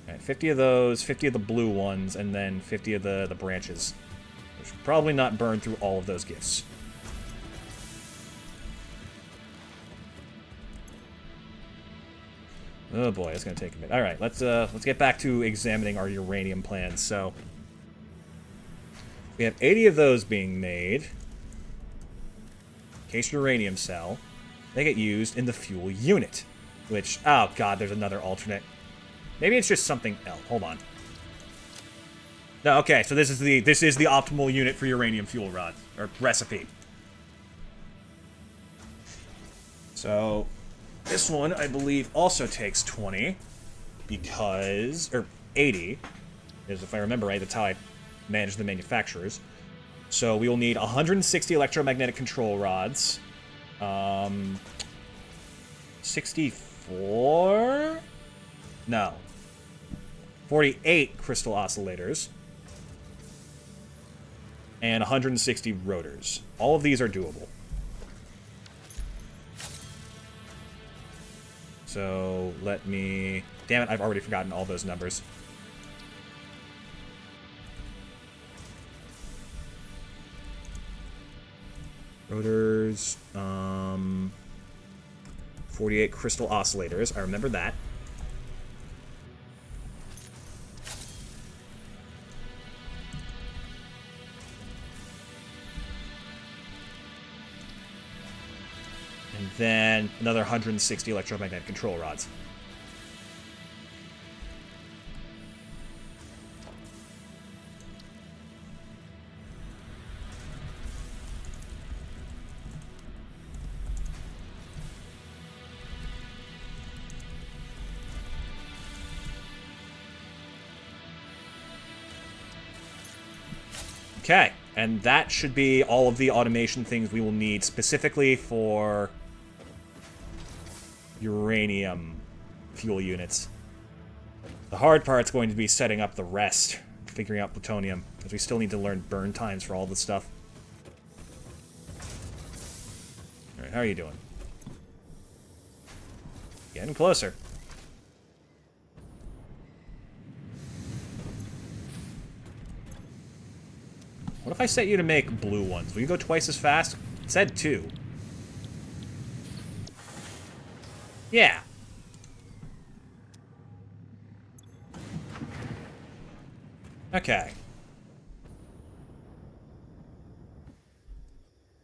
Alright, 50 of those, 50 of the blue ones, and then 50 of the branches. We should probably not burn through all of those gifts. Oh boy, it's gonna take a minute. All right, let's get back to examining our uranium plans. So we have 80 of those being made. Case uranium cell. They get used in the fuel unit, which oh god, there's another alternate. Maybe it's just something else. Hold on. No, okay, so this is the optimal unit for uranium fuel rod or recipe. So this one, I believe, also takes 20 because, or 80, is if I remember right, that's how I manage the manufacturers. So we will need 160 electromagnetic control rods. 64? No. 48 crystal oscillators. And 160 rotors. All of these are doable. So let me... Damn it, I've already forgotten all those numbers. Rotors, 48 crystal oscillators. I remember that. And then another 160 electromagnetic control rods. Okay, and that should be all of the automation things we will need specifically for uranium fuel units. The hard part's going to be setting up the rest, figuring out plutonium, because we still need to learn burn times for all this stuff. Alright, how are you doing? Getting closer. What if I set you to make blue ones? Will you go twice as fast? It said 2. Yeah. Okay.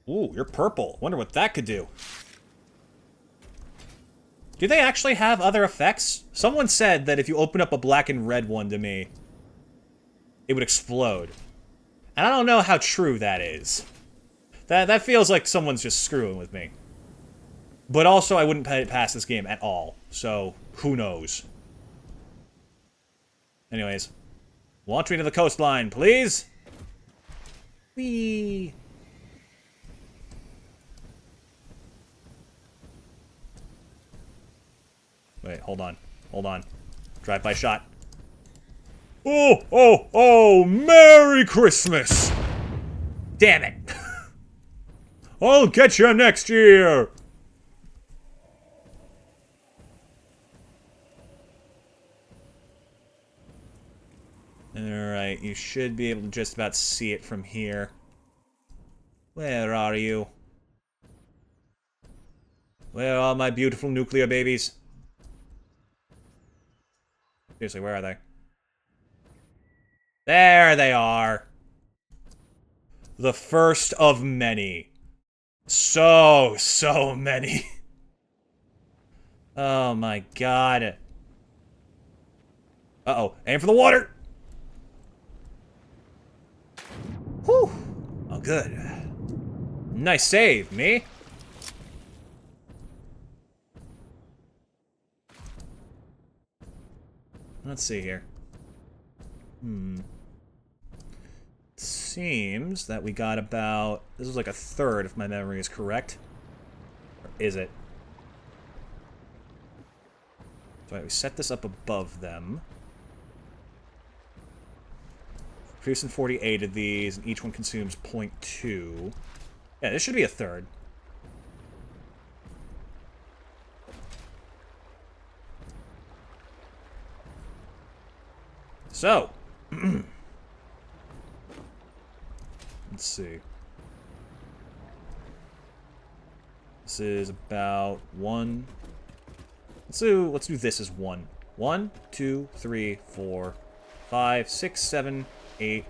Ooh, you're purple. Wonder what that could do. Do they actually have other effects? Someone said that if you open up a black and red one to me, it would explode. And I don't know how true that is. That feels like someone's just screwing with me. But also, I wouldn't pass this game at all. So, who knows? Anyways. Launch me to the coastline, please! Whee! Wait, hold on. Hold on. Drive-by shot. Oh, oh, oh! Merry Christmas! Damn it! I'll get you next year! Alright, you should be able to just about see it from here. Where are you? Where are my beautiful nuclear babies? Seriously, where are they? There they are! The first of many. So many. Oh my god. Uh-oh, aim for the water! Whew. Oh, good. Nice save, me. Let's see here. Seems that we got about... This is like a third, if my memory is correct. Or is it? So we set this up above them. Producing 48 of these, and each one consumes 0.2. Yeah, this should be a third. So, let's see. This is about 1. Let's do this as 1. 1, 2, 3, 4, 5, 6, 7, 8.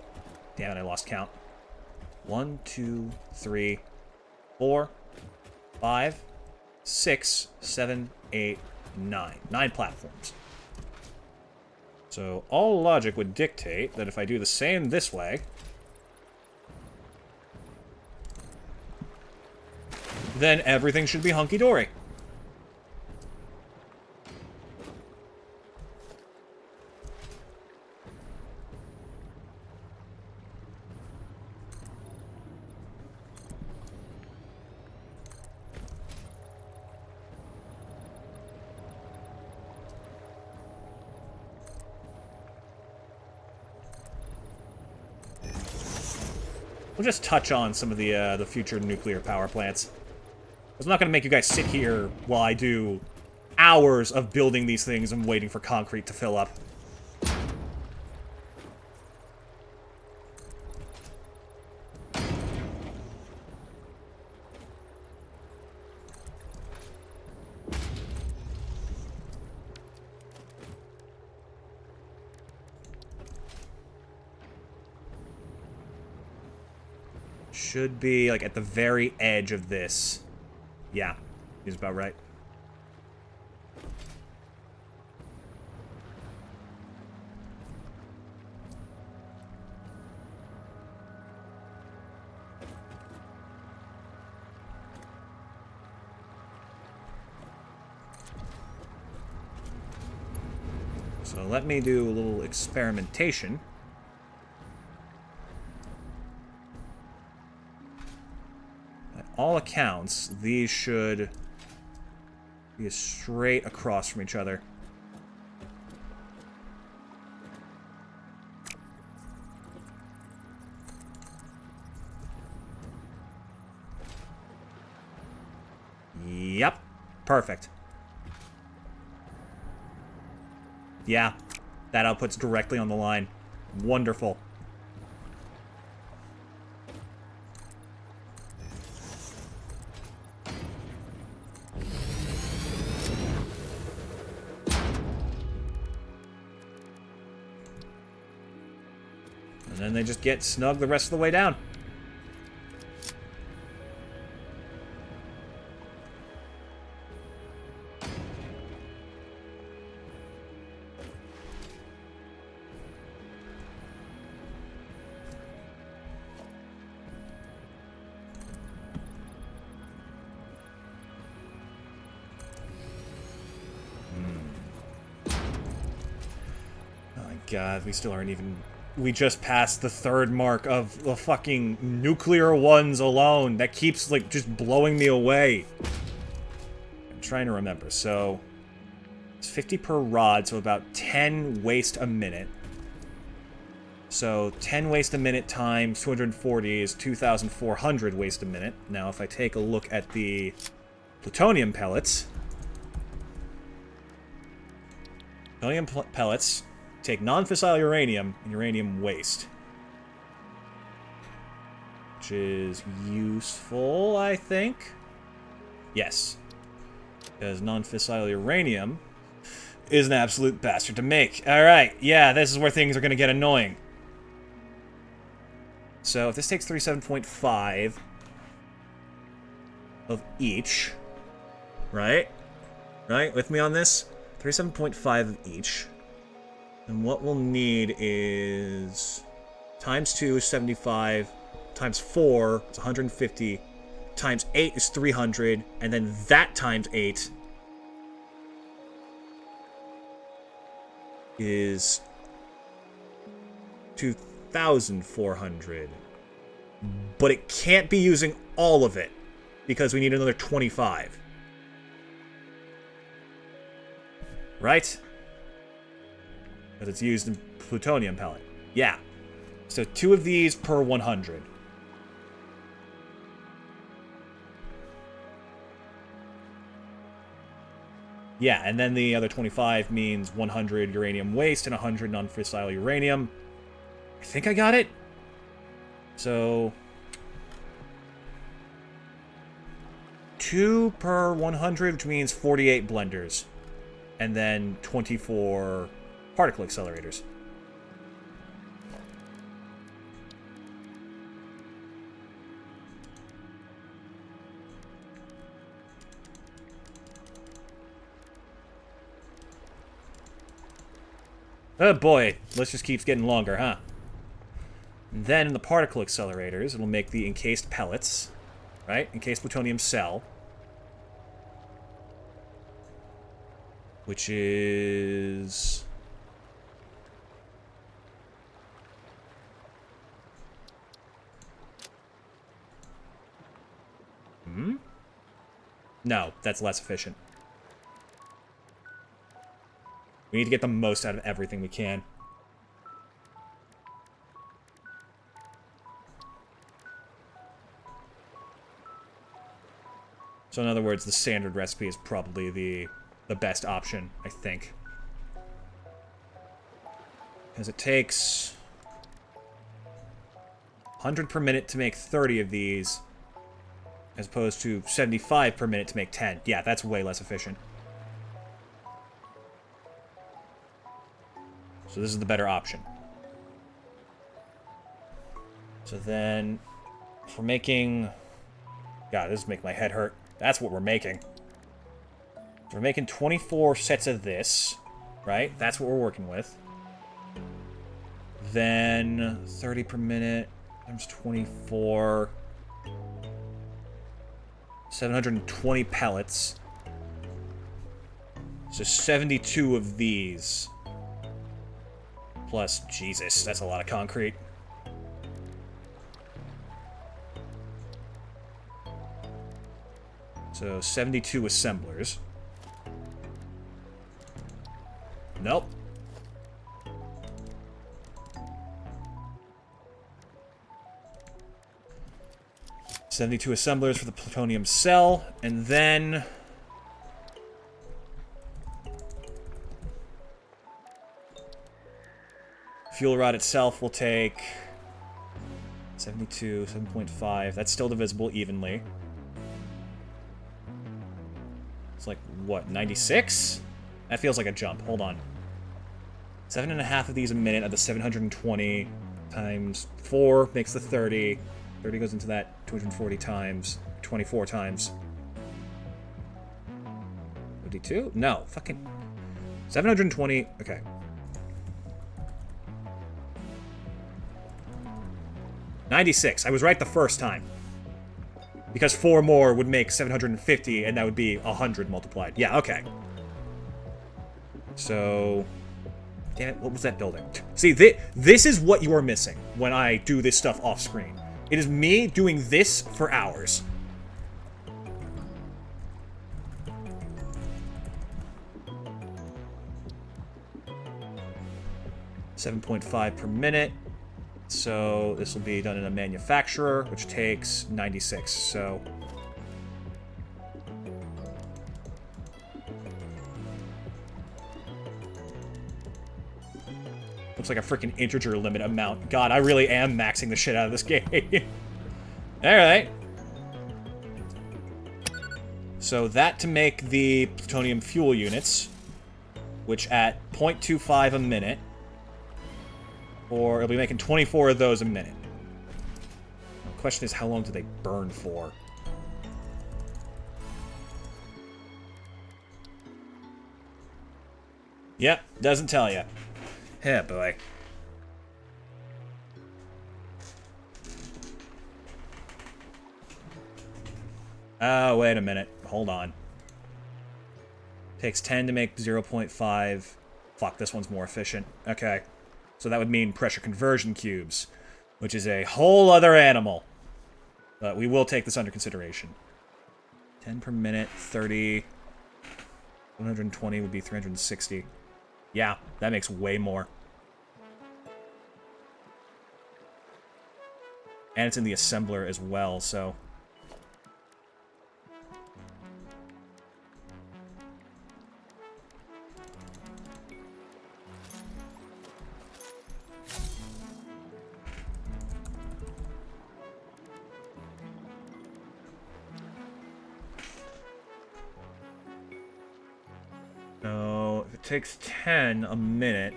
Damn it, I lost count. 1, 2, 3, 4, 5, 6, 7, 8, 9. 9 platforms. So all logic would dictate that if I do the same this way, then everything should be hunky-dory. we'll just touch on some of the future nuclear power plants. I'm not going to make you guys sit here while I do hours of building these things and waiting for concrete to fill up. Should be, like, at the very edge of this. Yeah, he's about right. So let me do a little experimentation. By all accounts, these should be straight across from each other. Yep. Perfect. Yeah. That output's directly on the line. Wonderful. And then they just get snug the rest of the way down. God, we still aren't even... We just passed the 3rd mark of the fucking nuclear ones alone. That keeps, like, just blowing me away. I'm trying to remember. So, it's 50 per rod, so about 10 waste a minute. So, 10 waste a minute times 240 is 2,400 waste a minute. Now, if I take a look at the plutonium pellets... Plutonium pellets... Take non-fissile uranium and uranium waste. Which is useful, I think. Yes. Because non-fissile uranium is an absolute bastard to make. Alright, yeah, this is where things are going to get annoying. So, if this takes 37.5 of each, right? Right? With me on this? 37.5 of each. And what we'll need is... Times 2 is 75. Times 4 is 150. Times 8 is 300. And then that times 8 is 2,400. But it can't be using all of it, because we need another 25. Right? Because it's used in plutonium pellet. Yeah. So 2 of these per 100. Yeah, and then the other 25 means 100 uranium waste and 100 non-fissile uranium. I think I got it. So... 2 per 100, which means 48 blenders. And then 24 particle accelerators. Oh boy, list just keeps getting longer, huh? And then in the particle accelerators, it'll make the encased pellets, right? Encased plutonium cell. Which is... No, that's less efficient. We need to get the most out of everything we can. So in other words, the standard recipe is probably the best option, I think. Because it takes 100 per minute to make 30 of these, as opposed to 75 per minute to make 10. Yeah, that's way less efficient. So this is the better option. So then, if we're making... God, this is making my head hurt. That's what we're making. So we're making 24 sets of this, right? That's what we're working with. Then 30 per minute times 24. 720 pellets. So 72 of these. Plus, Jesus, that's a lot of concrete. So 72 assemblers. Nope. $72 assemblers for the plutonium cell, and then fuel rod itself will take 72, 7.5. That's still divisible evenly. It's like, what, 96? That feels like a jump. Hold on. 7.5 of these a minute at the 720 times 4 makes the 30. 30 goes into that 240 times, 24 times. 52? No, fucking 720. Okay. $96. I was right the first time. Because 4 more would make 750, and that would be 100 multiplied. Yeah, okay. So... Damn it, what was that building? See, this is what you are missing when I do this stuff off-screen. It is me doing this for hours. $7.5 per minute. So this will be done in a manufacturer, which takes 96. So looks like a freaking integer limit amount. God, I really am maxing the shit out of this game. Alright. So that to make the plutonium fuel units, which at 0.25 a minute, or it'll be making 24 of those a minute. The question is, how long do they burn for? Yep, doesn't tell you. Yeah, boy. Oh, wait a minute. Hold on. Takes 10 to make 0.5. Fuck, this one's more efficient. Okay. So that would mean pressure conversion cubes, which is a whole other animal. But we will take this under consideration. 10 per minute, 30. 120 would be 360. Yeah, that makes way more. And it's in the assembler as well, so... So, if it takes 10 a minute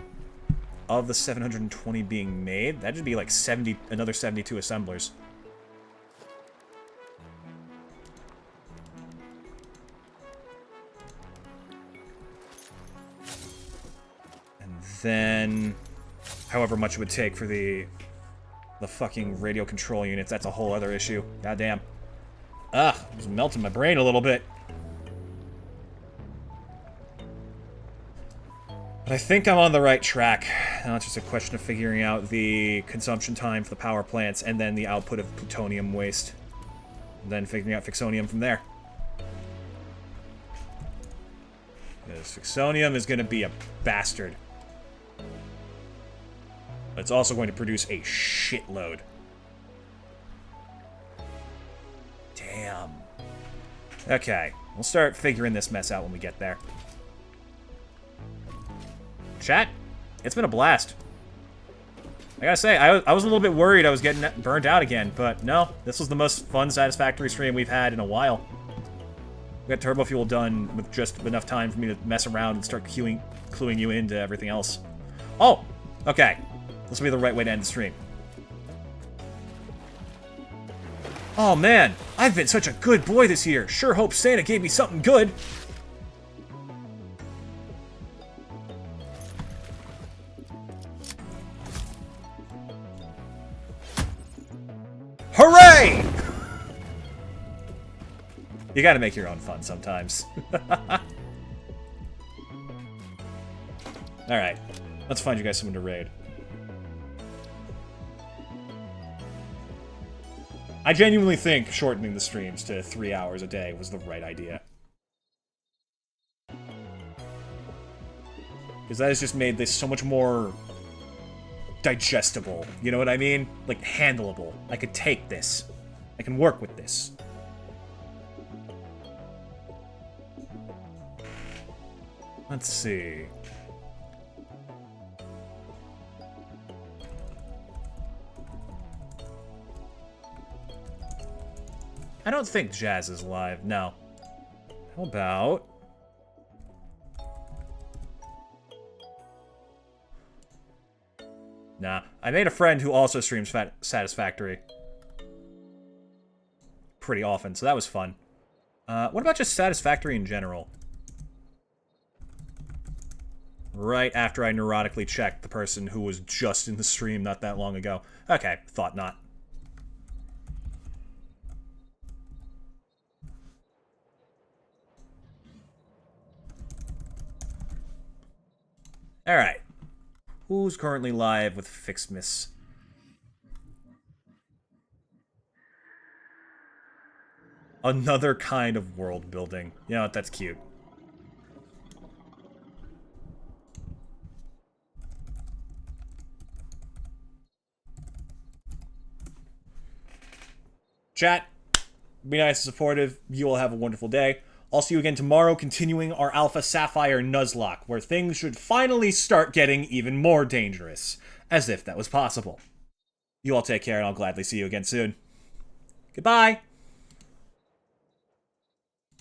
of the 720 being made, that'd be like 70, another 72 assemblers. And then, however much it would take for the fucking radio control units, that's a whole other issue. Goddamn. Ugh, it's melting my brain a little bit. But I think I'm on the right track. Now it's just a question of figuring out the consumption time for the power plants and then the output of plutonium waste. And then figuring out fixonium from there. Because fixonium is going to be a bastard. But it's also going to produce a shitload. Damn. Okay, we'll start figuring this mess out when we get there. Chat, it's been a blast. I gotta say, I was a little bit worried I was getting burnt out again, but no, this was the most fun Satisfactory stream we've had in a while. We got Turbofuel done with just enough time for me to mess around and start cluing you into everything else. Oh, okay. This will be the right way to end the stream. Oh man, I've been such a good boy this year. Sure hope Santa gave me something good. Hooray! You gotta make your own fun sometimes. Alright, let's find you guys someone to raid. I genuinely think shortening the streams to 3 hours a day was the right idea. Because that has just made this so much more digestible. You know what I mean? Like, handleable. I could take this. I can work with this. Let's see. I don't think Jazz is live. No. How about... Nah. I made a friend who also streams Satisfactory pretty often, so that was fun. What about just Satisfactory in general? Right after I neurotically checked the person who was just in the stream not that long ago. Okay, thought not. Alright. Who's currently live with Fixmiss? Another kind of world building. You know what? That's cute. Chat, be nice and supportive. You all have a wonderful day. I'll see you again tomorrow, continuing our Alpha Sapphire Nuzlocke, where things should finally start getting even more dangerous. As if that was possible. You all take care, and I'll gladly see you again soon. Goodbye!